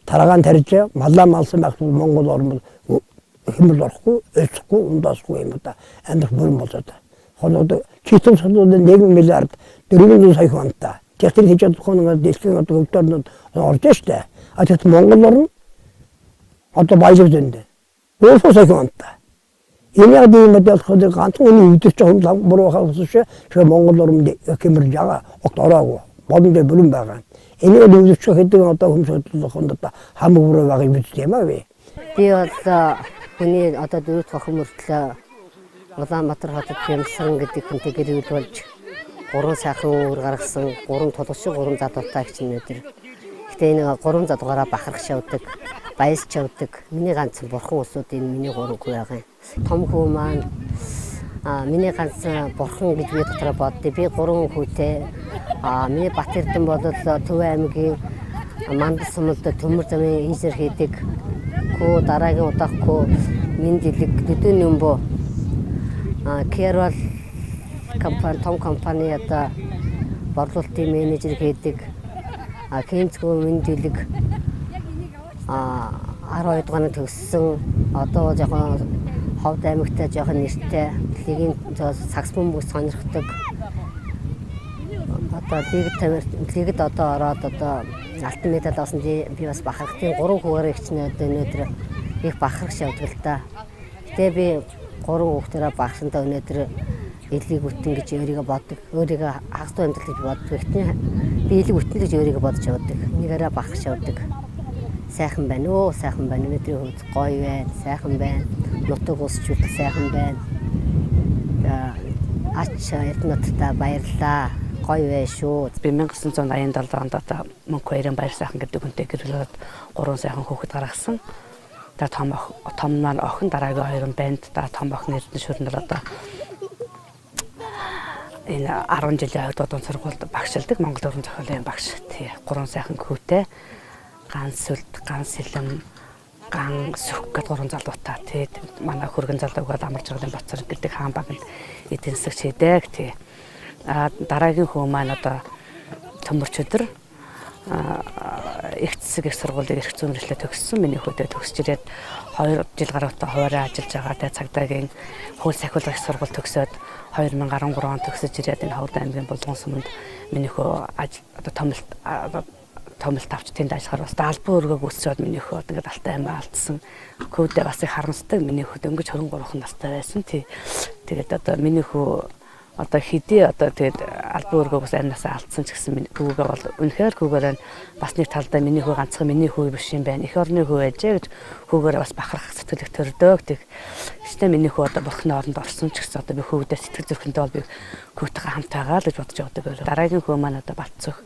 тараагаан тарьж малаа малсан байх бол Монгол орн хэмрэл орохгүй, өсөхгүй, ундаахгүй юм одоо амьдрах бүрэн болоод. одоо читэн сондод 1 миллиард 400 сая хүнтэй. Техник хийж чадах хүн дэлхийн одоо хөгтөрнөд орж штэ. А тэгэхэд Монгол орн одоо баялаг дэндэ. 300 сая хүнтэй. Энэ яг ийм мэдээлэл ганцхан үний өдөрч хөндлөг буруу хавсш шээ Монгол орнд хэмэрж байгаа огт ороогүй. Бодондоо бүрэн байгаа. Энэ өдөрч хэдэг одоо хүмүүсийн хонд хамаг буруу байгаа юм тийм аа вэ? Би бол хүний одоо дөрөв охин мөртлөө Улаанбаатар хотод Ямсан гэдэг хүнтэй гэрэл болж 3 сайхан өөр гаргасан 3 тулгшиг 3 задуутай гэж нөтер. Гэтэ энэ 3 задуугаараа бахарх шавдаг, баяс шавдаг. Миний ганц бурхан усууд энэ миний 3 хүү байгаа. Том хүү маань миний ганц бурхан гэж би дотроо боддөө. Би 3 хүүтэй. Миний бат эрдэн бол Төв аймгийн Мандал сумалд төмөр замын инженер хийдэг. Хүү дараагийн удахгүй минь дэлэг дэдэн юмбо Кервал компани том компани одоо борлуулалтын менежер хийдэг. Кемцгүй минь дэлэг 12 дугаар төгссөн. Одоо жоохон Ховд аймагтай жоохон нэртэй лигийн саксфон бүс сонирхдаг. Одоо лигд одоо ороод одоо алтан медаль авсан би бас бахархтын 3 хүүгээр ихчнээ одоо өнөөдөр их бахарх шавдаг л да. Гэтэ би 3 хүүхдэрээ багшинтаа өнөөдөр элийг үтэн гэж өөрийгөө боддог. Өөрийгөө хагас амьдрал гэж боддог. Гэтэ би элийг үтэн гэж өөрийгөө бодож явдаг. Нэгээрээ бахарх шавдаг. Сайхан байна уу? Сайхан байна. Өнөөдрийн хувьд гоё байна. Сайхан байна. Нутаг ус чүлт сайхан байна. Ач эрдэнэттэй баярлаа. Гоё вэ шүү. Би 1987 онд одоо Мөнх баярын баяр сайхан гэдэг хүнтэй гэрлээд 3 сайхан хүүхэд гаргасан. За том маань охин дараагийн 2 банд да том охин эрдэнэ шүрнэр одоо энэ 10 жилийн хойд одон сургуульд багшилдаг Монгол уран зохиолын багш. Тий 3 сайхан хүүтэй. Ган сүлд, ган сэлэм, ган сүх гэдэг 3 залуутай. Тий манай хөргөн залуугаад амарч байгаа боцор гэдэг хаан багт эдийн засагч хийдэг. Тий дараагийн хүү маань одоо төмөрч өдөр их засаг их сургуулийн эрх зүйн мэргэжлээ төгссөн. Миний хүүдээ төгсч ирээд 2 жил гаруйтай хуваараа ажиллаж байгаа. Тэгээ цагдаагийн хууль сахиулах их сургууль төгсөөд 2013 онд төгсөж ирээд энэ Ховд аймгийн Булган суманд миний хүү одоо томилт авч тэнд ажиллахаар бас албан өргөөг үсчээд миний хүү ингээд алтай аймаа алдсан. Хүүдээ бас их харамсдаг. Миний хүүд өнгөж 23 настай байсан. Тэгээд одоо миний хүү одоо хэдий одоо тэгээд албан өргөөс амнасаа алдсан ч гэсэн миний хүүгээ бол үнэхээр хүүгээрээ бас нэг талдаа миний хүү ганцхан миний хүү биш юм байна. Их орны хүү ээжээ гэж хүүгээрээ бас бахархах сэтгэлэг төрдөг. Гэхдээ миний хүү одоо бурхны оронд орсон ч гэсэн одоо би хүүгдээ сэтгэл зүрхэндээ бол би хүүтэйгээ хамтаагаа л гэж бодож явдаг. Дараагийн хүү маань одоо Батцөх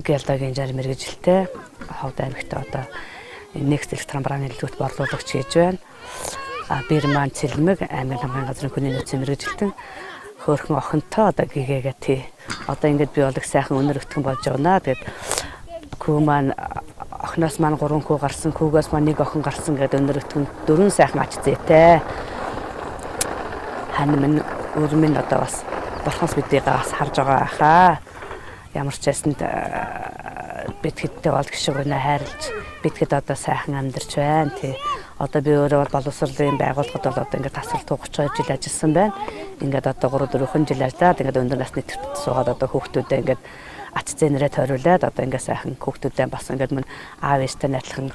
геологийн инженер мэргэжилтэй Ховд аймагт одоо нэгт электрон барааны нэлгүүт борлуулагч гэж байна. Бэр маань цэлмэг аймаг хамгааллын газрын хүний нөөцийн мэргэжилтэн хөөрхөн охинтой одоо гигээгээ тий. Одоо ингээд би бол их сайхан өнөр өтгөн болж явна. Тэгээд хүү маань охиноос маань 3 хүү гарсан, хүүгээс маань 1 охин гарсан гэдэг өнөр өтгөн 4 сайхан ач зээтэй. Хан минь өөр минь одоо бас болохоос бидийг бас харж байгаа хаа. Ямар ч хэсэнд бид хэдтэй бол гişиг өнө хайрлж бид хэд одоо сайхан амьдарч байна тий. Одоо би өөрөө бол боловсролын байгууллагад бол одоо ингээд тасралтгүй 32 жил ажилласан байна. Ингээд одоо 3-4 жил ажиллаад ингээд өндөр насны төвд суугаад одоо хүүхдүүдээ ингээд ач зээнэрээ тойруулаад одоо ингээд сайхан хүүхдүүдээ бас ингээд мөн аав ээжтэй найзлахын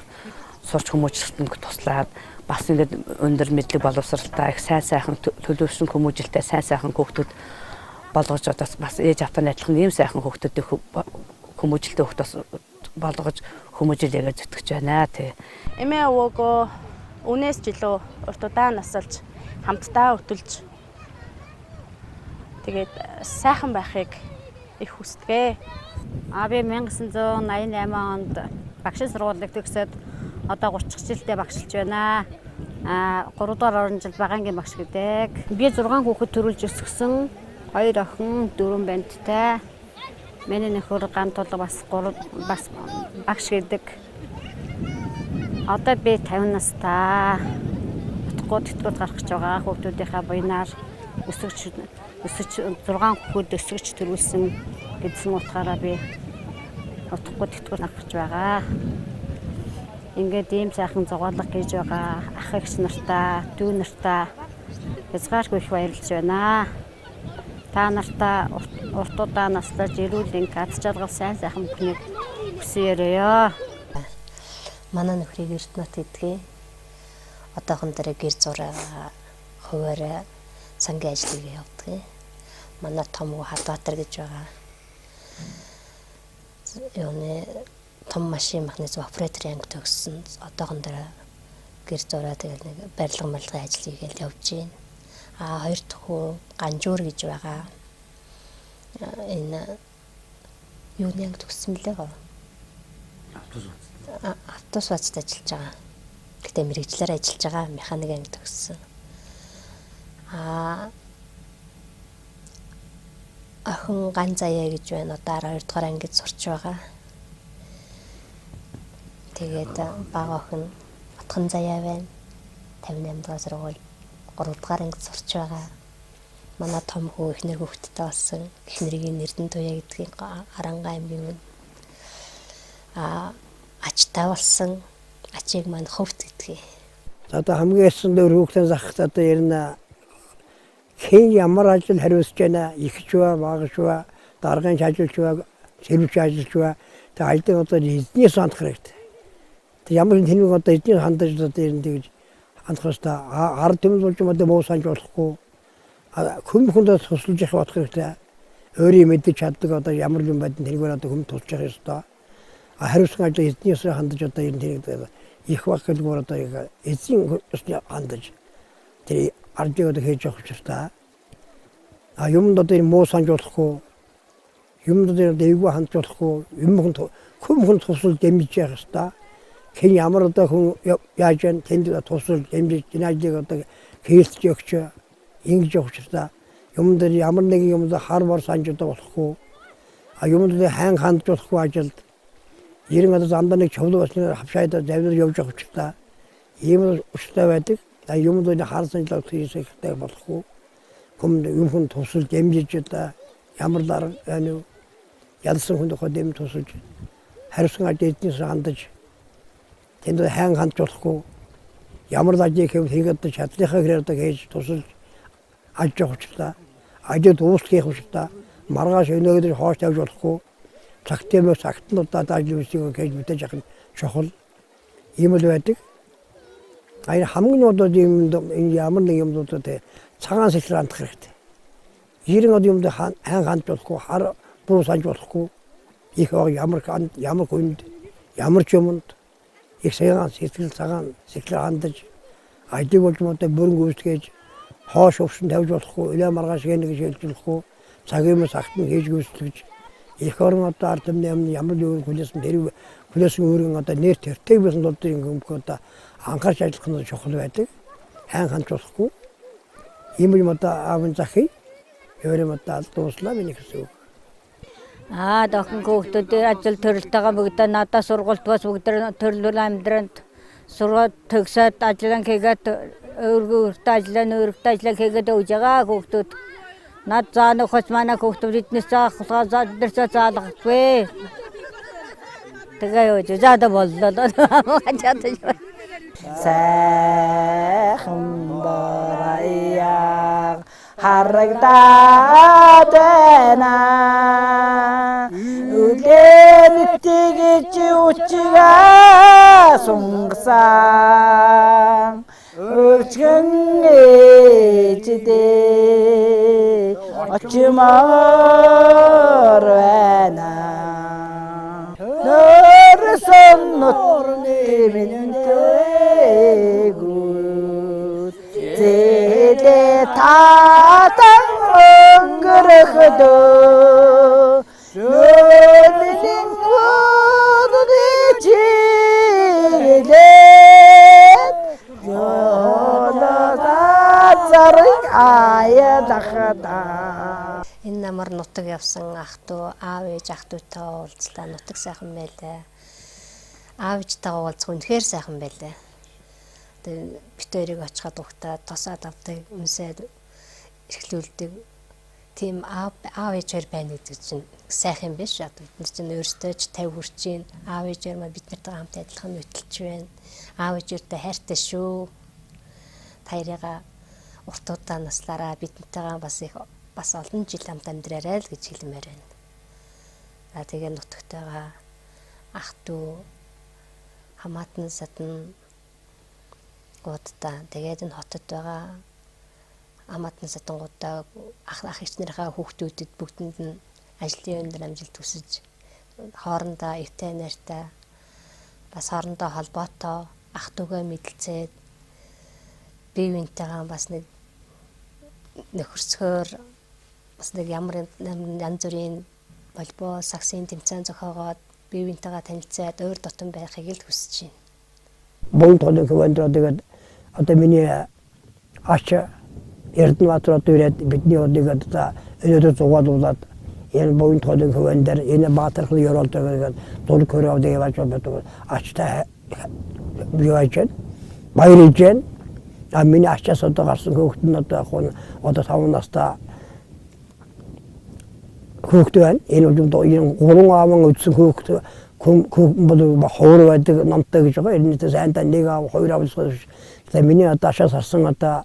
сурч хүмүүжлэлтэнд туслаад бас ингээд өндөр мэдлэг боловсралтай их сайхан төлөвшин хүмүүжилтэй сайхан хүүхдүүд болгож одоо бас ээж автаа найзлахын ийм сайхан хүүхдүүдийг хүмүүжилтэй хүүхдээс болгож хүмүүжилээгээ зүтгэж байна тий. Эмээ өвөөгөө үнээс жилөө урт удаан насалж хамтдаа өтөлж тэгээд сайхан байхыг их хүсдэг. Би 1988 онд багшийн сургуулийг төгсөөд одоо 30 жилдээ багшилж байна. 3 дугаар орон жил багангийн багш гэдэг. Би 6 хүүхэд төрүүлж өсгсөн. 2 охин, 4 банттай. Миний нөхөр гантул бас багш гэдэг. Одоо би 50 настай. Утгагүй тэтгэл гарах гэж байгаа. Хүүхдүүдийнхээ буйнаар өсөж 6 хүүхэд өсгөж төрүүлсэн гэдсэн утгаараа би утгагүй тэтгэл гарах гэж байгаа. Ингээд ийм сайхан зугаалга хийж байгаа ах эгч нартаа, дүү нартаа хязгааргүй их баярлж байна. Та нартаа уртудаа наслаж ирүүлэн ад жаргал сайн сайхан бүхнийг хүсээрээ. Манай нөхрийг Эрдэнэт гэдгээ. Одоохон дээр гэр зураа хуваараа сангийн ажлыг явуулдаг. Манай том хүү Хадбаатар гэж байгаа. Юуны том машин механиз оператор анги төгссөн. Одоохон дээр гэр зураа тэгэл нэг барилга малгын ажлыг явуулж байна. Хоёр дахь хүү Ганжуур гэж байгаа. Энэ юуны анги төгссөн мөлий гоо. Автобус бацд ажиллаж байгаа. Гэтэ мэрэгчлэр ажиллаж байгаа механик анги төгссөн. Охин Ганзаяа гэж байна. Одоо 12 дугаар ангид сурч байгаа. Тэгээд бага охин Отхон Заяа байна. 58 дугаар сургууль 3 дугаар ангид сурч байгаа. Манай том хүү эхнэр хүүхэдтэй болсон. Эхнэрийн Эрдэнэ туяа гэдгийг Аранга аймгийн ачтай болсон. Ачийг маань хөвт гэдгийг. Одоо хамгийн эссэн дөр хүүхдэн захт одоо ярина. Хэн ямар ажил хариуцж байна? Ихч ба, багш ба, даргын ажиллаж ба, сэрвч ажиллаж ба. Тэг ажлын одоо эзнээс хандах хэрэгтэй. Тэг ямар нэг тэнэг одоо эзнээс хандаж одоо ярина гэж хандах хэрэгтэй. Ард түмэн болж одоо муу санаж болохгүй. Хүм хүндээ тусалж явах бодох хэрэгтэй. Өөрийн мэдэж чаддаг одоо ямар юм байд тэнэгээр одоо хүм тусалж явах хэрэгтэй. Хариуцсан ажил эзнээс хандаж одоо ярина тэнэг их баг гэлгүүр одоо эзэн хандаж тэр ардыг одоо хийж явах хэрэгтэй. Юмд одоо муу санаж болохгүй. Юмд одоо эйгүү хандж болохгүй. Хүм хүн тусал дэмжиж явах хэрэгтэй. Хэн ямар одоо хүн яаж яан тэнд тусал дэмжиж гинажиг одоо хийлцэж өгч ингэж явах хэрэгтэй. Юмд ямар нэг юмд хар бор санаж одоо болохгүй. Юмд хайн хандж болохгүй ажилд ерэн одоо зандаа нэг човлог басны хавшаад завлар явж явах хэрэгтэй. Ийм учиртай байдаг. Юмд хар санаж хийхтэй болохгүй. Юм хүн тусал дэмжиж одоо ямар дарга ялсан хүн дохоо дэм тусалж хариуцсан ажил эзнээс хандаж тэнд хайн хандж болохгүй. Ямар ажил хийгээд чадлынхаа хэрэг одоо хийж тусалж аж явах хэрэгтэй. Ажил дуусгах хэрэгтэй. Маргааш өнөөгдөр хоош тавьж болохгүй. Цагтээ цагт нь одоо ажил үсгийг хийж мэдээж явах нь чухал. Ийм л байдаг. Хамгийн одоо ямар нэг юм одоо цагаан сэтлэр хандах хэрэгтэй. Ерэн одоо юмд хайн хандж болохгүй, хар буу санаж болохгүй. Их ямар хүнд, ямар ч юмд их цагаан сэтлэр хандаж ажиг болж одоо бүрэн гүйцэтгэж хоош өвсөн тавьж болохгүй, үлээ маргааш гэнэ гэж хэлж болохгүй. Цагийн цагт нь хийж гүйцэтгэж их орон одоо ард түмний ямар нэг хүлээсэн тэр хүлээсэн өөрийн одоо нэр тэртэг байсан тул юм одоо анхаарч ажиллах нь чухал байдаг. Хайн хандж болохгүй. Ийм юм одоо аавын захыг өөрөм одоо дуслаа миний гэсэн үг. Дохин хүүхдүүд ажил төрөлтэйгээ бүгд надад сургуульд бас бүгд төрлөл амьдранд сургууль төгсөөд ажиллан хийгээд өөргөөртөө ажиллаа хийгээд өгж байгаа хүүхдүүд. Над зааны хоц манай хүүхдүүд эднээс заалгахгүй. Тэгээ юу жаада боллоо. Сайхан бараяа харагдаад байна. Үлэнэтгэж учгаа сунгасан өчгөн ээждээ очимоор байна. Нөрсөн нутны минтэгүүд зэлэ татан өнгөрөхдөө нөрлийн гүдүдэ чиглээд ёолоод зарыг аяадахтаа. Энэ намар нутаг явсан ах トゥ аав ээж ах トゥ таа уулзлаа нутаг сайхан байлаа. Аав ээжтэйгээ уулзах үнэхээр сайхан байлаа. Тэгээд бит хоёрыг очиход ухтаа тосоод авдаг үнсээд эрхлүүлдэг. Тийм аав ээж хоёр байна гэдэг чинь сайхан юм биш. Одоо бид нар чинь өөрсдөө ч 50 хүрч гин. Аав ээжээр маань бид нартай хамт адилхан нөтөлж байна. Аав ээжээртэй хайртай шүү. Таярыгаа уртуудаа наслаараа бидэнтэйгээ бас олон жил хамт амьдраарай л гэж хэлмээр байна. За тэгээ нутагтайгаа ах トゥ хамаатан садан гуудаа тэгээд энэ хотод байгаа хамаатан садангуудаа ах эгчнэрийнхээ хүүхдүүдэд бүгдэнд нь ажлын өндөр амжилт хүсэж хоорондоо эвтэй найртай бас хоорондоо холбоотой ах トゥ мэдэлцээд бие биентэйгээ бас нэг нөхөрсгөр бас нэг ямар янз бүрийн болбоо саксын тэмцээн зохиогоод бие биентэйгээ танилцаад өөр дотн байхыг л хүсэж байна. Бонд толын хөвөндөө тэгээд одоо миний ачаа Эрдэнэбаатар ирээд бидний одыгээд өнөөдөр зугаалуулаад энэ бонд толын хөвөндөр энэ баатархал ёроолтойгоо дул көрөөд явж байгаа ачаа биважен баяржен а миний ачаас одоо гарсан хүүхэд нь одоо 5 настай хүүхэд байна. Энэ үеийн 3 аавын үдсэн хүүхэд бол хоор байдаг намтай гэж байгаа. Энэтэй сайнтаа нэг аав 2 аав гэсэн. Тэгээ миний одоо ачаас харсан одоо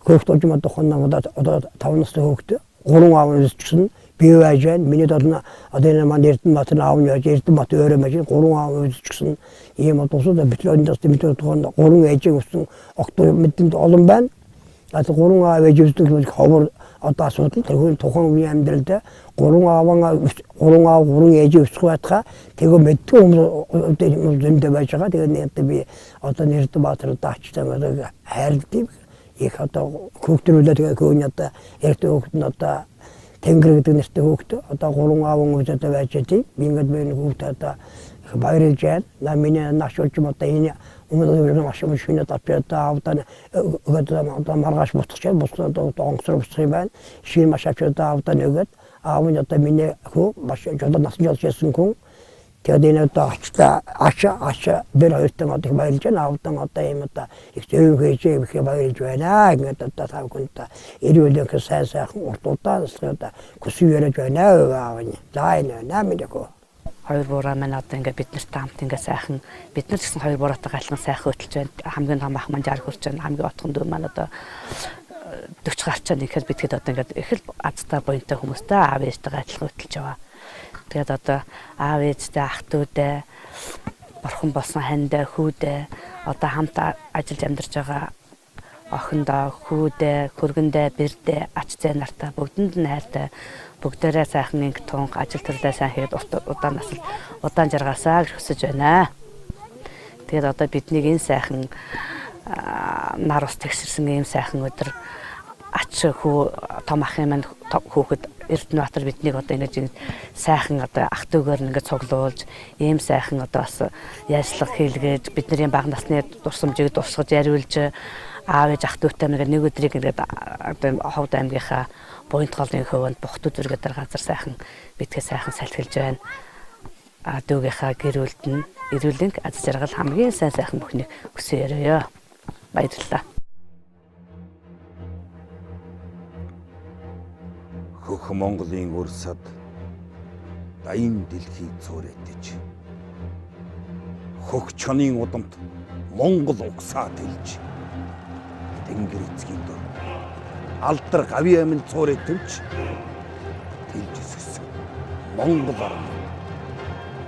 хүүхэд болж одоо одоо 5 настай хүүхэд 3 аав үдчихсэн бий байж байна. Миний одоо энэ маань Эрдэнэбаатар аав нь яаж Эрдэнэбаатар өөрөө байж 3 аав үдчихсэн ийм одоосоо бичлөөндөөс тэмдэг 3 ээжээ өссөн октоо мэдэнд олон байна. Одоо 3 аав ээж өссөн ховор одоо асуудал тэр тухайн үеийн амьдралд 3 аав 3 ээж өсөх байтгаа тэгээ мэдгүй хүмүүс зөндөө байж байгаа. Тэгээд би одоо Эрдэнэбаатар даачтай хайрлтыг их одоо хүүхдэрүүлээ тэгээ хөөний одоо эрт хүүхд нь одоо Тэнгэр гэдэг нэртэй хүүхд одоо 3 аавын үетэй байж байгаа. Би ингээд би хүүхд одоо баярлж байна. Миний нашуулж одоо энэ өмнө машин шинэ татпиад авдан одоо маргааш буцчих одоо онгоцроо буцчих юм байна. Шинэ машинчууд авдан өгөөд аав нь одоо миний хөө машин жолоо насан жолч ясан хүн. Тэгээд энэ одоо ачаа бэр хоёртон одоо баярлж байна. Авдан одоо юм одоо их зөвхөж их баярлж байна. Ингээд одоо тав хүнтэй эрүүлэх сайн сайхан уртуудаа одоо хүсвэ ярьж байна аав нь. За энэ намидагөө хоёр бураа маань одоо ингээд бид нартай хамт ингээд сайхан бид нар гэсэн хоёр бураатай галхан сайхан хөтөлж байна. Хамгийн том ах маань 60 хүрч байна. Хамгийн отхон дүү маань одоо 40 гарч байна. Ихэд бидгээд одоо ингээд их л азтай буянтай хүмүүстэй аав ээжтэйгээ адилхан хөтөлж байгаа. Тэгээд одоо аав ээжтэй ах トゥ дэ бурхан болсон хандаа хүүдээ одоо хамт ажиллаж амьдарч байгаа охиндоо хүүдээ хөргөндөө бэрдээ ач зээ нартай бүгдэнд нь хайртай бүгдээрээ сайхан инг тунг ажил төрлөө сайн хийгээд удаан жаргаасаа гэж хүсэж байна. Тэгээд одоо биднийг энэ сайхан нар ус тэгшэрсэн ийм сайхан өдөр ач хүү том ахын маань хүүхэд Эрдэнэбаатар биднийг одоо ингэж сайхан одоо ах トゥ гоор ингэж цуглуулж ийм сайхан одоо бас яажлах хийлгээж бидний бага насны дурсамжийг дурсгаж яриулж аав ээж ах トゥ таамаг нэг өдрийг ингээд одоо Ховд аймгийнхаа буянт голны хөвөнд бухтууд зэрэг газар сайхан бидгээ сайхан салхилж байна. Дүүгийнхаа гэр бүлд нь эрүүлэнг аз жаргал хамгийн сайн сайхан бүхнийг хүсье яриа. Баярлалаа. Хөх Монголын урсад дайн дэлхийг цуурайтаж хөх чонын удамт Монгол угсаа тэлж Тэнгэр эцгийн дор алдар гавьяа минь цуурайтаж тэлж өсгсөн Монгол ард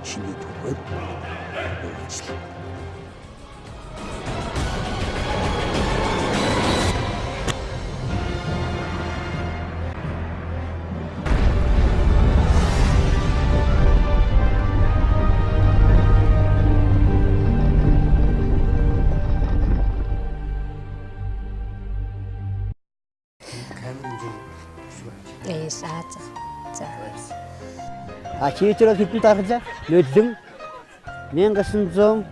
чиний түгээр үйлчлээ. Чийтерэл хэдэн таархлаа? Нөлөн 1916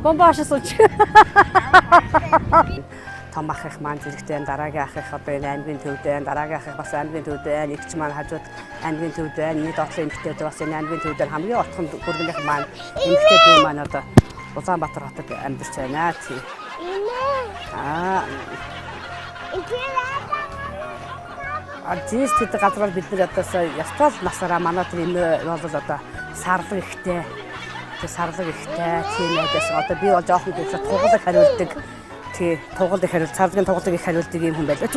бомбааш сууч. Том ах их маань зэрэгтэй дараагийн ах их одоо энэ аймгийн төвд байна. Дараагийн ах их бас аймгийн төвд байна. Игч маань хажууд аймгийн төвд байна. Нийт отлын эмэгтэйд бас энэ аймгийн төвд хамгийн отхон хүргэнийх маань эмэгтэй дүү маань одоо Улаанбаатар хотод амьдарч байна. Жинс гэдэг газар бид нар одоо ястал насаараа манай тэр энэ бол одоо сарлаг ихтэй Тэг сарлаг ихтэй тийм байдаас одоо би бол жоохон гүйлээ тугалаг хариулдаг. Тэг тугалаг хариул сарлагын тугалаг их хариулдаг юм хүн байлаа ч.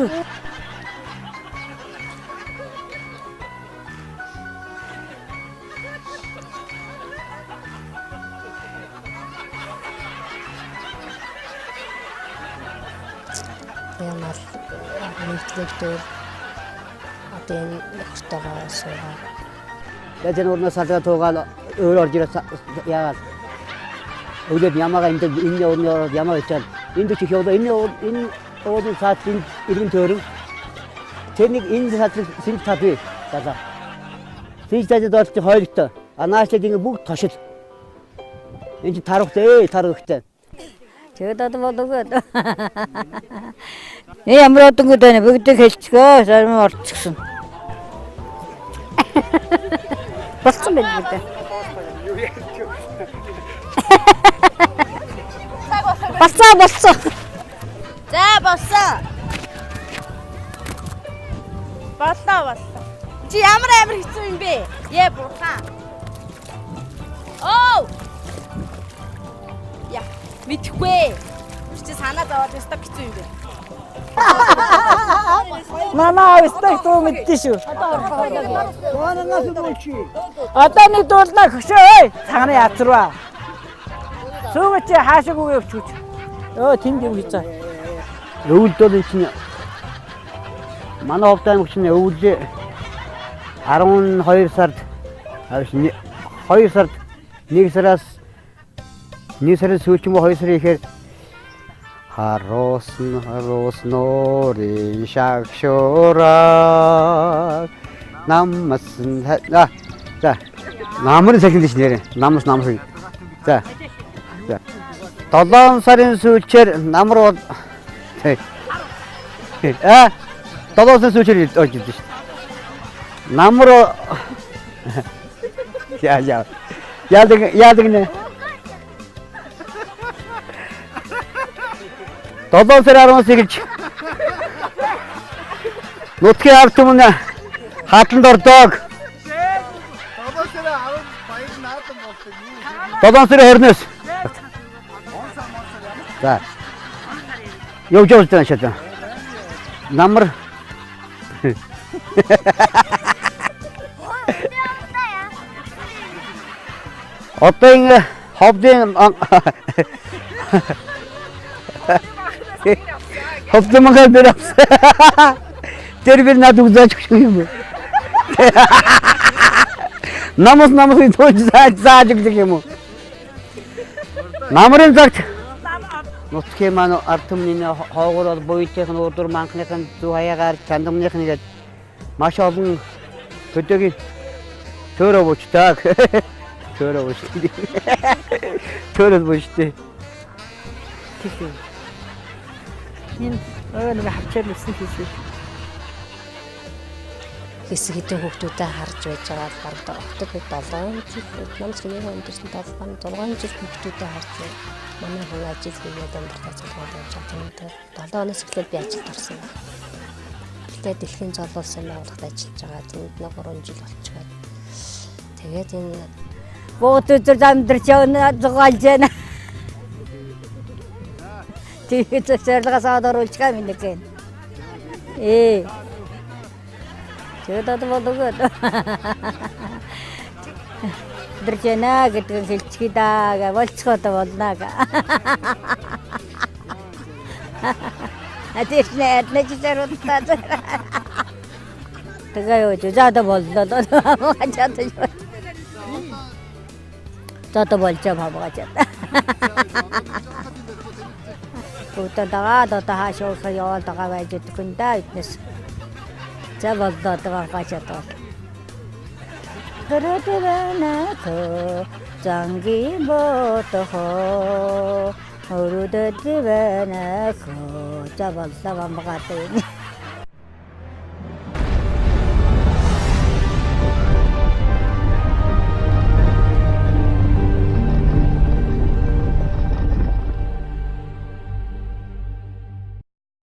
Ямар нэгтлэгдэл одоо энэ нөхөртөөгөө суугаад Дэжэн урнаа сарга туугаал өөр орж ирээ яагаад өдөр ямаага энэ өрнөөр ямаа ичаад энэ чих яваа энэ уудын саатын иргэн төрөв тэнийг энэ саатын синт татвэ за тийж дэж доолч хойлогтой анаачлаад ингэ бүгд тошил энэ тархтай Тэгээд одоо болоогүй. Ямар одонгод байна бүгдийг хэлчихөө сармын орчихсон. Болсон байх гэдэг. Болсон. За болсон. Боллоо. Чи ямар хэцүү юм бэ? Ээ бурхан. Оо! Я, мэдхгүй. Чи санаа зовоод өстө хэцүү юм бэ? Мама өстө туу мэддээ шүү. Одоо нэг дуулнаа хөшөө. Цагааны язрва. Сүүгч хаашаагүй явчихвч. Өө тэнд юм хийцээ. Өвөлдөл чинь манай ховтай аймагч нь өвөл 12 сард 2 сард 1 сараас 1 сарын сүүлч юм уу 2 сарын ихээр Харос нори шагшора намс за намрын салхинд ш нэрэ намс за 7 сарын сүүлчээр намар 7 сарын сүүлчээр орж ирдэ ш намар яадаг нэ 7 сарын 19-нд нутгийн ард түмэн хатанд ордог. 7 сарын 20-наас. За. Явж байгаа шатаа. Намар одоо ингэ ховдын Hoplamaka biraz. Terbiyeni adı güzel çıkıyor. Namus itu saja gitu. Namurun zakt. Nutke mano artım nine hağır boyutken ordur manknekan zuhaya gar kendim nekniget. Maşallah kötü töre boştak. Töre boştu. Töre boştu. Min öyle bir hapçerlesin kesin. Хэсэг хэдэн хүүхдүүдэд харж байж байгаа болохоор өгдөг 7 жил намс хийгээ өндөрсөн 7 жил хүүхдүүдэд харж байна. Манай хүн ажил хийгээд амьдарч ажиллаад байж байгаа. 7 оноос эхлээд би ажилд орсон. Тэгээд дэлхийн золиолсын байгууллагад ажиллаж байгаа. Тэнд 3 жил болчиход. Тэгээд энэ Бот өдөр амьдарч явна зугаалж байна. Тэгээд зөвлөгөөс аваад оруулж байгаа юм нэг. Тэгээд одоо болоогүй. Дэрчэнэ гэдэг хэлчихээ даа. Болцоход болно га. Атишнэ нэчээр удаа. Тэгээ жажада боллоо. Тата болчаа бабагачаа. Утагаа дата хаашаа яваад байгаа байж дэгэнда иднес. За боллоо байгаа гачаа. 그러더라나고 장기 못하고 어르더라나고 잡았다 먹었다